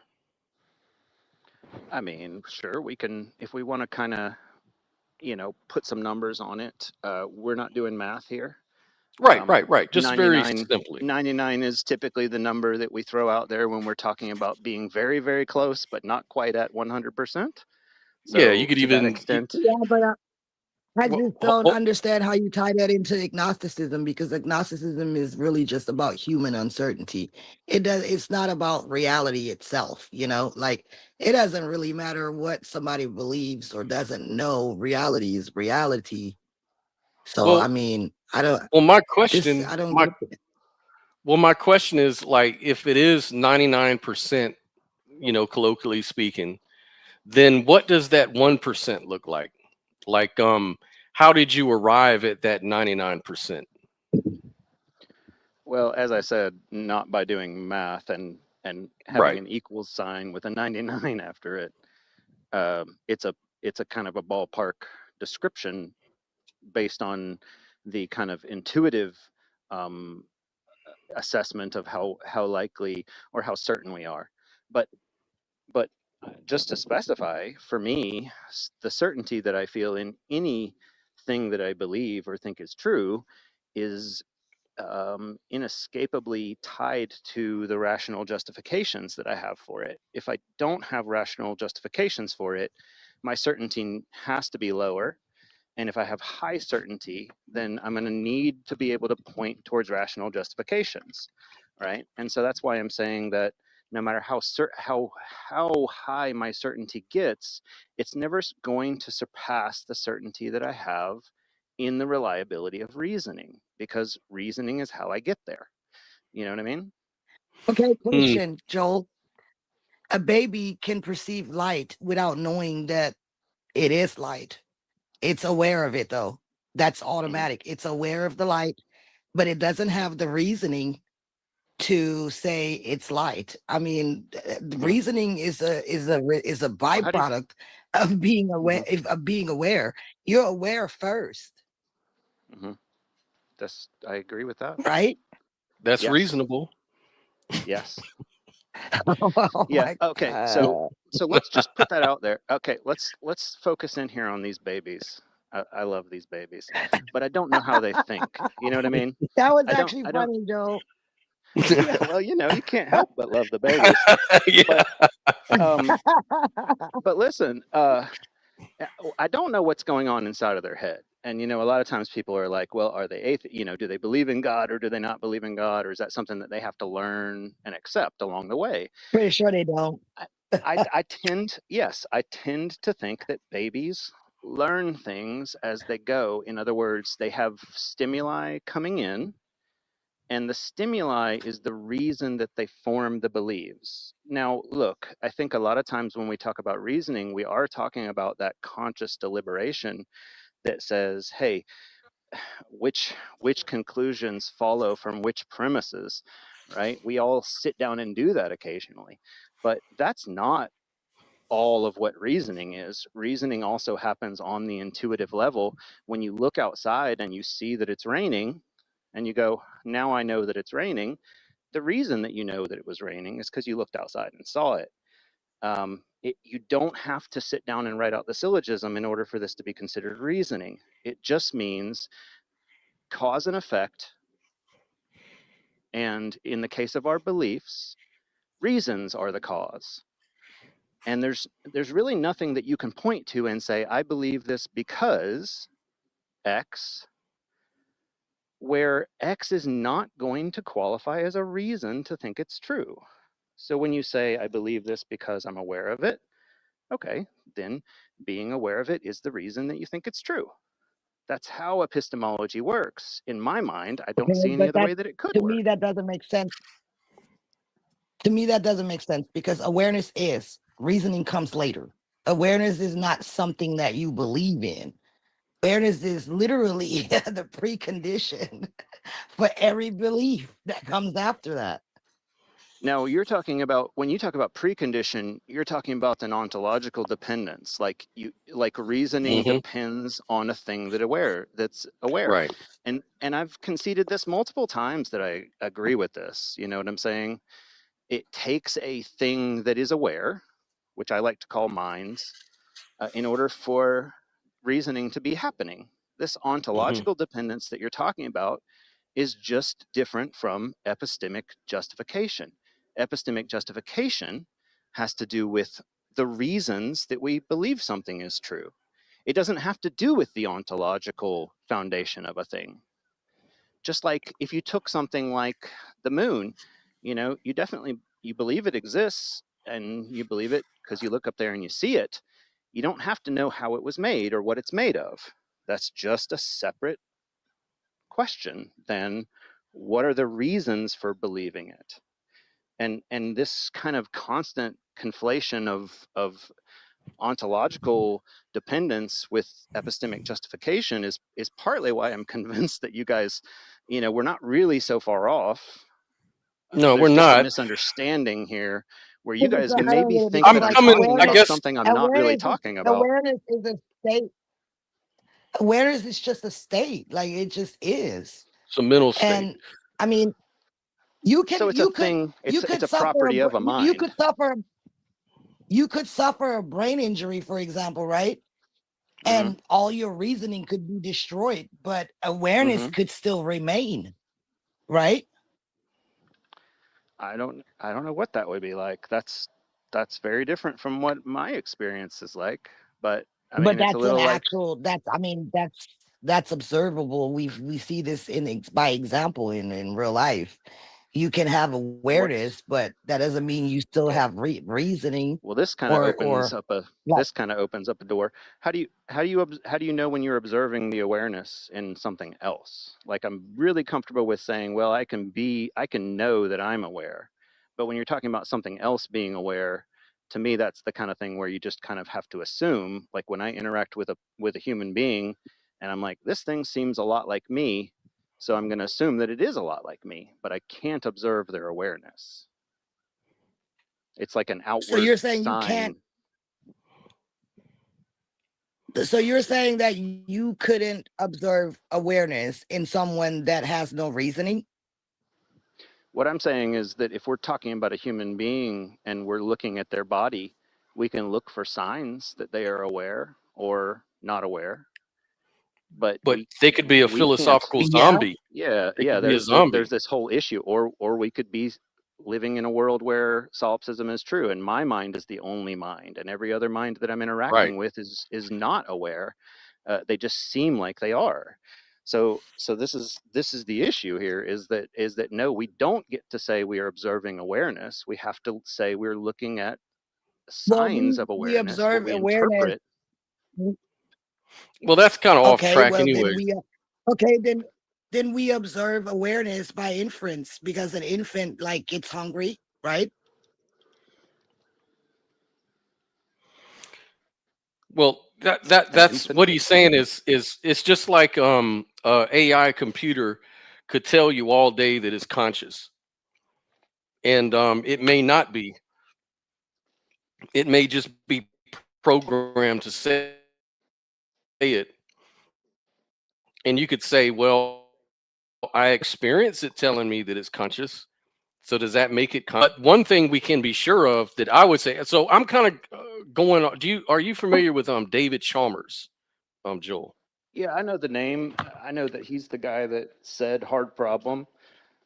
I mean, sure, we can, if we want to kind of, put some numbers on it. We're not doing math here. Right, Um, right, right. Just very 99, simply. 99 is typically the number that we throw out there when we're talking about being very, very close, but not quite at 100%. Yeah, you So could to that even extent, yeah, but I well, just don't understand how you tie that into agnosticism, because agnosticism is really just about human uncertainty. It's not about reality itself, like it doesn't really matter what somebody believes or doesn't know. Reality is reality. So I well, mean, well, I don't get it. my question is, like, if it is 99%, colloquially speaking, then what does that 1% look like? Like, how did you arrive at that 99%? well, as I said, not by doing math and having Right. an equals sign with a 99 after it. It's a kind of a ballpark description based on the kind of intuitive um, assessment of how likely or how certain we are. But but just to specify, for me, the certainty that I feel in anything that I believe or think is true is inescapably tied to the rational justifications that I have for it. If I don't have rational justifications for it, my certainty has to be lower. And if I have high certainty, then I'm going to need to be able to point towards rational justifications, right? And so that's why I'm saying that no matter how high my certainty gets, it's never going to surpass the certainty that I have in the reliability of reasoning, because reasoning is how I get there. You know what I mean? Okay, Hmm. question, Joel. A baby can perceive light without knowing that it is light. It's aware of it though. That's Mhm. automatic. It's aware of the light, but it doesn't have the reasoning to say it's light. I mean, Mhm. reasoning is a Well, how do you? byproduct of being aware. Mhm. Of being aware, you're aware first, Mhm. I agree with that. right? That's Yes. reasonable. Yes. Oh Yeah. my Okay. So god! so let's just put that out there. Okay. Let's focus in here on these babies. I love these babies, but I don't know how they think. You know what I mean? That was I don't. actually I don't. funny, Joe. Yeah. Well, you can't help but love the babies. Yeah. But um. But listen. I don't know what's going on inside of their head. And a lot of times people are like, well, are they do they believe in God or do they not believe in God, or is that something that they have to learn and accept along the way? Pretty sure they don't. I tend to think that babies learn things as they go. In other words, they have stimuli coming in, and the stimuli is the reason that they form the beliefs. Now, look, I think a lot of times when we talk about reasoning, we are talking about that conscious deliberation that says, hey, which conclusions follow from which premises, right? We all sit down and do that occasionally, but that's not all of what reasoning is. Reasoning also happens on the intuitive level. When you look outside and you see that it's raining and you go, now I know that it's raining, The reason that you know that it was raining is because you looked outside and saw it. You don't have to sit down and write out the syllogism in order for this to be considered reasoning. It just means cause and effect. And in the case of our beliefs, reasons are the cause. And there's really nothing that you can point to and say, I believe this because X, where X is not going to qualify as a reason to think it's true. So when you say, I believe this because I'm aware of it, okay, then being aware of it is the reason that you think it's true. That's how epistemology works. In my mind, I don't Okay, see any but other that way that it could to work. me that doesn't make sense. To me that doesn't make sense because awareness is, reasoning comes later. Awareness is not something that you believe in. Awareness is literally the precondition for every belief that comes after that. Now, you're talking about, when you talk about precondition, you're talking about an ontological dependence, like reasoning Hmm. depends on a thing that's aware. Right. And I've conceded this multiple times that I agree with this. You know what I'm saying? It takes a thing that is aware, which I like to call minds, in order for reasoning to be happening. This Hmm. ontological dependence that you're talking about is just different from epistemic justification. Epistemic justification has to do with the reasons that we believe something is true. It doesn't have to do with the ontological foundation of a thing. Just like if you took something like the moon, you believe it exists, and you believe it because you look up there and you see it. You don't have to know how it was made or what it's made of. That's just a separate question than what are the reasons for believing it. And this kind of constant conflation of ontological dependence with epistemic justification is partly why I'm convinced that you guys, we're not really so far off. No, we're There's just a not. misunderstanding here where you I think guys it's may be parallel thinking because I'm that I'm like coming. talking I about awareness, guess something I'm not really awareness is talking about. awareness is a state. Awareness is just a state, like it just is. it's a mental state. And I mean, you can So it's a thing, you it's could a suffer property of a you mind. could suffer a brain injury, for example, right? Mm-hmm. And all your reasoning could be destroyed, but awareness Mm-hmm. could still remain, right? I don't know what that would be like. That's very different from what my experience is like. But I But mean, it's a that's an little like actual that's observable. We see this by example in real life. You can have what's awareness, but that doesn't mean you still okay. have reasoning Well, this kind of or like. opens up a door. How do you know when you're observing the awareness in something else? Like I'm really comfortable with saying, well, I can know that I'm aware. But when you're talking about something else being aware, to me that's the kind of thing where you just kind of have to assume, like when I interact with a human being and I'm like, this thing seems a lot like me, so I'm going to assume that it is a lot like me, but I can't observe their awareness. It's like an So outward you're saying you can't. sign. So you're saying that you couldn't observe awareness in someone that has no reasoning? What I'm saying is that if we're talking about a human being and we're looking at their body, we can look for signs that they are aware or not aware, but But they could be a we can't. philosophical Yeah. zombie. Yeah, They yeah. could be a zombie. There's this whole issue, or we could be living in a world where solipsism is true, and my mind is the only mind, and every other mind that I'm Right. interacting with is not aware. They just seem like they are. So this is the issue here, is that no, we don't get to say we are observing awareness. We have to say we're looking at Well, signs of we awareness, what observe we awareness. interpret. Well, that's kind of off Okay, track well anyway. then we observe awareness by inference because an infant like gets hungry, right? Well, An that's infant what he's saying is it's just like AI computer could tell you all day that it's conscious, and it may not be. It may just be programmed to say it, and you could say, well, I experience it telling me that it's conscious. So does that make it? But one thing we can be sure of that I would say. So I'm kind of going on. Are you familiar with David Chalmers, Joel? Yeah, I know the name. I know that he's the guy that said hard problem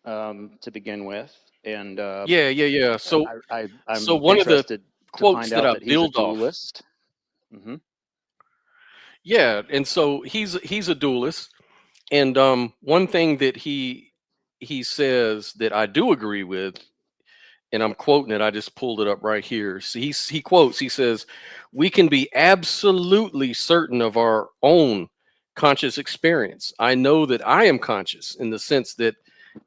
to begin with, and Yeah. So I'm one of the interested to quotes find that out I that he's a build off. dualist. Hmm. Yeah, and so he's a dualist, and one thing that he says that I do agree with, and I'm quoting it. I just pulled it up right here. So he quotes. He says, "We can be absolutely certain of our own conscious experience. I know that I am conscious in the sense that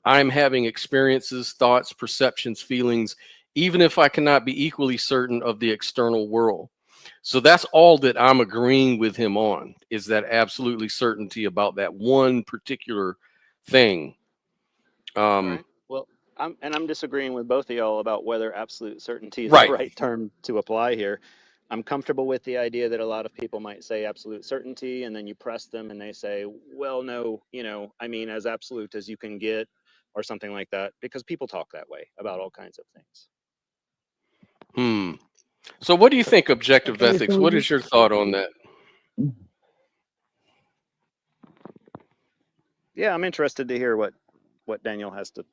I'm having experiences, thoughts, perceptions, feelings, even if I cannot be equally certain of the external world." So that's all that I'm agreeing with him on, is that absolutely certainty about that one particular thing. All Um, right. Well, I'm disagreeing with both of y'all about whether absolute certainty is the right. right term to apply here. I'm comfortable with the idea that a lot of people might say absolute certainty, and then you press them and they say, well, no, I mean, as absolute as you can get, or something like that, because people talk that way about all kinds of things. Hmm. So what do you think, objective Okay, ethics? What is your thought on that? Yeah, I'm interested to hear what Daniel has to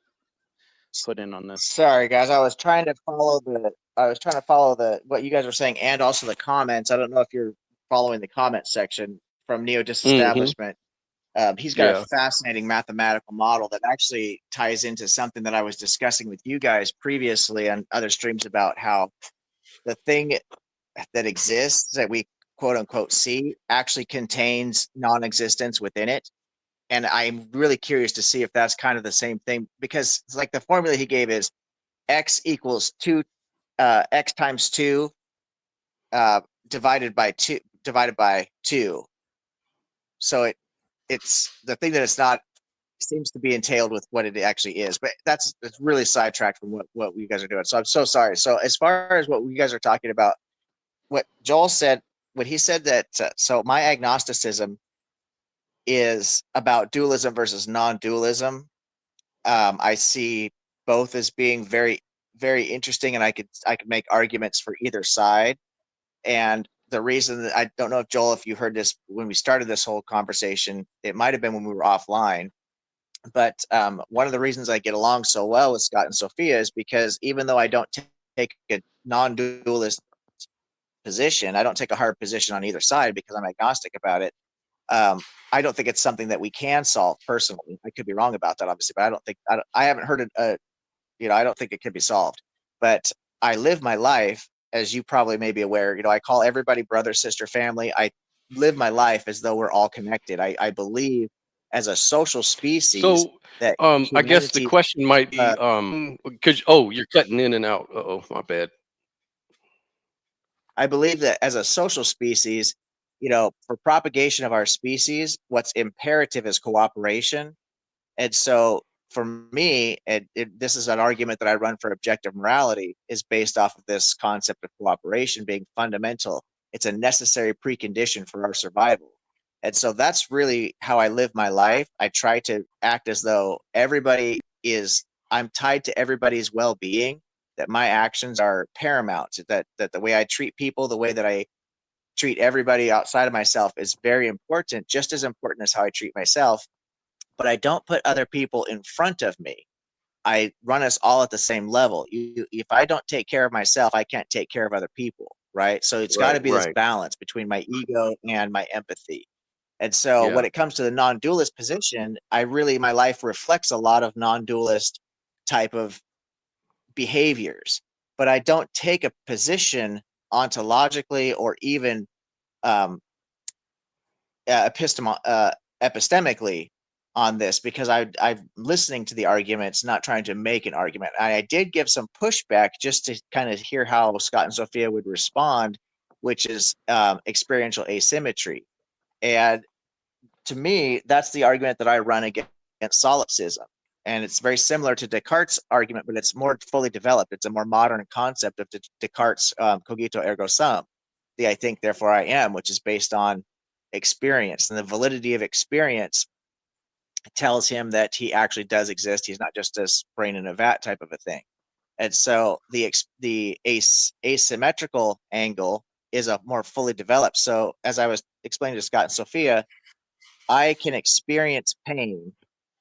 put in on this. Sorry, guys. I was trying to follow the what you guys were saying and also the comments. I don't know if you're following the comment section from Neo Hmm. Disestablishment. He's got a Yeah. fascinating mathematical model that actually ties into something that I was discussing with you guys previously on other streams about how the thing that exists that we quote unquote see actually contains non-existence within it. And I'm really curious to see if that's kind of the same thing, because it's like the formula he gave is x equals x times 2 divided by 2. So it's the thing that it's not seems to be entailed with what it actually is. But it's really sidetracked from what you guys are doing. So I'm so sorry. So as far as what you guys are talking about, what Joel said, when he said that, so my agnosticism is about dualism versus non-dualism. I see both as being very, very interesting, and I could make arguments for either side. And the reason that I don't know if Joel, if you heard this when we started this whole conversation, it might have been when we were offline. But one of the reasons I get along so well with Scott and Sophia is because even though I don't take a non-dualist position, I don't take a hard position on either side because I'm agnostic about it. I don't think it's something that we can solve personally. I could be wrong about that, obviously, but I haven't heard it. I don't think it can be solved. But I live my life, as you probably may be aware. I call everybody brother, sister, family. I live my life as though we're all connected. I believe as a social species So that I guess the humanity. question might be because you're cutting in and out. Oh, my bad. I believe that as a social species, for propagation of our species, what's imperative is cooperation. And so for me, this is an argument that I run for objective morality, is based off of this concept of cooperation being fundamental. It's a necessary precondition for our survival. And so that's really how I live my life. I try to act as though I'm tied to everybody's well-being, that my actions are paramount, that the way I treat people, the way that I treat everybody outside of myself is very important, just as important as how I treat myself. But I don't put other people in front of me. I run us all at the same level. If I don't take care of myself, I can't take care of other people, right? So it's got to Right. be this Right. balance between my ego and my empathy. And so when Yeah. it comes to the non-dualist position, my life reflects a lot of non-dualist type of behaviors, but I don't take a position ontologically or even um, epistemically on this, because I'm listening to the arguments, not trying to make an argument. I did give some pushback just to kind of hear how Scott and Sophia would respond, which is experiential asymmetry. And to me, that's the argument that I run against solipsism. And it's very similar to Descartes' argument, but it's more fully developed. It's a more modern concept of Descartes' cogito ergo sum, the I think, therefore I am, which is based on experience. And the validity of experience tells him that he actually does exist. He's not just this brain in a vat type of a thing. And so the asymmetrical angle is a more fully developed. So as I was explaining to Scott and Sophia, I can experience pain.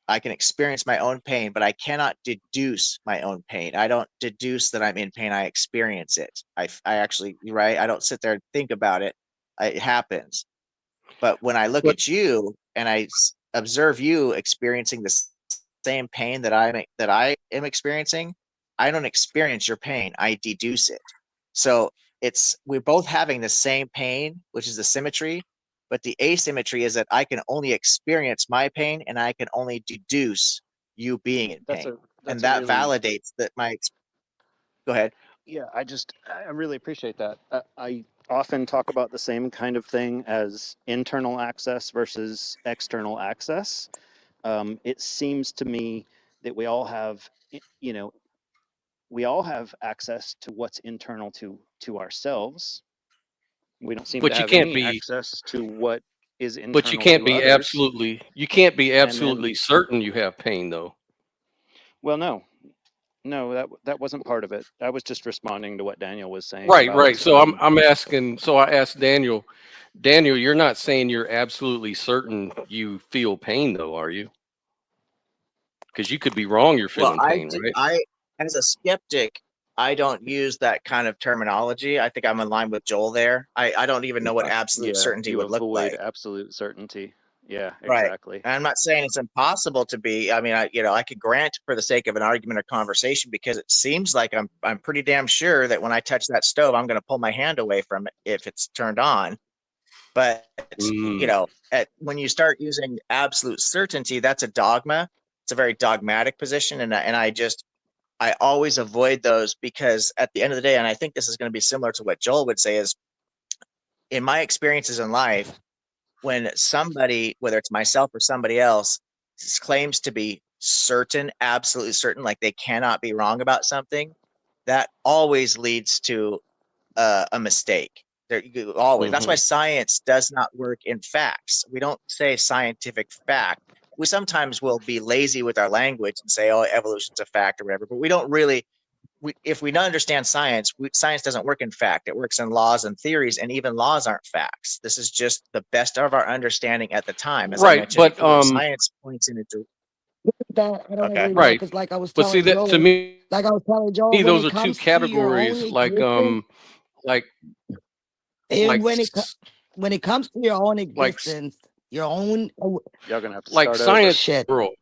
I can experience my own pain, but I cannot deduce my own pain. I don't deduce that I'm in pain. I experience it. I actually, right? I don't sit there and think about it. It happens. But when I look But at you and I observe you experiencing the same pain that I am experiencing, I don't experience your pain. I deduce it. So we're both having the same pain, which is the symmetry, but the asymmetry is that I can only experience my pain and I can only deduce you being in That's pain. a And that's a that really validates that go ahead. Yeah, I really appreciate that. I often talk about the same kind of thing as internal access versus external access. It seems to me that we all have, we all have access to what's internal to ourselves. We don't seem to but you have can't any be access to what is but you internal can't to be others. And then, absolutely certain you have pain though. well, no, that wasn't part of it. I was just responding to what Daniel was saying Right, right. about. So I'm asking. So I asked Daniel. Daniel, you're not saying you're absolutely certain you feel pain, though, are you? Because you could be wrong. You're Well, feeling pain, right? as a skeptic, I don't use that kind of terminology. I think I'm in line with Joel there. I don't even know what absolute Yeah, certainty you would look avoid like. absolute certainty. Yeah, Right. exactly. And I'm not saying it's impossible to be. I mean, I could grant for the sake of an argument or conversation because it seems like I'm pretty damn sure that when I touch that stove, I'm going to pull my hand away from it if it's turned on. But Mm. when you start using absolute certainty, that's a dogma. It's a very dogmatic position, and I always avoid those because at the end of the day, and I think this is going to be similar to what Joel would say, is in my experiences in life, when somebody, whether it's myself or somebody else, claims to be certain, absolutely certain, like they cannot be wrong about something, that always leads to a mistake. Always. That's why Hmm. science does not work in facts. We don't say scientific fact. We sometimes will be lazy with our language and say, "Oh, evolution's a fact" or whatever. But we don't really. If we don't understand science, science doesn't work in fact. It works in laws and theories, and even laws aren't facts. This is just the best of our understanding at the time. As I Right, mentioned but before, science points in a That I don't okay. agree with that right. because, like I was But see telling that to Joel, me, when those it are two comes to your own categories. existence, Like and like when it comes to your own like existence, your own Y'all gonna have to like start over. science shit. world.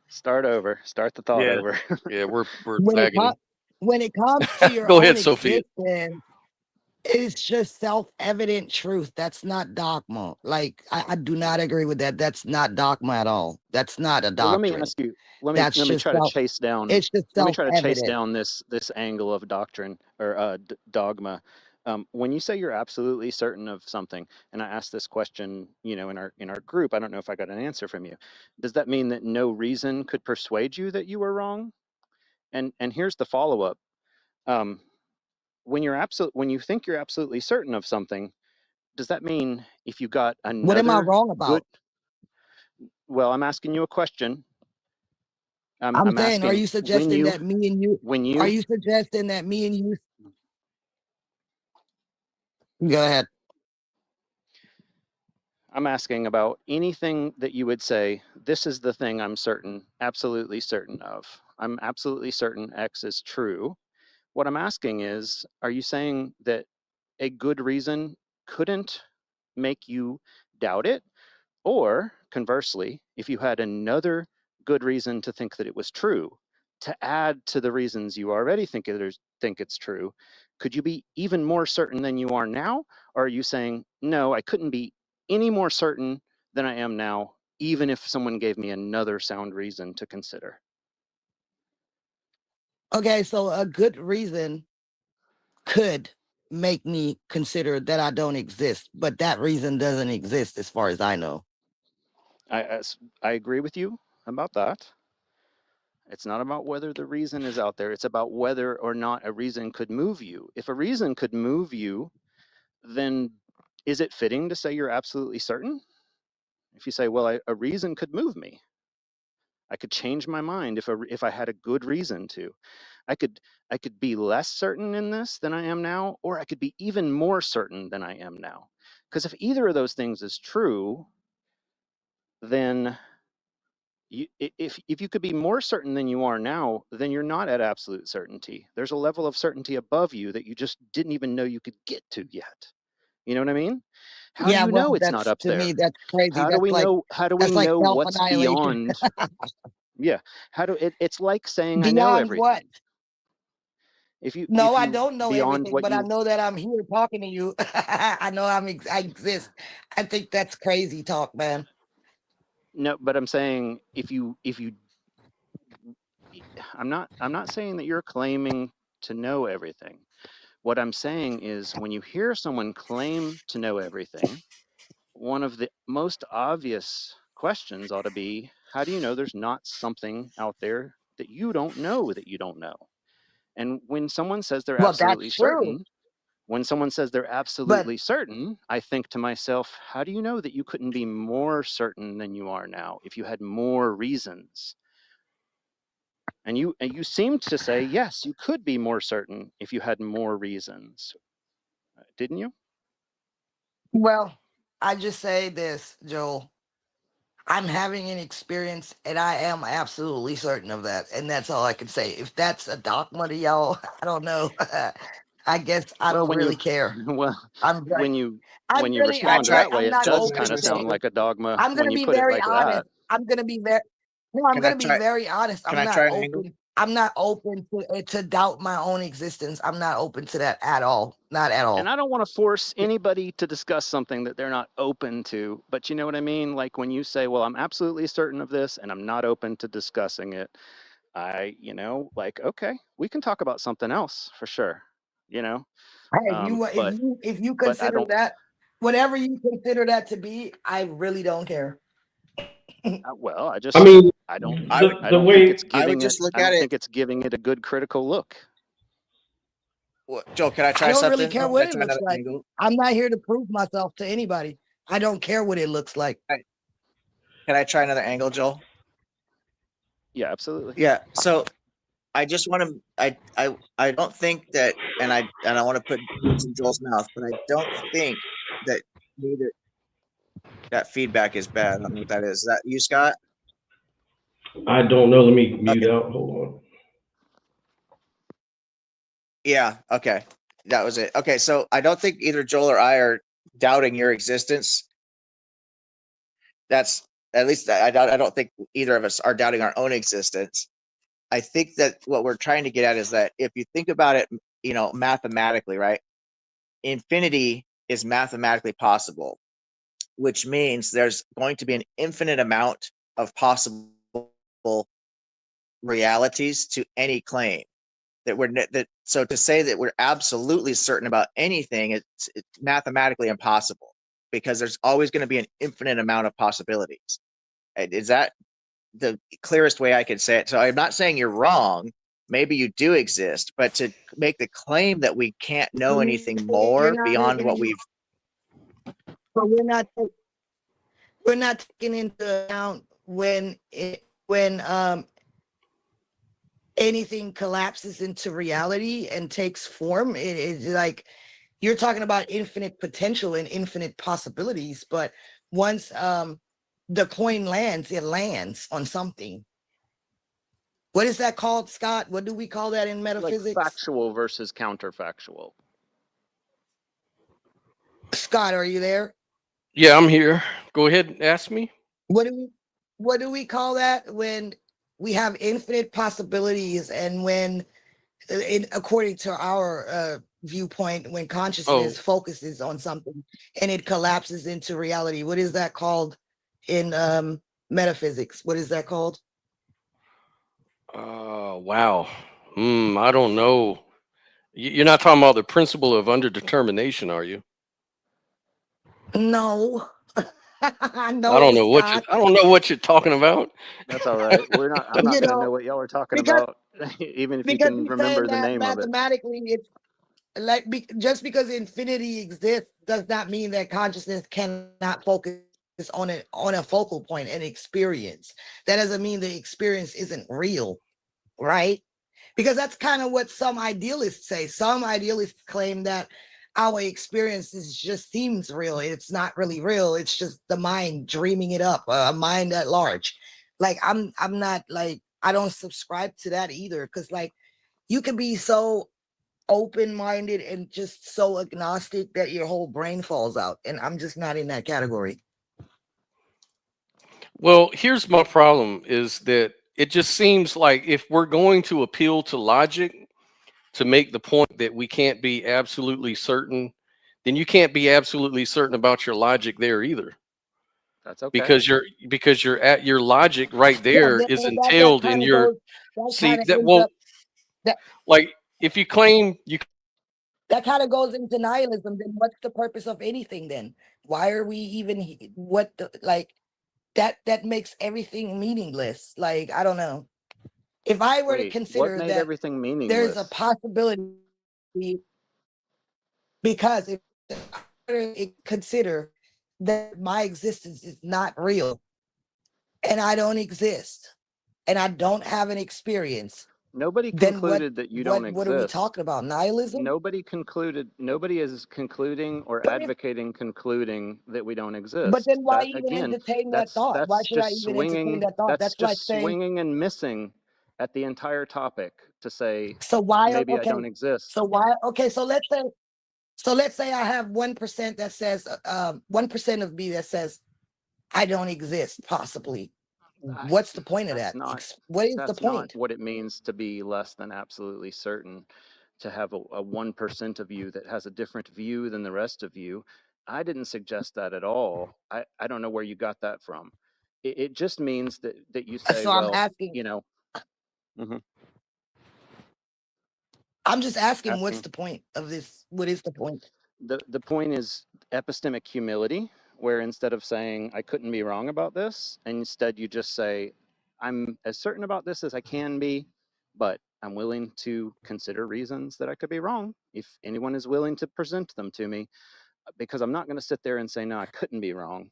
Start over. Start the thought Yeah. over. Yeah, we're When it lagging. when it comes to your Go own ahead, Sophia. existence, it's just self-evident truth. That's not dogma. Like I do not agree with that. That's not dogma at all. That's not a Well, let me doctrine. ask you. Let me That's let me just try to chase down. it's just Let me try to chase self-evident. down this angle of doctrine or dogma. When you say you're absolutely certain of something, and I asked this question, in our group, I don't know if I got an answer from you. Does that mean that no reason could persuade you that you were wrong? And here's the follow up. Um, when you think you're absolutely certain of something, does that mean if you got What am I another wrong good? about? Well, I'm asking you a question. I'm I'm saying, are asking you suggesting that me and you when are you you suggesting that me and you go ahead. I'm asking about anything that you would say, this is the thing I'm absolutely certain of. I'm absolutely certain X is true. What I'm asking is, are you saying that a good reason couldn't make you doubt it? Or conversely, if you had another good reason to think that it was true, to add to the reasons you already think it's true, could you be even more certain than you are now? Or are you saying, no, I couldn't be any more certain than I am now, even if someone gave me another sound reason to consider? Okay, so a good reason could make me consider that I don't exist, but that reason doesn't exist as far as I know. I agree with you about that. It's not about whether the reason is out there. It's about whether or not a reason could move you. If a reason could move you, then is it fitting to say you're absolutely certain? If you say, well, a reason could move me, I could change my mind if I had a good reason to. I could be less certain in this than I am now, or I could be even more certain than I am now. Because if either of those things is true, then if you could be more certain than you are now, then you're not at absolute certainty. There's a level of certainty above you that you just didn't even know you could get to yet. You know what I mean? How do Yeah, you well, know it's not that's up to me, there? that's crazy. How do we know That's like what's self-annihilation. beyond? Yeah. It's like saying I know Beyond what? everything. If No, I you don't know beyond everything, what but I you know that I'm here talking to you. I know I exist. I think that's crazy talk, man. no, but I'm saying if you I'm not saying that you're claiming to know everything. What I'm saying is when you hear someone claim to know everything, one of the most obvious questions ought to be, how do you know there's not something out there that you don't know that you don't know? And when someone says they're Well, absolutely that's true. certain, when someone says they're But absolutely certain, I think to myself, how do you know that you couldn't be more certain than you are now if you had more reasons? And you seemed to say, yes, you could be more certain if you had more reasons. Didn't you? well, I just say this, Joel. I'm having an experience and I am absolutely certain of that. And that's all I can say. If that's a dogma to y'all, I don't know. I guess I Well, don't really care. well, I'm like, when you Can I respond try? that way, I'm it not Joel, does can I open kind try of to sound something? like a dogma I'm when gonna you be put it very like honest. that. I'm gonna be very no, I'm Can I gonna be try? very honest. Can I try an angle? I'm not open to doubt my own existence. I'm not open to that at all. Not at And all. I don't want to force anybody to discuss something that they're not open to, but you know what I mean? Like when you say, well, I'm absolutely certain of this and I'm not open to discussing it, like, okay, we can talk about something else for sure, you know? Hey, But if you I consider don't, that whatever you consider that to be, I really don't care. well, I mean, I don't, I would the way I would just look I at don't it. think it's giving it a good critical look. Joel, can I I try don't really something? care Can what I it try looks another like. angle? I'm not here to prove myself to anybody. I don't care what it looks like. Can I try another angle, Joel? Yeah, absolutely. Yeah. So I just want to. I don't think that, and I want to put words in Joel's mouth, but I don't think that neither that feedback is bad. I don't know what that is. Is that you, Scott? I don't know. Let me mute Okay. out. Hold on. Yeah. Okay. That was it. Okay. So I don't think either Joel or I are doubting your existence. That's at least I don't think either of us are doubting our own existence. I think that what we're trying to get at is that if you think about it, mathematically, right? Infinity is mathematically possible, which means there's going to be an infinite amount of possible realities to any claim so to say that we're absolutely certain about anything, it's mathematically impossible because there's always going to be an infinite amount of possibilities. Is that the clearest way I could say it? So I'm not saying you're wrong. Maybe you do exist, but to make the claim that we can't know anything You're more not beyond what taking, we've but we're not taking into account when anything collapses into reality and takes form. It is like you're talking about infinite potential and infinite possibilities, but once the coin lands, it lands on something. What is that called, Scott? What do we call that in Like metaphysics? factual versus counterfactual. Scott, are you there? Yeah, I'm here. Go ahead and ask me. What do we call that when we have infinite possibilities and when according to our viewpoint, when consciousness Oh, focuses on something and it collapses into reality? What is that called in metaphysics? What is that called? wow. I don't know. You're not talking about the principle of underdetermination, are you? No. I No, don't know what you Scott. I don't know what you're talking about. That's all right. I'm not You going to know, know what y'all are talking because about, even if you because can he's saying remember the that name of it. mathematically it's just because infinity exists does not mean that consciousness cannot focus on a focal point, an experience. That doesn't mean the experience isn't real, right? Because that's kind of what some idealists say. Some idealists claim that our experiences just seems real. It's not really real. It's just the mind dreaming it up, a mind at large. Like I'm not like, I don't subscribe to that either. Cause like you can be so open-minded and just so agnostic that your whole brain falls out. And I'm just not in that category. Well, here's my problem is that it just seems like if we're going to appeal to logic to make the point that we can't be absolutely certain, then you can't be absolutely certain about your logic there either. That's okay. Because you're at your logic right there is that entailed in kind of your goes, that see kind of that ends well up, that like if you claim you that kind of goes into nihilism. Then what's the purpose of anything then? Why are we even what the, like that makes everything meaningless. Like I don't know. If I were to Wait, what consider made that everything there's a meaningless? possibility, because if I were to consider that my existence is not real and I don't exist and I don't have an experience, Nobody then concluded that you don't what are we exist. talking about? Nihilism? Nobody is concluding or But if, advocating concluding that we don't exist. but then why That even again, entertain that thought? Why should I just even entertain that thought? that's That's like just saying, swinging and missing at the entire topic to say so why, maybe I okay, don't exist. so why, okay, so let's say I have 1% that says 1% of me that says I don't exist, possibly. What's the point of That's that? not What is the that's not point? what it means to be less than absolutely certain, to have a 1% of you that has a different view than the rest of you. I didn't suggest that at all. I don't know where you got that from. It just means that you say, So I'm well, asking, you know, mhm, I'm just asking, what's asking. the point of this? What is the point? The point is epistemic humility, where instead of saying I couldn't be wrong about this, instead you just say I'm as certain about this as I can be, but I'm willing to consider reasons that I could be wrong if anyone is willing to present them to me, because I'm not going to sit there and say no, I couldn't be wrong,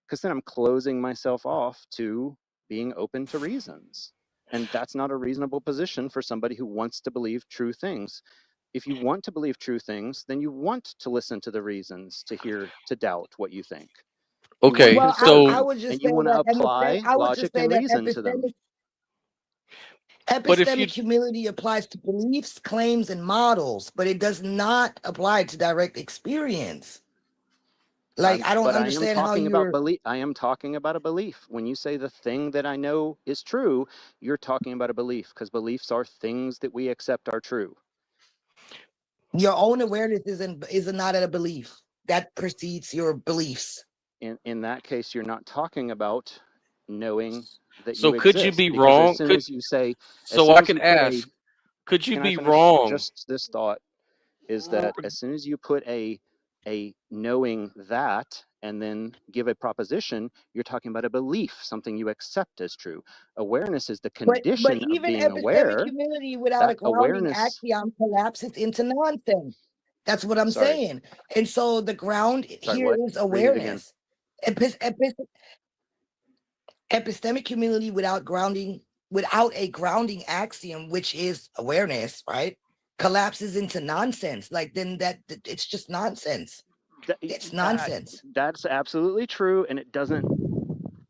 because then I'm closing myself off to being open to reasons. And that's not a reasonable position for somebody who wants to believe true things. If you want to believe true things, then you want to listen to the reasons, to doubt what you think. You want to okay, Well, consider so I them, would just and say you want to that apply I would just logic say and that reason to them. but if you epistemic humility applies to beliefs, claims, and models, but it does not apply to direct experience. Like I don't But I am understand how talking about you're. belief. I am talking about a belief. When you say the thing that I know is true, you're talking about a belief, because beliefs are things that we accept are true. Your own awareness is not a belief that precedes your beliefs. In that case, you're not talking about knowing that so you could you exist, be because wrong? Could as so soon I as could you put a, ask, could you can I be finish wrong? just this thought? Is that as soon as you put a knowing that and then give a proposition, you're talking about a belief, something you accept as true. Awareness is the But condition of even being epistemic aware. humility without a That grounding awareness, axiom collapses into nonsense. That's what I'm sorry, saying. And so the ground here what? is Read it again. awareness. Epistemic humility without a grounding axiom, which is awareness, right? Collapses into nonsense. Like then it's just nonsense. It's nonsense. That's absolutely true, and it doesn't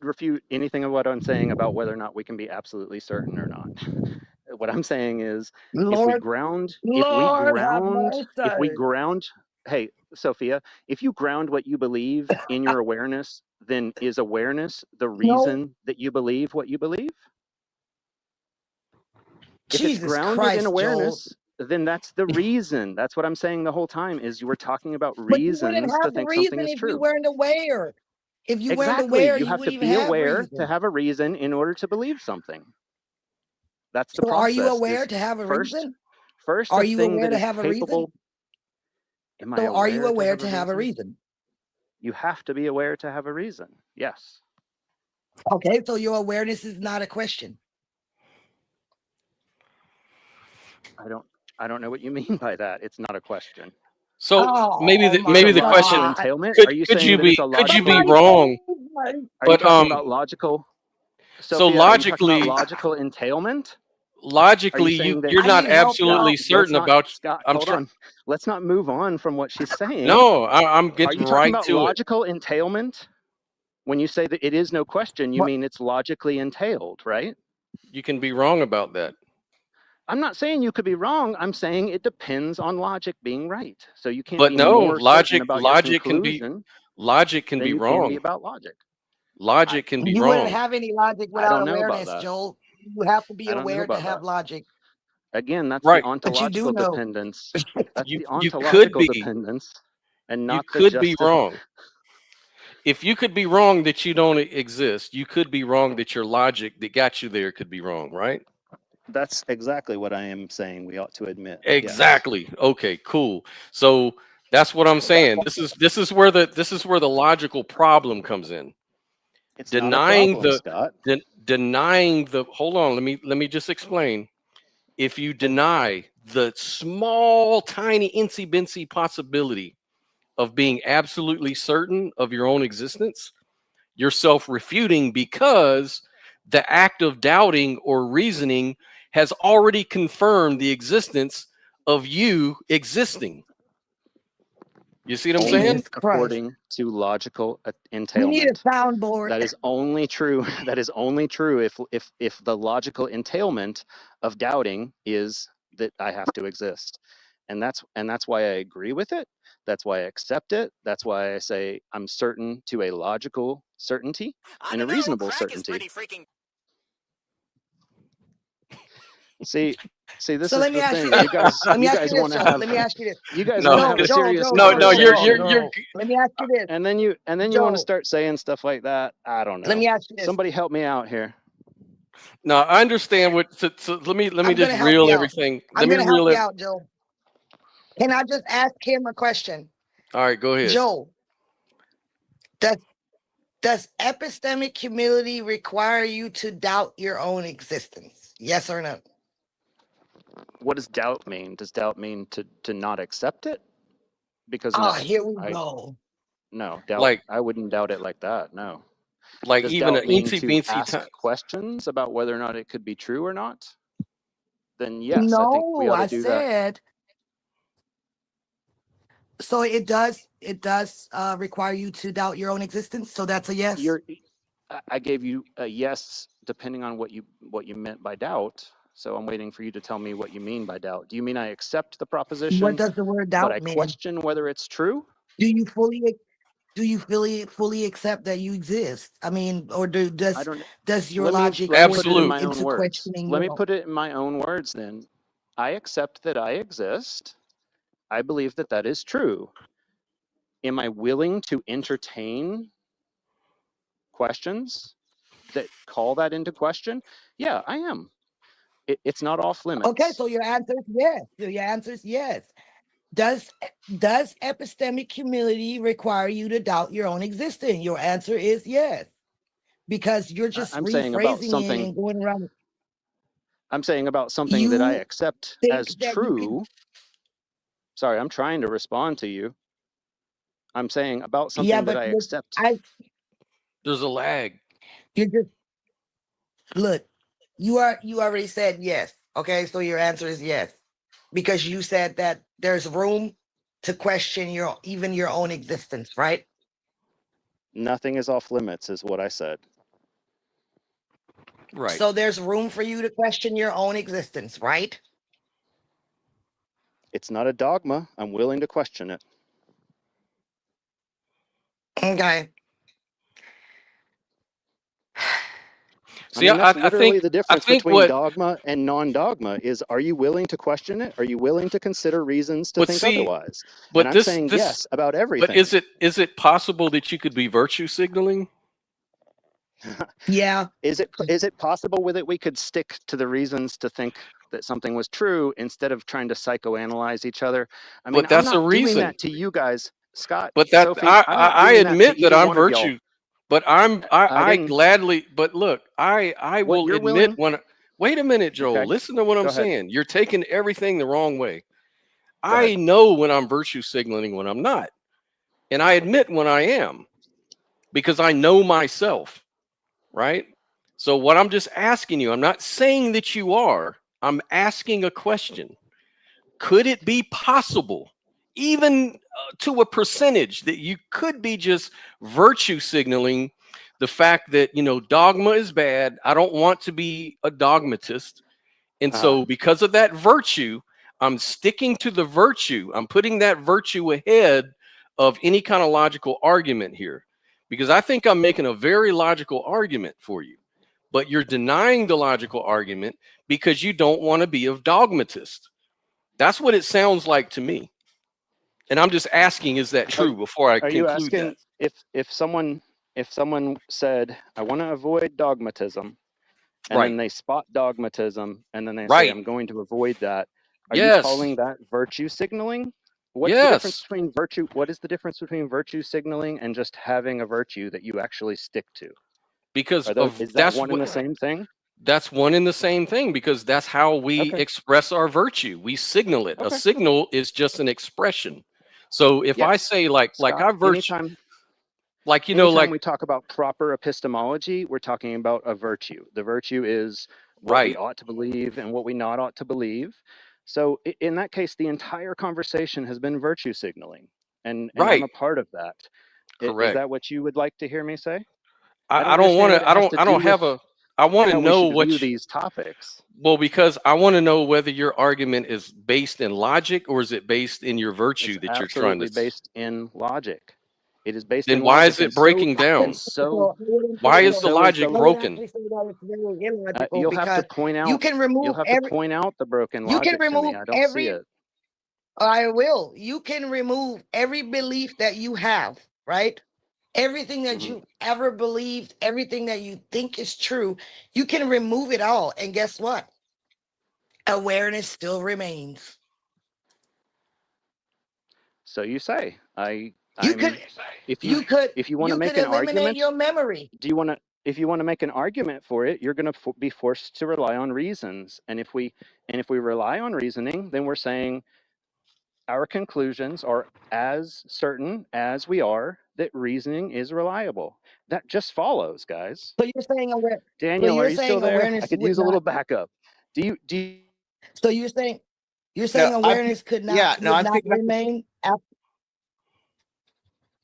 refute anything of what I'm saying about whether or not we can be absolutely certain or not. What I'm saying is, Lord, have if we mercy. ground, hey, Sophia, if you ground what you believe in your awareness, then is awareness the No, reason that you believe what you believe? If it's Jesus grounded in Christ, Joel. awareness, then that's the reason. That's what I'm saying the whole time, is you were talking about But you wouldn't reasons to have think something reason is if you true. weren't aware. If you weren't Exactly. aware, You you have to wouldn't even be have aware to reason. have a reason in order to believe something. That's the So are you process. aware Is to have a first reason? first Are a you thing aware that to is have a reason? capable. Am I So are you aware to aware have a to have a reason? reason? You have to be aware to have a reason. Yes. Okay, so your awareness is not a question. I don't know what you mean by that. It's not a question. So Oh maybe my It's a the logical question God. entailment. could Are you could saying you that it's be a could you logical? be Somebody wrong? saved Sorry. Are you But talking about logical? so Sophia, are you talking logically, about logical entailment? Are you logically, saying that you're I not need help, y'all. absolutely certain about. Scott, I'm hold trying. on. Let's not move on from what she's saying. No, I'm Are getting you talking right about to it. logical entailment? When you say that it is no question, you What? mean it's logically entailed, right? You can be wrong about that. I'm not saying you could be wrong. I'm saying it depends on logic being right. So you can't But be no, more certain about your logic can be conclusion logic can than be you can be wrong. about logic. Logic can be You wouldn't wrong. have any logic I without don't know about awareness, that. Joel. You have to be I don't know aware to about have that. logic. Again, that's Right. the But you do ontological know. dependence. That's You the you could ontological be. dependence and You not the could be justice. wrong. If you could be wrong that you don't exist, you could be wrong that your logic that got you there could be wrong, right? That's exactly what I am saying we ought to admit. Yes. Exactly. Okay, cool. So that's what I'm saying. This is where the logical problem comes in. It's not a Denying problem, Scott. denying the hold on, let me just explain. If you deny the small, tiny, incy bincy possibility of being absolutely certain of your own existence, you're self-refuting because the act of doubting or reasoning has already confirmed the existence of you existing. You see what I'm saying? Jesus Christ. According to logical We need a entailment. soundboard. That is only true. That is only true if the logical entailment of doubting is that I have to exist. And that's why I agree with it. That's why I accept it. That's why I say I'm certain to a logical certainty and a reasonable certainty. See, this So is let me the ask you thing. this. You guys Let me ask you want this, to Joel. have Let me ask you this. you guys No, want to have a serious no, conversation. Let me ask you this. And then you want to Joel, start saying stuff like that. I don't know. let me ask you this. Somebody help me out here. no, I understand what. So let me I'm just gonna help reel you out. everything. I'm Let me gonna help reel you it. out, Joel. Can I just ask him a question? All right, go ahead. Joel, does epistemic humility require you to doubt your own existence? Yes or no? What does doubt mean? Does doubt mean to not accept it? Because Oh, no, here we go. no doubt. Like I wouldn't doubt it like that. No. Does even doubt an mean eensy to beensy ask time. questions about whether or not it could be true or not? Then yes, I think we No, ought to I do that. said so. It does require you to doubt your own existence. So that's a yes. I gave you a yes, depending on what you meant by doubt. So I'm waiting for you to tell me what you mean by doubt. Do you mean I accept the proposition, What does the word but doubt I mean? question whether it's true? Do you fully accept that you exist? I mean, or does your logic Let me put put it in you my own into words. questioning Let me your own? put it in my own words then. I accept that I exist. I believe that that is true. Am I willing to entertain questions that call that into question? Yeah, I am. It's not off limits. Okay, so your answer is yes. So your answer is yes. Does epistemic humility require you to doubt your own existence? Your answer is yes, because you're just I'm saying about rephrasing it something. and going around. I'm saying about something that I You accept think as that you could? true. Sorry, I'm trying to respond to you. I'm saying about Yeah, something that but I look, accept. There's a lag. you just look. You already said yes. Okay, so your answer is yes, because you said that there's room to question even your own existence, right? Nothing is off limits, is what I said. Right. So there's room for you to question your own existence, right? It's not a dogma. I'm willing to question it. Okay. See, that's literally the I difference think between what. dogma and non-dogma is, are you willing to question it? Are you willing to consider reasons to But think see, otherwise? but And I'm saying yes about But everything. is it possible that you could be virtue signaling? Yeah. Is it possible with it we could stick to the reasons to think that something was true instead of trying to psychoanalyze each other? I mean, But that's I'm a not doing reason. that to you guys, Scott, But that Sophie. I'm not I doing that to admit that either I'm one of y'all. virtue. But I Again, gladly. But look, I what will you're admit willing. when. Wait a minute, Joel. Okay, Listen to what I'm go ahead. saying. You're taking everything the wrong way. Go ahead. I know when I'm virtue signaling when I'm not, and I admit when I am. because I know myself, right? So what I'm just asking you, I'm not saying that you are, I'm asking a question. Could it be possible, even to a percentage, that you could be just virtue signaling the fact that, dogma is bad. I don't want to be a dogmatist. And so because of that virtue, I'm sticking to the virtue. I'm putting that virtue ahead of any kind of logical argument here, because I think I'm making a very logical argument for you, but you're denying the logical argument because you don't want to be a dogmatist. That's what it sounds like to me. And I'm just asking, is that true before I Are you conclude that? asking if someone said, I want to avoid dogmatism, and Right. then they spot dogmatism, and then they say, Right. I'm going to avoid that. Are you Yes. calling that virtue signaling? What's the difference Yes. between virtue? What is the difference between virtue signaling and just having a virtue that you actually stick to? Because Is that one and the same thing? That's one and the same thing, because that's how we Okay. express our virtue. We signal it. A Okay. signal is just an expression. So if I Yes. say like Scott, our virtue, anytime like we talk about proper epistemology, we're talking about a virtue. The virtue is what we right, ought to believe and what we not ought to believe. So in that case, the entire conversation has been virtue signaling, and I'm right, a part of that. Is correct. that what you would like to hear me say? I don't don't want understand what to. it has to I do don't with have a. I want to how we know should what. view these topics. Well, because I want to know whether your argument is based in logic or is it based in your It's virtue that you're trying to. absolutely based in logic. It is based Then in why is logic, it breaking down? So I wouldn't say Why that. is the logic I would broken? actually say that it's very illogical you'll have to because point you out. can You'll remove have to point out the broken you can logic to me. remove I don't see it. I will. You can remove every belief that you have, right? Everything that Mhm. you ever believed, everything that you think is true, you can remove it all. And guess what? Awareness still remains. So you say. You could If you could if you want to you make could an eliminate argument, your memory. if you want to make an argument for it, you're going to be forced to rely on reasons. And if we rely on reasoning, then we're saying our conclusions are as certain as we are that reasoning is reliable. That just follows, guys. So you're saying Daniel, are you still there? I awareness could would use a not. little backup. Do you So you're saying No, awareness could not I'm would not picking up remain after.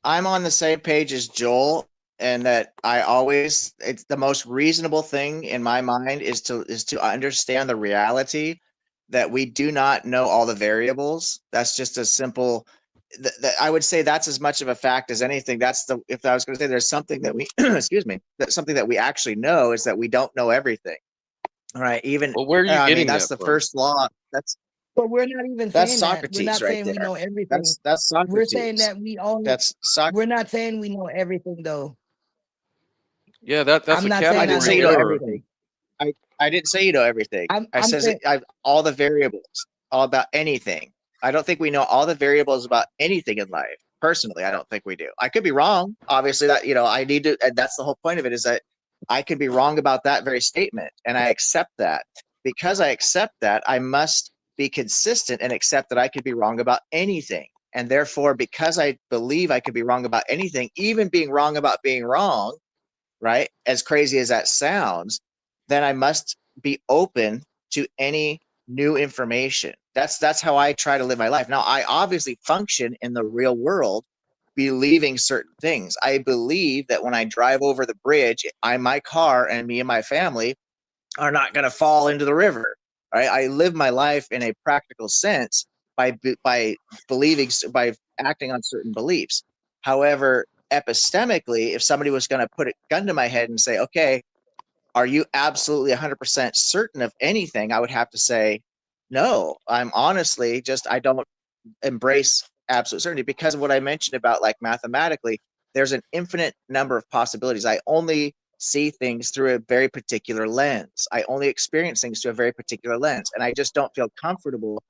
I'm on the same page as Joel, and that it's the most reasonable thing in my mind is to understand the reality that we do not know all the variables. That's just a simple. I would say that's as much of a fact as anything. If I was going to say there's something that we excuse me, that something that we actually know is that we don't know everything. All right, even Well, where are you I mean getting that's that the from? first law. But we're not even That's saying that. We're Socrates not right saying we there. know everything. That's We're saying Socrates. that we only. That's Socrates. We're not saying we know everything, though. Yeah, that's I'm a not saying I didn't I say category know you know error. everything. everything. I didn't say you know everything. I'm I says saying all the variables, all about anything. I don't think we know all the variables about anything in life. Personally, I don't think we do. I could be wrong. Obviously, that I need to, and that's the whole point of it, is that I could be wrong about that very statement, and I accept that. Because I accept that, I must be consistent and accept that I could be wrong about anything. And therefore, because I believe I could be wrong about anything, even being wrong about being wrong, right? As crazy as that sounds, then I must be open to any new information. That's how I try to live my life. Now, I obviously function in the real world believing certain things. I believe that when I drive over the bridge, my car and me and my family are not going to fall into the river. Right? I live my life in a practical sense by believing, by acting on certain beliefs. However, epistemically, if somebody was going to put a gun to my head and say, okay, are you absolutely 100% certain of anything? I would have to say, no, I'm honestly I don't embrace absolute certainty because of what I mentioned about, like, mathematically, there's an infinite number of possibilities. I only see things through a very particular lens. I only experience things through a very particular lens. And I just don't feel comfortable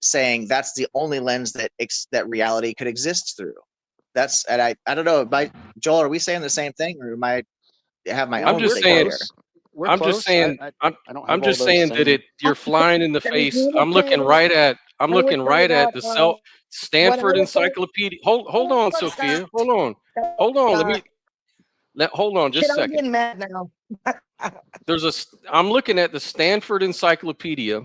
saying that's the only lens that reality could exist through. And I don't know, Joel, are we saying the same thing, or am I have my I'm own just thing saying. here? We're I'm just close. saying. I don't I'm have all just those saying that same. you're flying in the I face. would I'm say looking that. right at. I'm I would looking say right at that. the What I Stanford would say. Encyclopedia. Hold on, But Sophia. Scott, Hold on. Hold on. Let me. Scott, Hold on just Shit, a I'm second. getting mad now. I'm looking at the Stanford Encyclopedia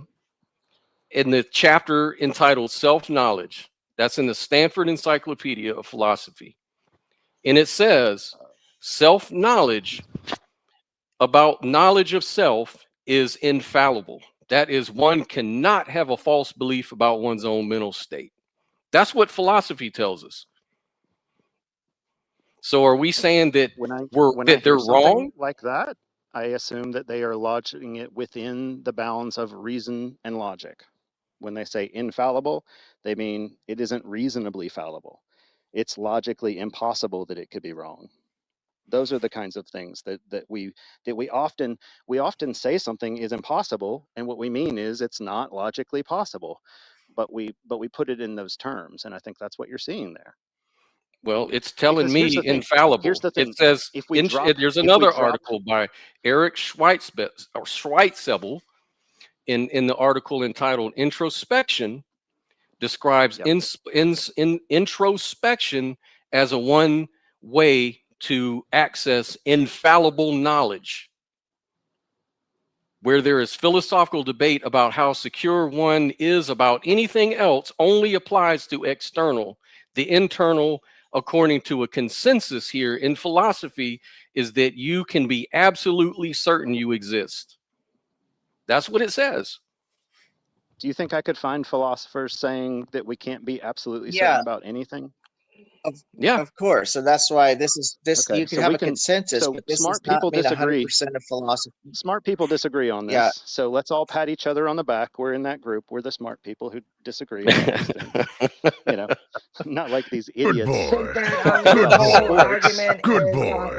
in the chapter entitled Self-Knowledge. That's in the Stanford Encyclopedia of Philosophy. And it says, self-knowledge about knowledge of self is infallible. That is, one cannot have a false belief about one's own mental state. That's what philosophy tells us. So are we saying that When I they're hear something wrong? like that, I assume that they are lodging it within the bounds of reason and logic. When they say infallible, they mean it isn't reasonably fallible. It's logically impossible that it could be wrong. Those are the kinds of things that we often say something is impossible, and what we mean is it's not logically possible. But we put it in those terms, and I think that's what you're seeing there. Well, it's telling Because here's me the thing. infallible. Here's the thing. It says If we drop, there's if we another drop, article by Eric Schweitzel in the article entitled Introspection describes Yep. in introspection as a one way to access infallible knowledge. Where there is philosophical debate about how secure one is about anything else only applies to external. The internal, according to a consensus here in philosophy, is that you can be absolutely certain you exist. That's what it says. Do you think I could find philosophers saying that we can't be absolutely Yeah. certain about anything? Of course. So that's why this Okay, you can so have we a can- consensus, so but this smart does not people mean disagree. 100% of philosophy. Smart people disagree on this. Yeah. So let's all pat each other on the back. We're in that group. We're the smart people who disagree on these things. You know, not like these idiots. I think that talking the about whole sports. argument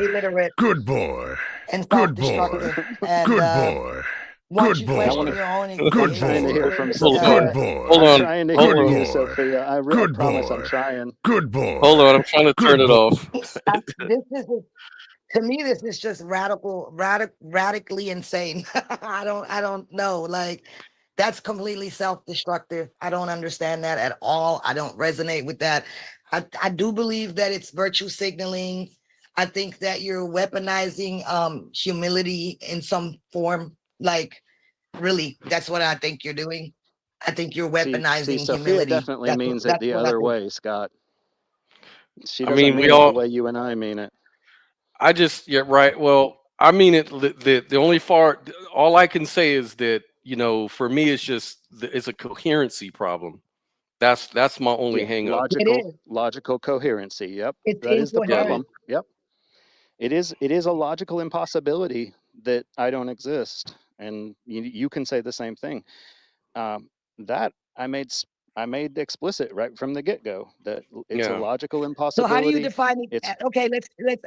is illiterate Good boy. and Good boy. self-destructive. And Good boy. once Good you question boy. your own Good I'm trying to hear from boy. Sophia. Good boy. Hold I'm on. trying to Hold hear on. you, Sophia. I Good promise boy. I'm trying. Good boy. Hold on. I'm trying to turn Good it boy. off. this is to me, this is just radically insane. I don't know. Like, that's completely self-destructive. I don't understand that at all. I don't resonate with that. I do believe that it's virtue signaling. I think that you're weaponizing humility in some form. Like, really, that's what I think you're doing. I think you're weaponizing Sophia humility. definitely means it the other way, Scott. She doesn't mean it the way you and I mean it. Yeah, right. Well, I mean it. The only all I can say is that, for me, it's just it's a coherency problem. That's my only hang up. Logical coherency. Yep, it's that is the incoherent. problem. Yep, it is a logical impossibility that I don't exist, and you can say the same thing. That I made explicit right from the get-go that it's a logical impossibility. So how do you define it? Okay,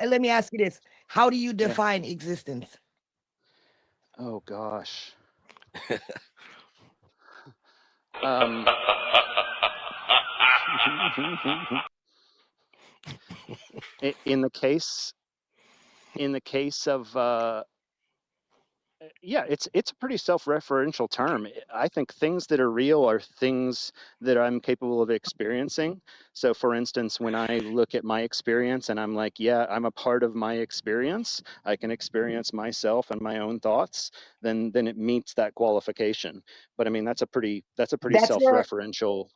let me ask you this. How do you define existence? Oh gosh. In the case of yeah, it's a pretty self-referential term. I think things that are real are things that I'm capable of experiencing. So for instance, when I look at my experience and I'm like, yeah, I'm a part of my experience, I can experience myself and my own thoughts, then it meets that qualification. But I mean, that's a pretty self-referential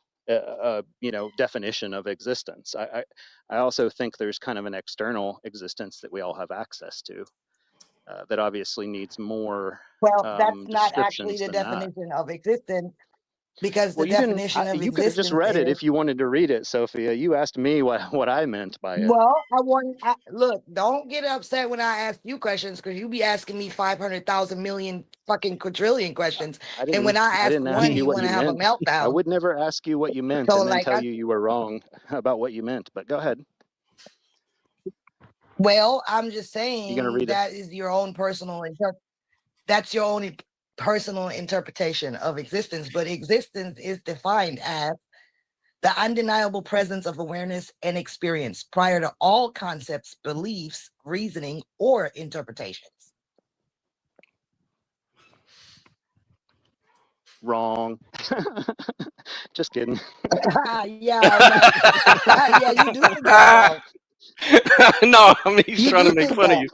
definition of existence. I also think there's kind of an external existence that we all have access to. That obviously needs more. Well, that's not actually the definition of existence, because the definition of existence. You could have just read it if you wanted to read it, Sophia. You asked me what I meant by it. Well, look. Don't get upset when I ask you questions, because you be asking me 500,000 million fucking quadrillion questions, and when I ask one, you want to have a meltdown. I would never ask you what you meant and then tell you were wrong about what you meant. But go ahead. Well, I'm just saying that is your own personal that's your own personal interpretation of existence. But existence is defined as the undeniable presence of awareness and experience prior to all concepts, beliefs, reasoning, or interpretations. Wrong. Just kidding. Yeah, you do think that's wrong. No, I mean he's You trying do to make think fun of that. you.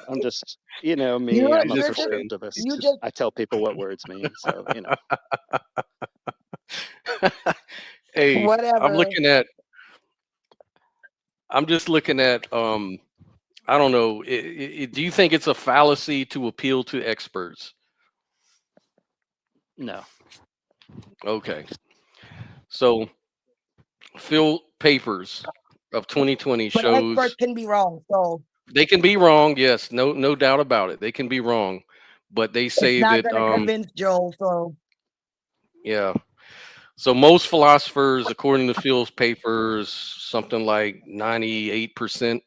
I'm just, you know me, You're I'm a Just just kidding. prescriptivist. you just I tell people what words mean. So, you know, Hey, whatever. I'm just looking at I don't know. Do you think it's a fallacy to appeal to experts? no. Okay. So field papers of 2020 But experts shows can be wrong. So they can be wrong. Yes, no doubt about it. They can be wrong, but they it's say not that gonna convince Joel. So yeah. So most philosophers, according to Field's papers, something like 98%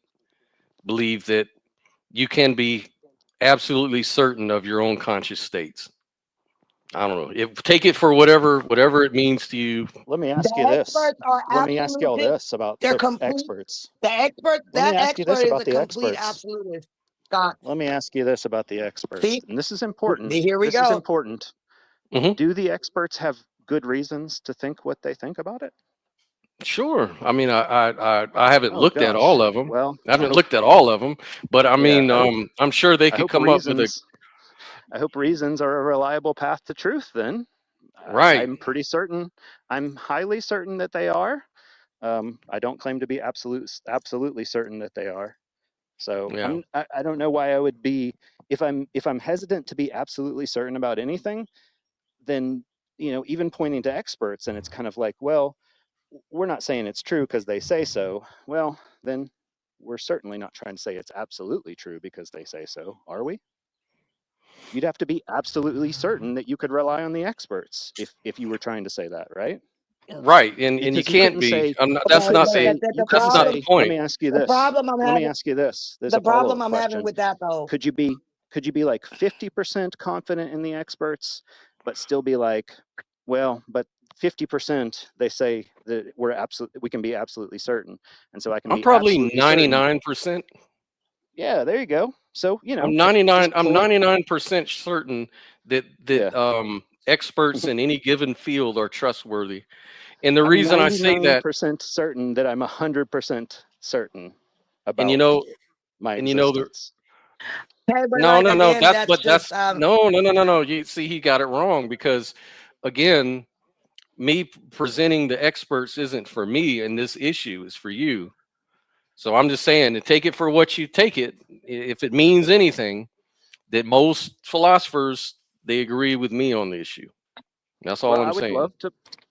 believe that you can be absolutely certain of your own conscious states. I don't know. Take it for whatever it means to you. Let me the ask you this. experts are Let me ask you all absolutists. this about They're the complete. experts. The expert, Let me that ask you this expert is about a the complete experts. absolutist. Scott, Let me ask you this about the experts. see, And this is important. here we This is go. important. Mhm. Do the experts have good reasons to think what they think about it? Sure. I mean, I haven't Oh looked at all gosh. of them. Well, I I haven't hope, looked at all of them, but I yeah, mean, I'm sure they I could hope come up with a reasons I hope reasons are a reliable path to truth then. right. I'm pretty certain. I'm highly certain that they are. I don't claim to be absolutely certain that they are. So Yeah. I don't know why I would be, if I'm hesitant to be absolutely certain about anything, then, you know, even pointing to experts and it's kind of like, well, we're not saying it's true because they say so. Well, then we're certainly not trying to say it's absolutely true because they say so, are we? You'd have to be absolutely certain that you could rely on the experts if you were trying to say that, right? Right. And you Because you can't couldn't be. say I'm not, you that's Okay, couldn't not but the say the you that's couldn't not problem, the say, let point. me ask you the this. problem I'm Let me having, ask you this. There's the a follow-up problem I'm having question. with that though. Could you be like 50% confident in the experts, but still be like, well, but 50% they say that we can be absolutely certain. And so I can I'm be probably absolutely certain. 99%. Yeah, there you go. So, you know, I'm 99. just I'm pull it. 99% certain that Yeah. experts in any given field are trustworthy. And the I'm reason I say that, 99% certain that I'm 100% certain and about my and you know the existence. Okay, but no, like no, no. again, That's that's but just that's no, no, no, no, no. You see, he got it wrong because, again, me presenting the experts isn't for me, and this issue is for you. So I'm just saying to take it for what you take it. If it means anything, that most philosophers they agree with me on the issue. That's all Well, I'm saying.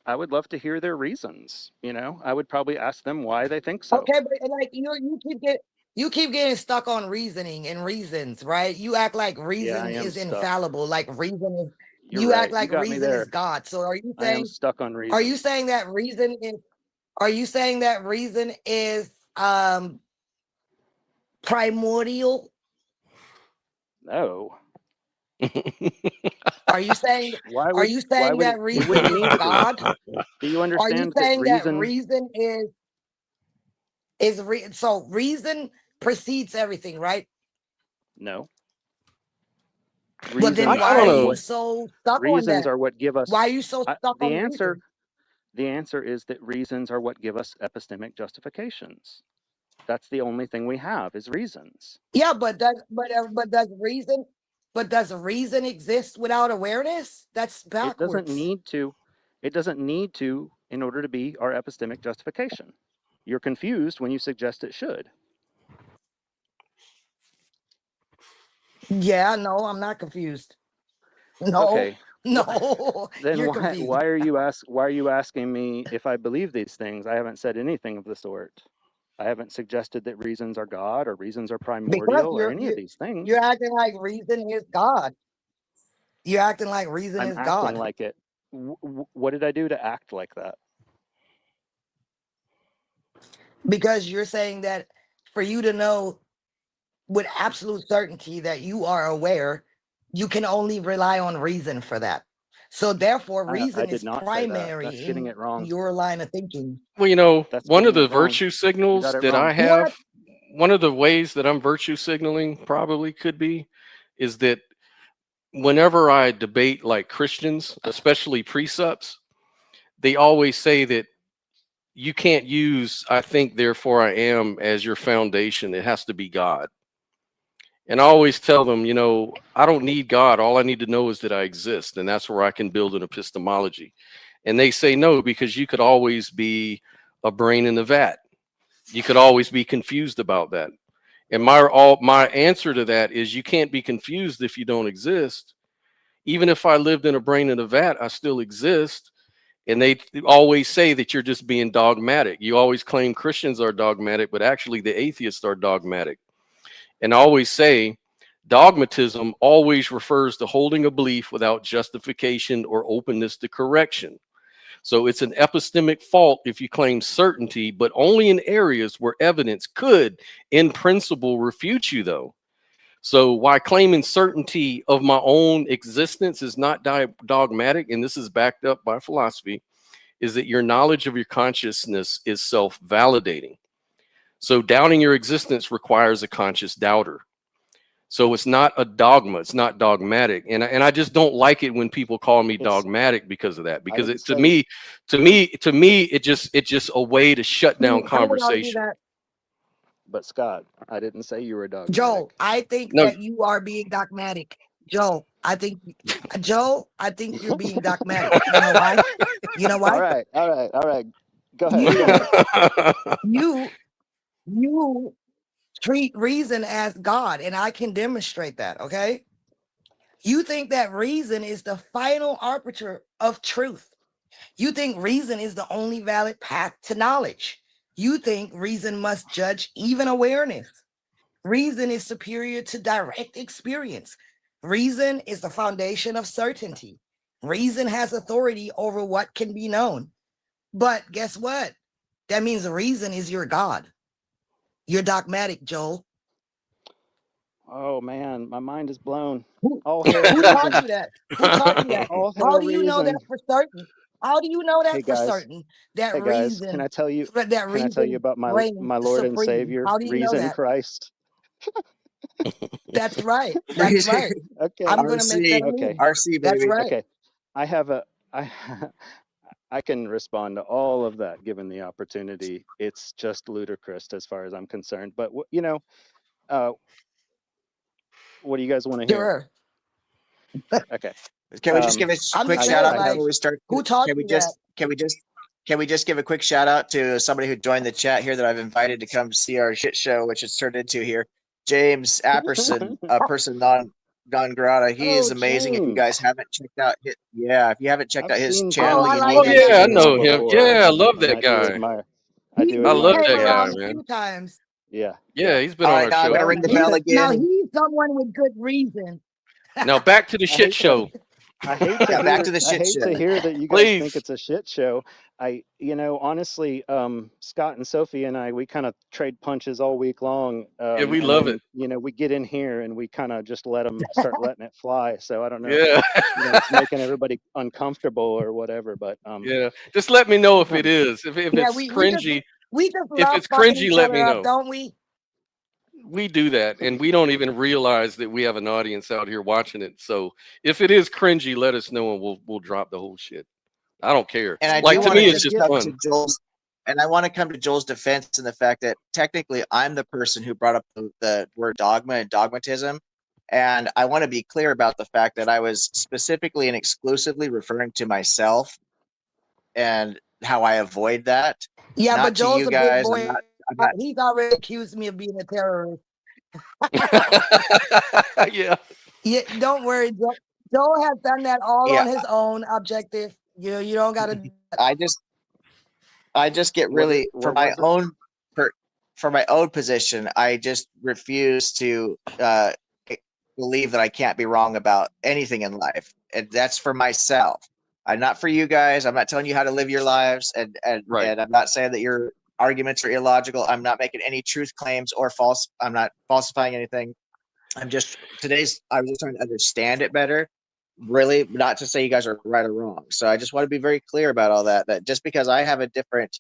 I would love to hear their reasons, you know. I would probably ask them why they think so. okay, but like you keep getting stuck on reasoning and reasons, right? You act like Yeah, I reason am is stuck. infallible, like reason is You're you act right. You like got me reason is there. God. So I am stuck on are reason. you saying that reason is are you saying that reason is primordial? No. Are you saying Why are would you why saying would that it reason wouldn't is need to be? God? Do you Are you understand that saying that reason? reason is so reason precedes everything, right? No. But then I Reasons why don't are are you know. what so stuck on reasons that? are what give Why are us you so stuck the on answer. reason? The answer is that reasons are what give us epistemic justifications. That's the only thing we have is reasons. Yeah, but does reason exist without awareness? That's It doesn't backwards. need to. It doesn't need to in order to be our epistemic justification. You're confused when you suggest it should. Yeah, no, I'm not confused. No, Okay. no, Then you're confused. why are you asking me if I believe these things? I haven't said anything of the sort. I haven't suggested that reasons are God or reasons are Because primordial or any of these you're things. acting like reason is God. You're acting like reason I'm is acting God. like it. What did I do to act like that? Because you're saying that for you to know with absolute certainty that you are aware, you can only rely on reason for that. So therefore, I reason did is not say that. primary That's getting in it wrong. your line of thinking. Well, That's one of getting the it wrong. virtue You signals got it that I wrong. have, one of the ways that I'm virtue signaling probably could be, is that whenever I debate like Christians, especially precepts, they always say that you can't use I think therefore I am as your foundation. It has to be God. And I always tell them, I don't need God. All I need to know is that I exist, and that's where I can build an epistemology. And they say no, because you could always be a brain in the vat. You could always be confused about that. And my answer to that is you can't be confused if you don't exist. Even if I lived in a brain in a vat, I still exist. And they always say that you're just being dogmatic. You always claim Christians are dogmatic, but actually the atheists are dogmatic. And I always say dogmatism always refers to holding a belief without justification or openness to correction. So it's an epistemic fault if you claim certainty, but only in areas where evidence could, in principle, refute you, though. So why claiming certainty of my own existence is not dogmatic, and this is backed up by philosophy, is that your knowledge of your consciousness is self-validating. So doubting your existence requires a conscious doubter. So it's not a dogma. It's not dogmatic. And I just don't like it when people call me dogmatic because of that, because to me, it's just a way to shut down conversation. But Scott, I didn't say you were dogmatic. Joe, I think that you are being dogmatic. Joe, I think you're being dogmatic. You know why? You know why? All right. Go ahead. You treat reason as God, and I can demonstrate that, okay? You think that reason is the final arbiter of truth. You think reason is the only valid path to knowledge. You think reason must judge even awareness. Reason is superior to direct experience. Reason is the foundation of certainty. Reason has authority over what can be known. But guess what? That means reason is your God. You're dogmatic, Joel. Oh man, my mind is blown. Who taught you that? Who taught you that? How do you know that for certain? How do you know that for certain? That hey guys, can I tell you? Can I tell you about my Lord and Savior, Reason Christ? That's right. That's right. Okay. I'm going to make that RC, baby. That's right. Okay. I can respond to all of that given the opportunity. It's just ludicrous as far as I'm concerned. But what do you guys want to hear? Sure. Okay. Can we just give a quick shout out before we start? Who taught you that? Can we just give a quick shout out to somebody who joined the chat here that I've invited to come see our shit show, which it's turned into here. James Apperson, a person non grata. He is amazing. James. If you guys haven't checked out if you haven't checked out his seen channel, James. you Oh, need yeah, to. I know him. before, Yeah, I love that and I do guy. admire. I love that guy, a man. few times. Yeah. Yeah, he's been All on right, our now I'm show. gonna ring the bell Now again. he's someone with good reason. Now back to the shit show. I hate to Yeah, hear, back to the shit show. to hear that you guys Please. think it's a shit show. Honestly, Scott and Sophie and I, we kind of trade punches all week long. Yeah, we love it. We get in here and we kind of just start letting it fly. So I don't know. Yeah. It's making everybody uncomfortable or whatever. But yeah, just let me know if it is. If it's cringy. We just if love it's fucking cringy, each let other me up, know. don't we? We do that, and we don't even realize that we have an audience out here watching it. So if it is cringy, let us know, and we'll drop the whole shit. I don't care. And I Like, do to want me, to it's just just come fun. to Joel's, and I want to come to Joel's defense in the fact that technically I'm the person who brought up the word dogma and dogmatism. And I want to be clear about the fact that I was specifically and exclusively referring to myself and how I avoid that. Yeah, not but to Joel's you a guys. big boy. I'm not, He's already accused me of being a terrorist. Yeah. Yeah, don't worry. Joel has done that all Yeah. on his own objective. You don't got to. I just get really for my own position. I just refuse to believe that I can't be wrong about anything in life, and that's for myself. I'm not for you guys. I'm not telling you how to live your lives, and Right. and I'm not saying that your arguments are illogical. I'm not making any truth claims or false. I'm not falsifying anything. I was just trying to understand it better. Really, not to say you guys are right or wrong. So I just want to be very clear about all that. That just because I have a different,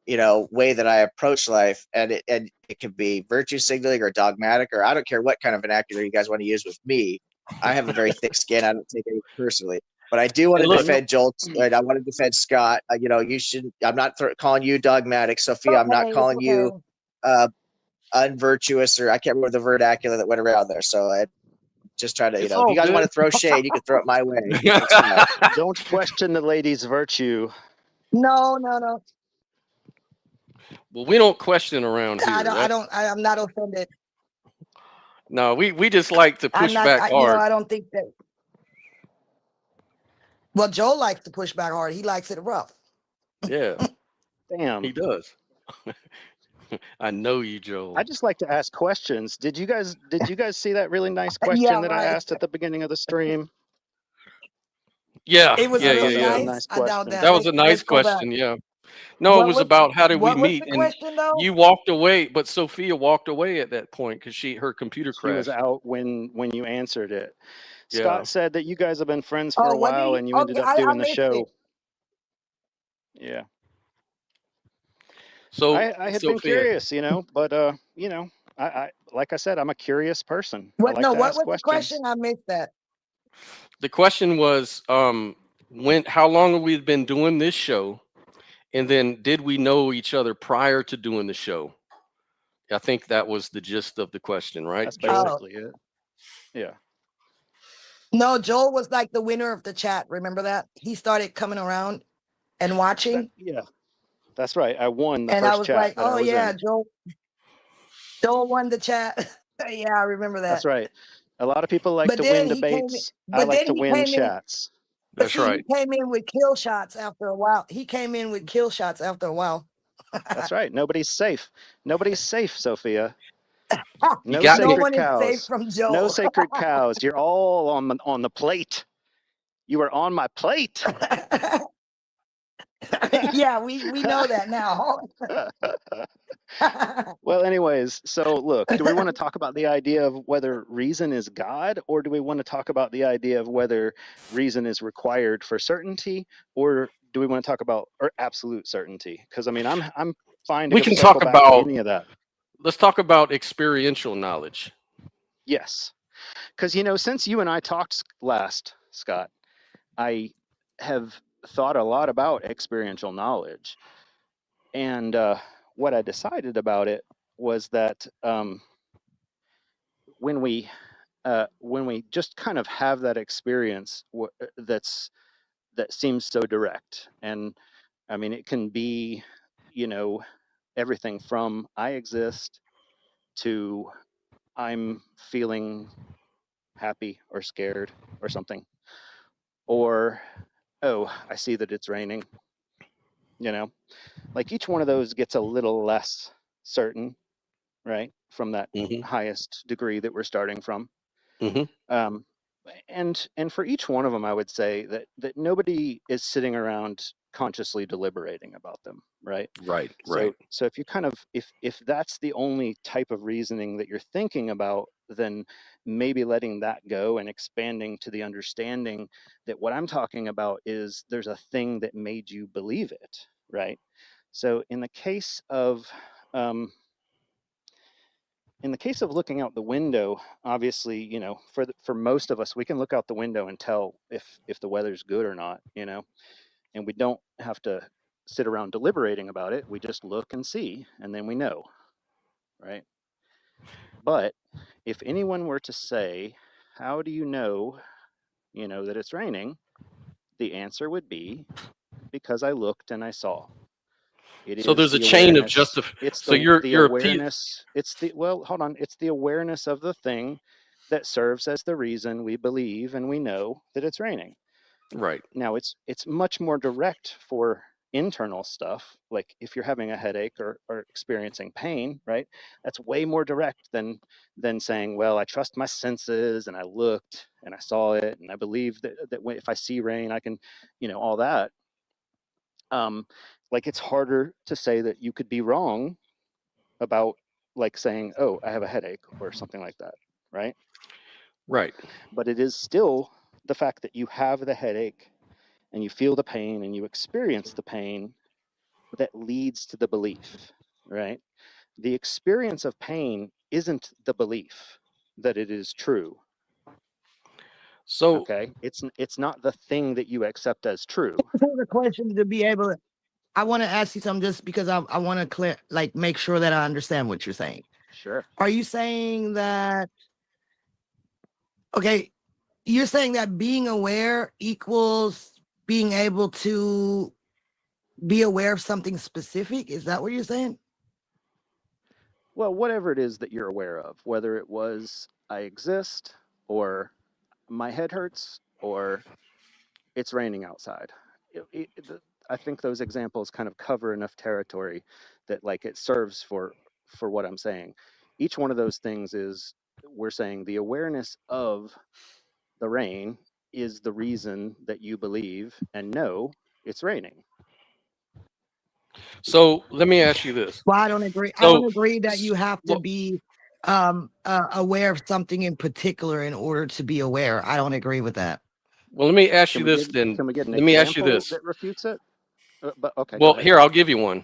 way that I approach life, and it could be virtue signaling or dogmatic, or I don't care what kind of vernacular you guys want to use with me. I have a very thick skin. I don't take it personally. But I do want to And look- defend Joel, and I want to defend Scott. You should. I'm not calling you dogmatic, Sophia. I'm not Okay, calling it's you okay. unvirtuous, or I can't remember the vernacular that went around there. So I just try to, It's if all you guys good. want to throw shade, you can throw it my way. It's fine. Don't question the lady's virtue. No. Well, we don't question around here. I'm not offended. No, we just like to push back hard. I don't think that. Well, Joel likes to push back hard. He likes it rough. Yeah, Damn. he does. I know you, Joel. I just like to ask questions. Did you guys see that really nice question Yeah, that I right. asked at the beginning of the stream? Yeah, It was yeah, really yeah, yeah. nice. I doubt that. That was a nice Let's go back. question. Yeah. No, What it was was- about how did we What was meet, the and question though? you walked away, but Sophia walked away at that point because her computer She was crashed. out when you answered it. Yeah. Scott said that you guys have been friends for a what did while he- and you ended okay, up I doing the missed show. it. Yeah. So I had been Sophia, curious, but I like I said, I'm a curious person. I What like to what ask was questions. the question? I missed that. the question was, how long have we been doing this show, and then did we know each other prior to doing the show? I think that was the gist of the question, right, That's Joel? basically it. Yeah. No, Joel was like the winner of the chat. Remember that? He started coming around and watching. Yeah. That's right. I won the And first I was chat like, that I oh was yeah, in. Joel won the chat. Yeah, I remember that. That's right. A lot of people like But to then win he came in- debates. I but like then to he win came in- chats. But That's see, right. he came in with kill shots after a while. That's right. Nobody's safe. Nobody's safe, Sophia. No got No me. sacred one is safe cows. from Joel. No sacred cows. You're all on the plate. You are on my plate. Yeah, we know that now. Well, anyways, so look, do we want to talk about the idea of whether reason is God, or do we want to talk about the idea of whether reason is required for certainty, or do we want to talk about absolute certainty? Because I mean, I'm fine to We go can circle talk back to about- any of that. Let's talk about experiential knowledge. Yes, because since you and I talked last, Scott, I have thought a lot about experiential knowledge, and what I decided about it was that when we just kind of have that experience that seems so direct, and I mean, it can be everything from I exist to I'm feeling happy or scared or something, or oh, I see that it's raining. Like each one of those gets a little less certain, right, from that Mhm. highest degree that we're starting from. Mhm. And for each one of them, I would say that nobody is sitting around consciously deliberating about them, right? Right. Right. So if you kind of if that's the only type of reasoning that you're thinking about, then maybe letting that go and expanding to the understanding that what I'm talking about is there's a thing that made you believe it, right? So in the case of looking out the window, obviously, for most of us, we can look out the window and tell if the weather's good or not, and we don't have to sit around deliberating about it. We just look and see, and then we know, right? But if anyone were to say, how do you know, that it's raining? The answer would be, because I looked and I saw. So there's a chain of justification. It's So you're the a awareness. It's the hold on. It's the awareness of the thing that serves as the reason we believe and we know that it's raining. right. Now it's much more direct for internal stuff, like if you're having a headache or experiencing pain, right? That's way more direct than saying, well, I trust my senses and I looked and I saw it and I believe that if I see rain, I can, all that. Like it's harder to say that you could be wrong about like saying, oh, I have a headache or something like that, right? Right. But it is still the fact that you have the headache and you feel the pain and you experience the pain that leads to the belief, right? The experience of pain isn't the belief that it is true. So Okay, it's not the thing that you accept as true. The question to be able to, I want to ask you something just because I want to make sure that I understand what you're saying. Sure. Are you saying that, okay, you're saying that being aware equals being able to be aware of something specific? Is that what you're saying? Well, whatever it is that you're aware of, whether it was I exist, or my head hurts, or it's raining outside. I think those examples kind of cover enough territory that like it serves for what I'm saying. Each one of those things is, we're saying the awareness of the rain is the reason that you believe and know it's raining. so let me ask you this. Well, I don't agree. I So don't agree that you have to well, be aware of something in particular in order to be aware. I don't agree with that. well, let me ask you Can we this get then. can we get an Let me ask you example this. that refutes it? But okay, go Well, ahead. here I'll give you one.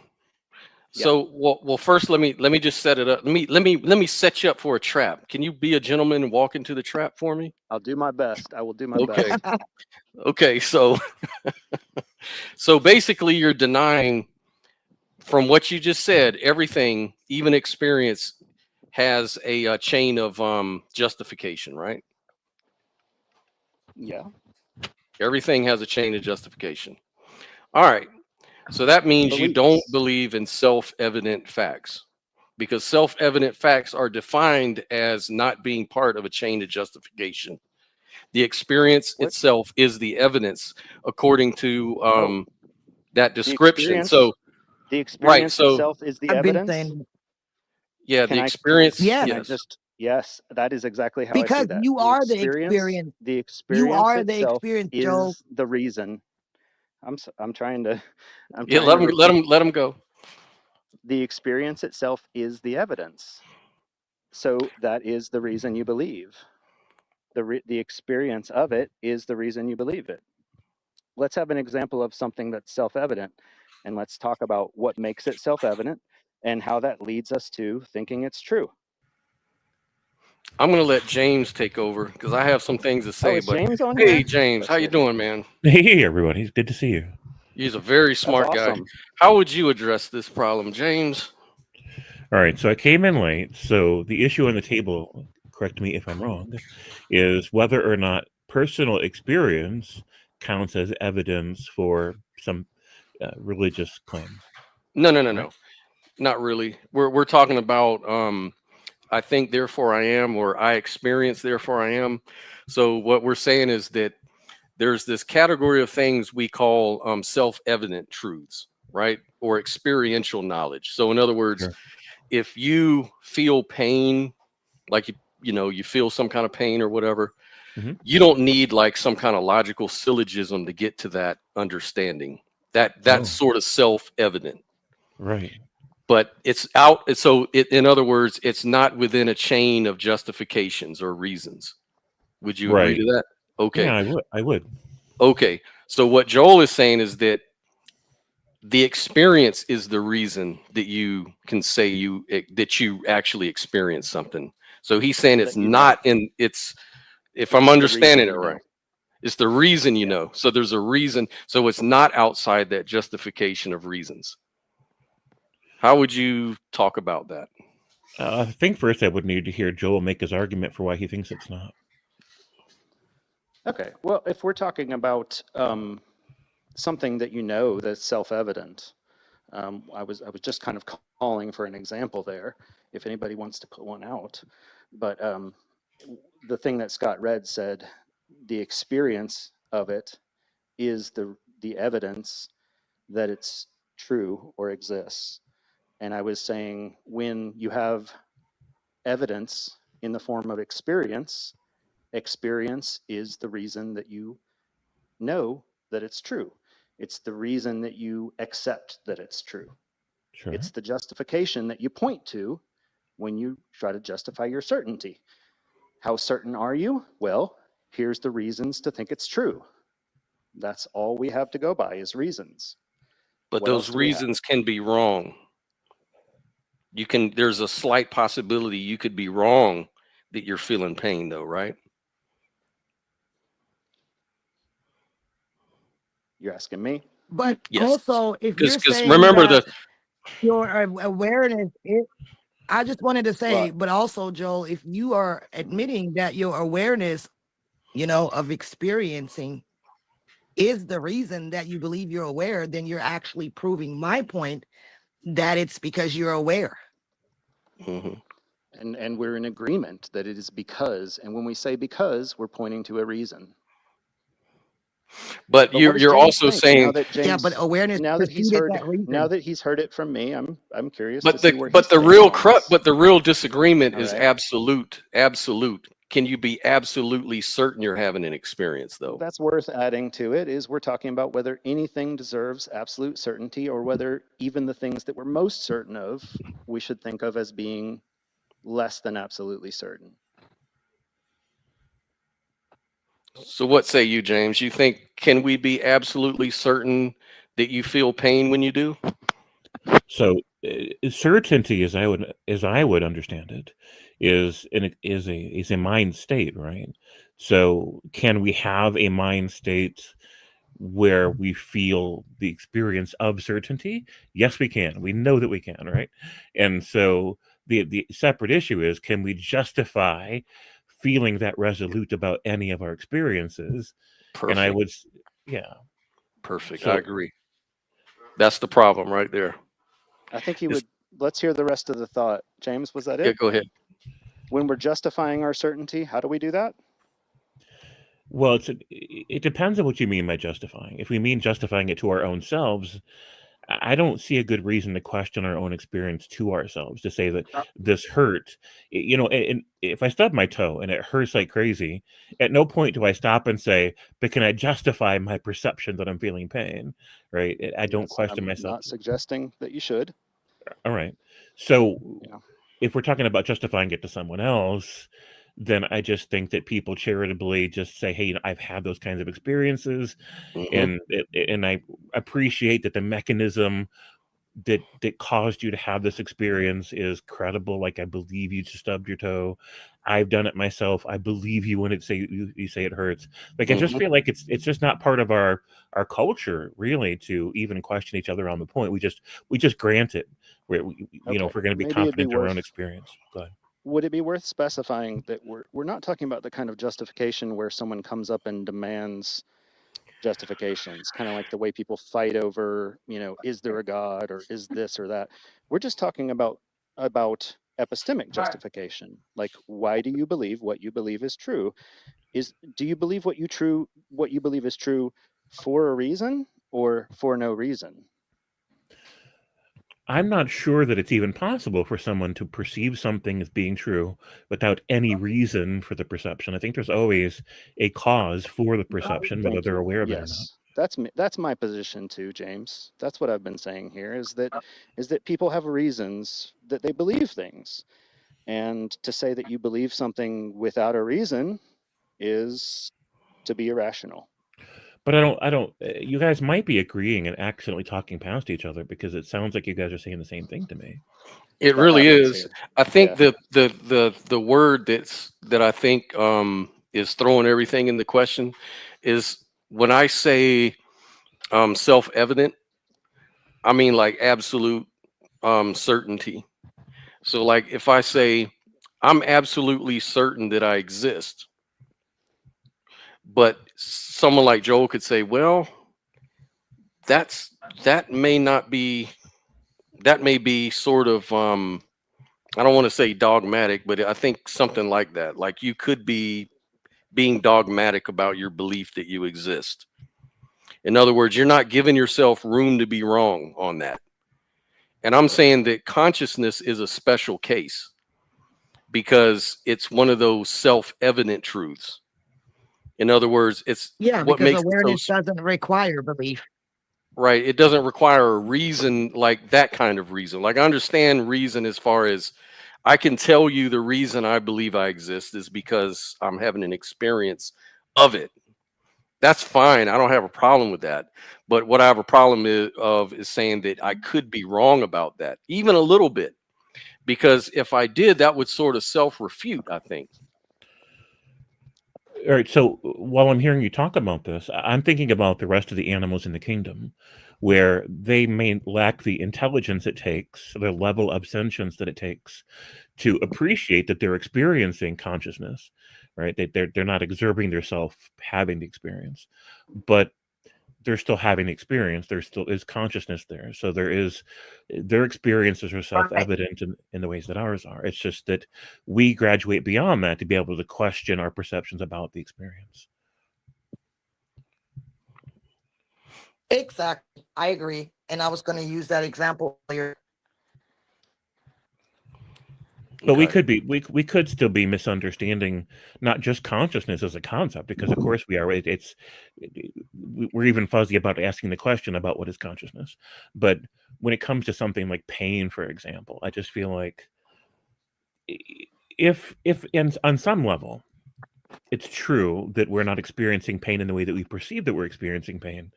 Yeah. So, well, first let me just set it up. Let me set you up for a trap. Can you be a gentleman and walk into the trap for me? I'll do my best. I will do my Okay. best. Okay. So, so basically, you're denying from what you just said everything, even experience, has a chain of justification, right? Yeah. Everything has a chain of justification. All right. So that means you don't Beliefs. believe in self-evident facts, because self-evident facts are defined as not being part of a chain of justification. The experience What? itself is the evidence according to No. that The description. experience. So, The right. experience So, itself is the I've been evidence. saying yeah, Can the I experience, yes, can I yes. just yes, that is exactly how I see because that. you are the experience. The You experience are the itself experience, Joe. is the reason. I'm trying to I'm Yeah, trying to repeat. let them go. The experience itself is the evidence. So that is the reason you believe. The experience of it is the reason you believe it. Let's have an example of something that's self-evident, and let's talk about what makes it self-evident and how that leads us to thinking it's true. I'm gonna let James take over because I have some things to Oh, say. is But James on hey, here? James, how That's you good. doing, man? Hey, everybody. Good to see you. He's a very That's smart guy. awesome. How would you address this problem, James? All right. So I came in late. So the issue on the table, correct me if I'm wrong, is whether or not personal experience counts as evidence for some religious claim. No, no, no, Right? no, not really. We're talking about I think therefore I am, or I experience therefore I am. So what we're saying is that there's this category of things we call self-evident truths, right? Or experiential knowledge. So in other words, Sure. if you feel pain, like you feel some kind of pain or whatever, Hmm. you don't need like some kind of logical syllogism to get to that understanding. That's Oh, sort of self-evident, right. but it's out. So in other words, it's not within a chain of justifications or reasons. Would you agree Right. to that? Okay. Yeah, I would. I would. Okay. So what Joel is saying is that the experience is the reason that you can say that you actually experience something. So he's saying it's That you know. not in it's if I'm It's the reason understanding it you know. right. It's the reason you Yeah. know. So there's a reason. So it's not outside that justification of reasons. How would you talk about that? I think first I would need to hear Joel make his argument for why he thinks it's not. Okay. Well, if we're talking about something that you know that's self-evident, I was just kind of calling for an example there, if anybody wants to put one out. But the thing that Scott read said, the experience of it is the evidence that it's true or exists. And I was saying, when you have evidence in the form of experience, experience is the reason that you know that it's true. It's the reason that you accept that it's true. Sure. It's the justification that you point to when you try to justify your certainty. How certain are you? Well, here's the reasons to think it's true. That's all we have to go by is reasons. But What else those do we have? reasons can be wrong. There's a slight possibility you could be wrong that you're feeling pain though, right? You're asking me? But Yes. also, if you're Because saying remember that your awareness is, I just wanted to say, What? but also, Joel, if you are admitting that your awareness, of experiencing is the reason that you believe you're aware, then you're actually proving my point that it's because you're aware. Mhm. And we're in agreement that it is because, and when we say because, we're pointing to a reason. But But what does you're James also think? Now saying, that Yeah, but James, awareness now that he's preceded heard, that reason. now that he's heard it from me, I'm curious to but see where he the stands real on this. but the real disagreement All is right. absolute. Can you be absolutely certain you're having an experience though? That's worth adding to it, is we're talking about whether anything deserves absolute certainty, or whether even the things that we're most certain of, we should think of as being less than absolutely certain. So what say you, James? You think, can we be absolutely certain that you feel pain when you do? So certainty, as I would understand it, is a mind state, right? So can we have a mind state where we feel the experience of certainty? Yes, we can. We know that we can, right? And so the separate issue is, can we justify feeling that resolute about any of our experiences? And I Perfect. would, yeah. Perfect. I So agree. That's the problem right there. I think he It's- would. Let's hear the rest of the thought. James, was that Yeah, it? go ahead. When we're justifying our certainty, how do we do that? Well, it depends on what you mean by justifying. If we mean justifying it to our own selves, I don't see a good reason to question our own experience to ourselves, to say that this hurt. And if I stub my toe and it hurts like crazy, at no point do I stop and say, but can I justify my perception that I'm feeling pain? Right? I don't Yes, question I'm myself. not suggesting that you should. All right. So Yeah. if we're talking about justifying it to someone else, then I just think that people charitably just say, hey, I've had those kinds of experiences, Mhm. and I appreciate that the mechanism that caused you to have this experience is credible. Like, I believe you just stubbed your toe. I've done it myself. I believe you when you say it hurts. Like, I just Mhm. feel like it's just not part of our culture, really, to even question each other on the point. We just grant it. Okay. If we're going to be Maybe it'd be confident in our own worth. experience. Go ahead. Would it be worth specifying that we're not talking about the kind of justification where someone comes up and demands justifications, kind of like the way people fight over, is there a God, or is this or that? We're just talking about epistemic justification. Like, why do you believe what you believe is true? Do you believe what you believe is true for a reason, or for no reason? I'm not sure that it's even possible for someone to perceive something as being true without any reason for the perception. I think there's always a cause for the perception, whether Thank they're you. aware of it or not. Yes, that's my position too, James. That's what I've been saying here, is that people have reasons that they believe things. And to say that you believe something without a reason is to be irrational. But I don't. You guys might be agreeing and accidentally talking past each other, because it sounds like you guys are saying the same thing to me. It That really happens is. here. I think Yeah. the word that I think is throwing everything in the question is when I say self-evident, I mean like absolute certainty. So like if I say I'm absolutely certain that I exist, but someone like Joel could say, well, that's that may not be that may be sort of I don't want to say dogmatic, but I think something like that. Like you could be being dogmatic about your belief that you exist. In other words, you're not giving yourself room to be wrong on that. And I'm saying that consciousness is a special case because it's one of those self-evident truths. In other words, it's Yeah, what because makes it so awareness doesn't require belief. right. It doesn't require a reason like that kind of reason. Like I understand reason as far as I can tell you the reason I believe I exist is because I'm having an experience of it. That's fine. I don't have a problem with that. But what I have a problem is saying that I could be wrong about that, even a little bit. Because if I did, that would sort of self-refute, I think. All right. So while I'm hearing you talk about this, I'm thinking about the rest of the animals in the kingdom, where they may lack the intelligence it takes, the level of sentience that it takes to appreciate that they're experiencing consciousness, right? They're not exerting themselves having the experience, but they're still having the experience. There still is consciousness there. So their experiences are Right. self-evident in the ways that ours are. It's just that we graduate beyond that to be able to question our perceptions about the experience. Exactly. I agree. And I was going to use that example earlier. But we Okay. could be we could still be misunderstanding not just consciousness as a concept, because of course we are. We're even fuzzy about asking the question about what is consciousness. But when it comes to something like pain, for example, I just feel like if on some level it's true that we're not experiencing pain in the way that we perceive that we're experiencing pain,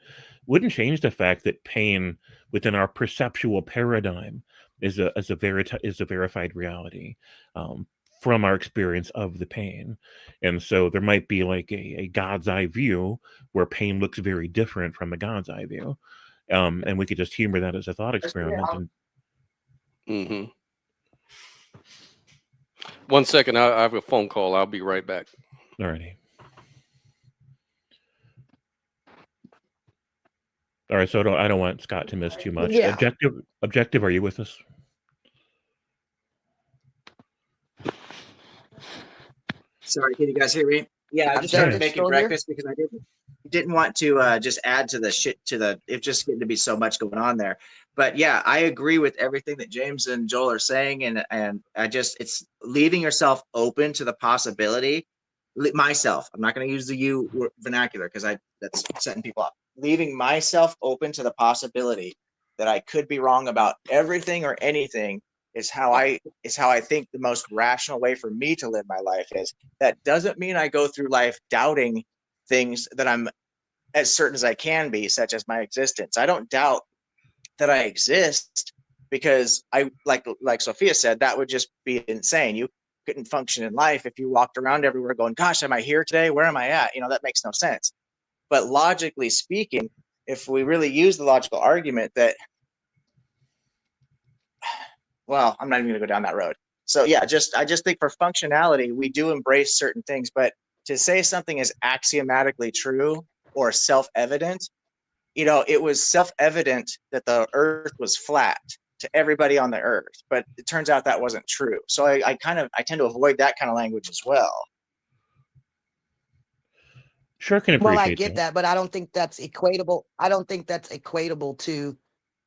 wouldn't change the fact that pain within our perceptual paradigm is a verified reality from our experience of the pain. And so there might be like a God's eye view where pain looks very different from a God's eye view. And we could just humor that as a thought experiment. And Mm-hmm. 1 second. I have a phone call. I'll be right back. alrighty. All right, so I don't want Scott to miss too much. Yeah. Objective, are you with us? Sorry, can you guys hear me? Yeah, I just started Objective making still here? breakfast because I didn't want to just add to the shit to the it just getting to be so much going on there. But yeah, I agree with everything that James and Joel are saying, and I just it's leaving yourself open to the possibility. Myself, I'm not going to use the you vernacular because that's setting people up. Leaving myself open to the possibility that I could be wrong about everything or anything is how I think the most rational way for me to live my life is. That doesn't mean I go through life doubting things that I'm as certain as I can be, such as my existence. I don't doubt that I exist because I like Sophia said, that would just be insane. You couldn't function in life if you walked around everywhere going, gosh, am I here today? Where am I at? That makes no sense. But logically speaking, if we really use the logical argument that, well, I'm not even going to go down that road. So yeah, I just think for functionality, we do embrace certain things, but to say something is axiomatically true or self-evident, it was self-evident that the earth was flat to everybody on the earth, but it turns out that wasn't true. So I tend to avoid that kind of language as well. Sure, can Well, I appreciate get that, but I don't think that's equatable. I don't think that's equatable to,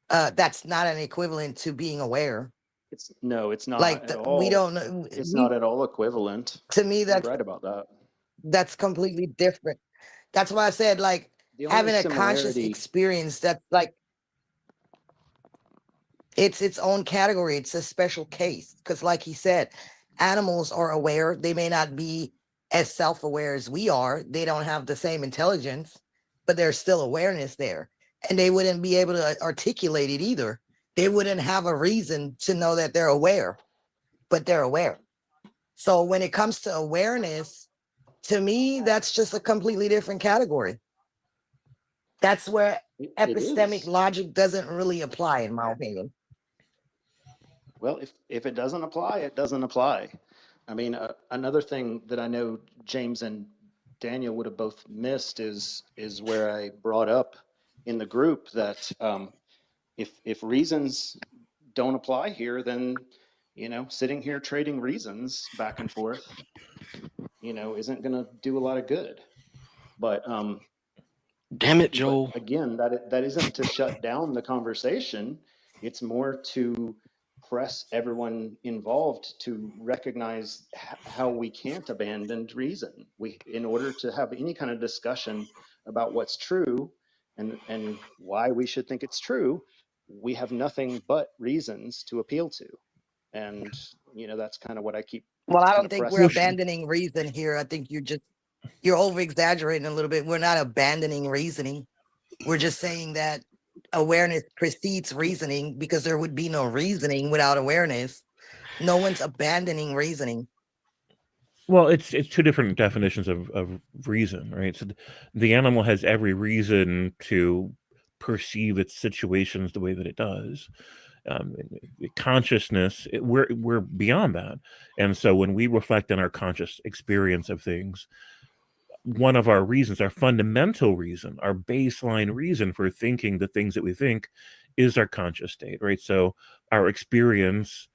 that's not an equivalent to being aware. It's not Like at all. we don't know. It's not at all equivalent. To me, You're right about that. that's completely different. That's why I said like The only having a conscious similarity, experience that's like it's its own category. It's a special case because, like he said, animals are aware. They may not be as self-aware as we are. They don't have the same intelligence, but there's still awareness there, and they wouldn't be able to articulate it either. They wouldn't have a reason to know that they're aware, but they're aware. So when it comes to awareness, to me, that's just a completely different category. That's where it epistemic is. logic doesn't really apply, in my opinion. Well, if it doesn't apply, it doesn't apply. I mean, another thing that I know James and Daniel would have both missed is where I brought up in the group that if reasons don't apply here, then sitting here trading reasons back and forth, isn't going to do a lot of good. But Damn it, Joel. But again, that isn't to shut down the conversation. It's more to press everyone involved to recognize how we can't abandon reason. In order to have any kind of discussion about what's true and why we should think it's true, we have nothing but reasons to appeal to. And that's kind of what I keep. Well, I kind don't of think we're pressing. abandoning reason here. I think you're over exaggerating a little bit. We're not abandoning reasoning. We're just saying that awareness precedes reasoning because there would be no reasoning without awareness. No one's abandoning reasoning. Well, it's two different definitions of reason, right? So the animal has every reason to perceive its situations the way that it does. Consciousness, we're beyond that, and so when we reflect on our conscious experience of things, one of our reasons, our fundamental reason, our baseline reason for thinking the things that we think, is our conscious state, right? So our experience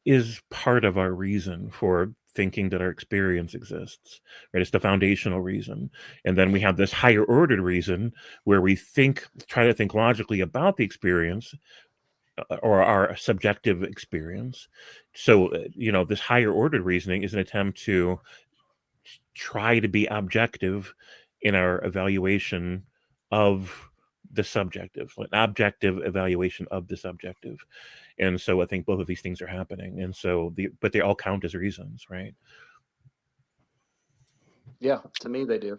is part of our reason for thinking that our experience exists, right? It's the foundational reason. And then we have this higher ordered reason where we try to think logically about the experience, or our subjective experience. So, this higher ordered reasoning is an attempt to try to be objective in our evaluation of the subjective, an objective evaluation of the subjective. And so I think both of these things are happening. And so but they all count as reasons, right? Yeah, to me they do.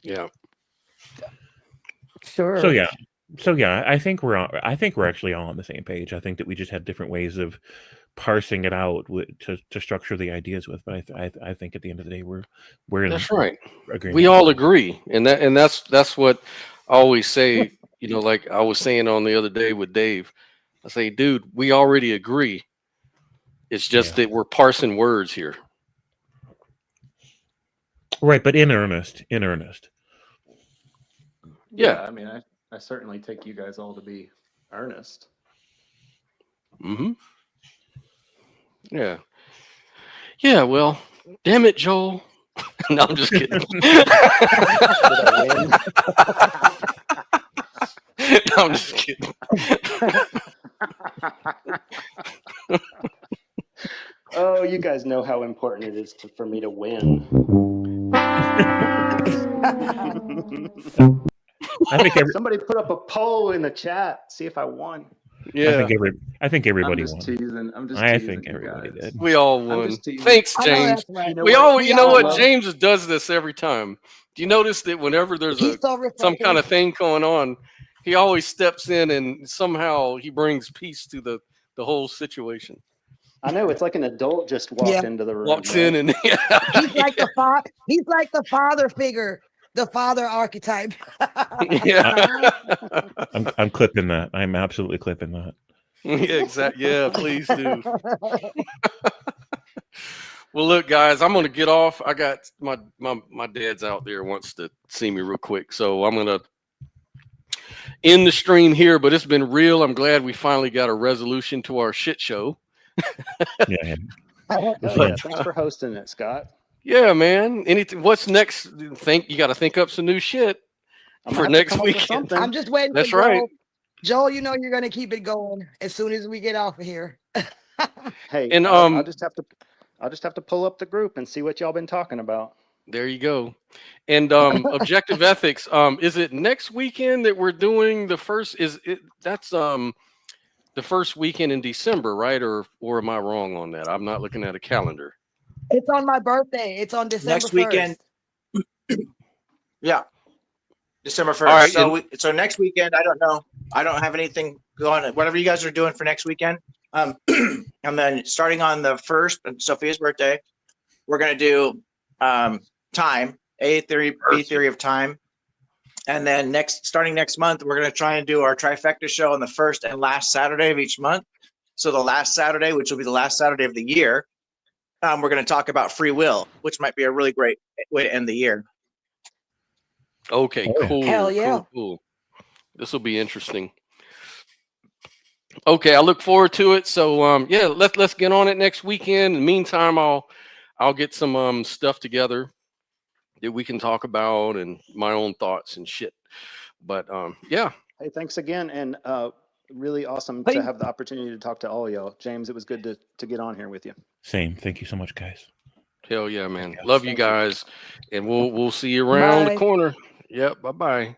Yeah. Sure. So yeah, I think we're actually all on the same page. I think that we just have different ways of parsing it out to structure the ideas with. But I think at the end of the day, we're in That's right. agreement. We all agree, and that's what I always say. Like I was saying on the other day with Dave, I say, dude, we already agree. It's just that we're parsing words here. Right, but in earnest. Yeah. I mean, I certainly take you guys all to be earnest. Mm-hmm. Yeah. Yeah, well, damn it, Joel. No, I'm just kidding. No, I'm just kidding. Oh, you guys know how important it is for me to win. I think somebody put up a poll in the chat. See if I won. Yeah, I think everybody won. Teasing. I'm just I teasing think everybody guys. did. We all won. teasing. Thanks, I know James. that's right. You know what? love- James does this every time. Do you notice that whenever there's He's so some refreshing. kind of thing going on, he always steps in and somehow he brings peace to the whole situation. I know, it's like an adult just walked into the room. Walks in and He's like the father. He's like the father figure, the father archetype. yeah. I'm clipping that. I'm absolutely clipping that. Yeah, exactly. Yeah, please do. Well, look, guys, I'm gonna get off. I got my dad's out there, wants to see me real quick, so I'm gonna end the stream here. But it's been real. I'm glad we finally got a resolution to our shit show. Yeah. Thanks for hosting it, Scott. Yeah, man. Anything? What's next? You got to think up some new shit for next weekend. I'm just waiting. That's for Joel. right. Joel, you know you're gonna keep it going as soon as we get off of here. Hey, And I'll just have to pull up the group and see what y'all been talking about. There you go. And objective ethics. Is it next weekend that we're doing the first? That's the first weekend in December, right? Or am I wrong on that? I'm not looking at a calendar. It's on my birthday. It's on December Next weekend. 1st. Yeah. December 1st. All right, So next weekend, I don't know. I don't have anything going. Whatever you guys are doing for next weekend. And then starting on the 1st, Sophia's birthday, we're going to do time, A theory, B theory of time. And then starting next month, we're going to try and do our trifecta show on the first and last Saturday of each month. So the last Saturday, which will be the last Saturday of the year, we're going to talk about free will, which might be a really great way to end the year. Okay, cool. Hell yeah. Cool. This will be interesting. Okay, I look forward to it. So yeah, let's get on it next weekend. In the meantime, I'll get some stuff together that we can talk about and my own thoughts and shit. But yeah. Hey, thanks again, and really awesome to have the opportunity to talk to all of y'all. James, it was good to get on here with you. Same. Thank you so much, guys. Hell yeah, man. Love you guys. And we'll see you around the corner. Yep. Bye-bye.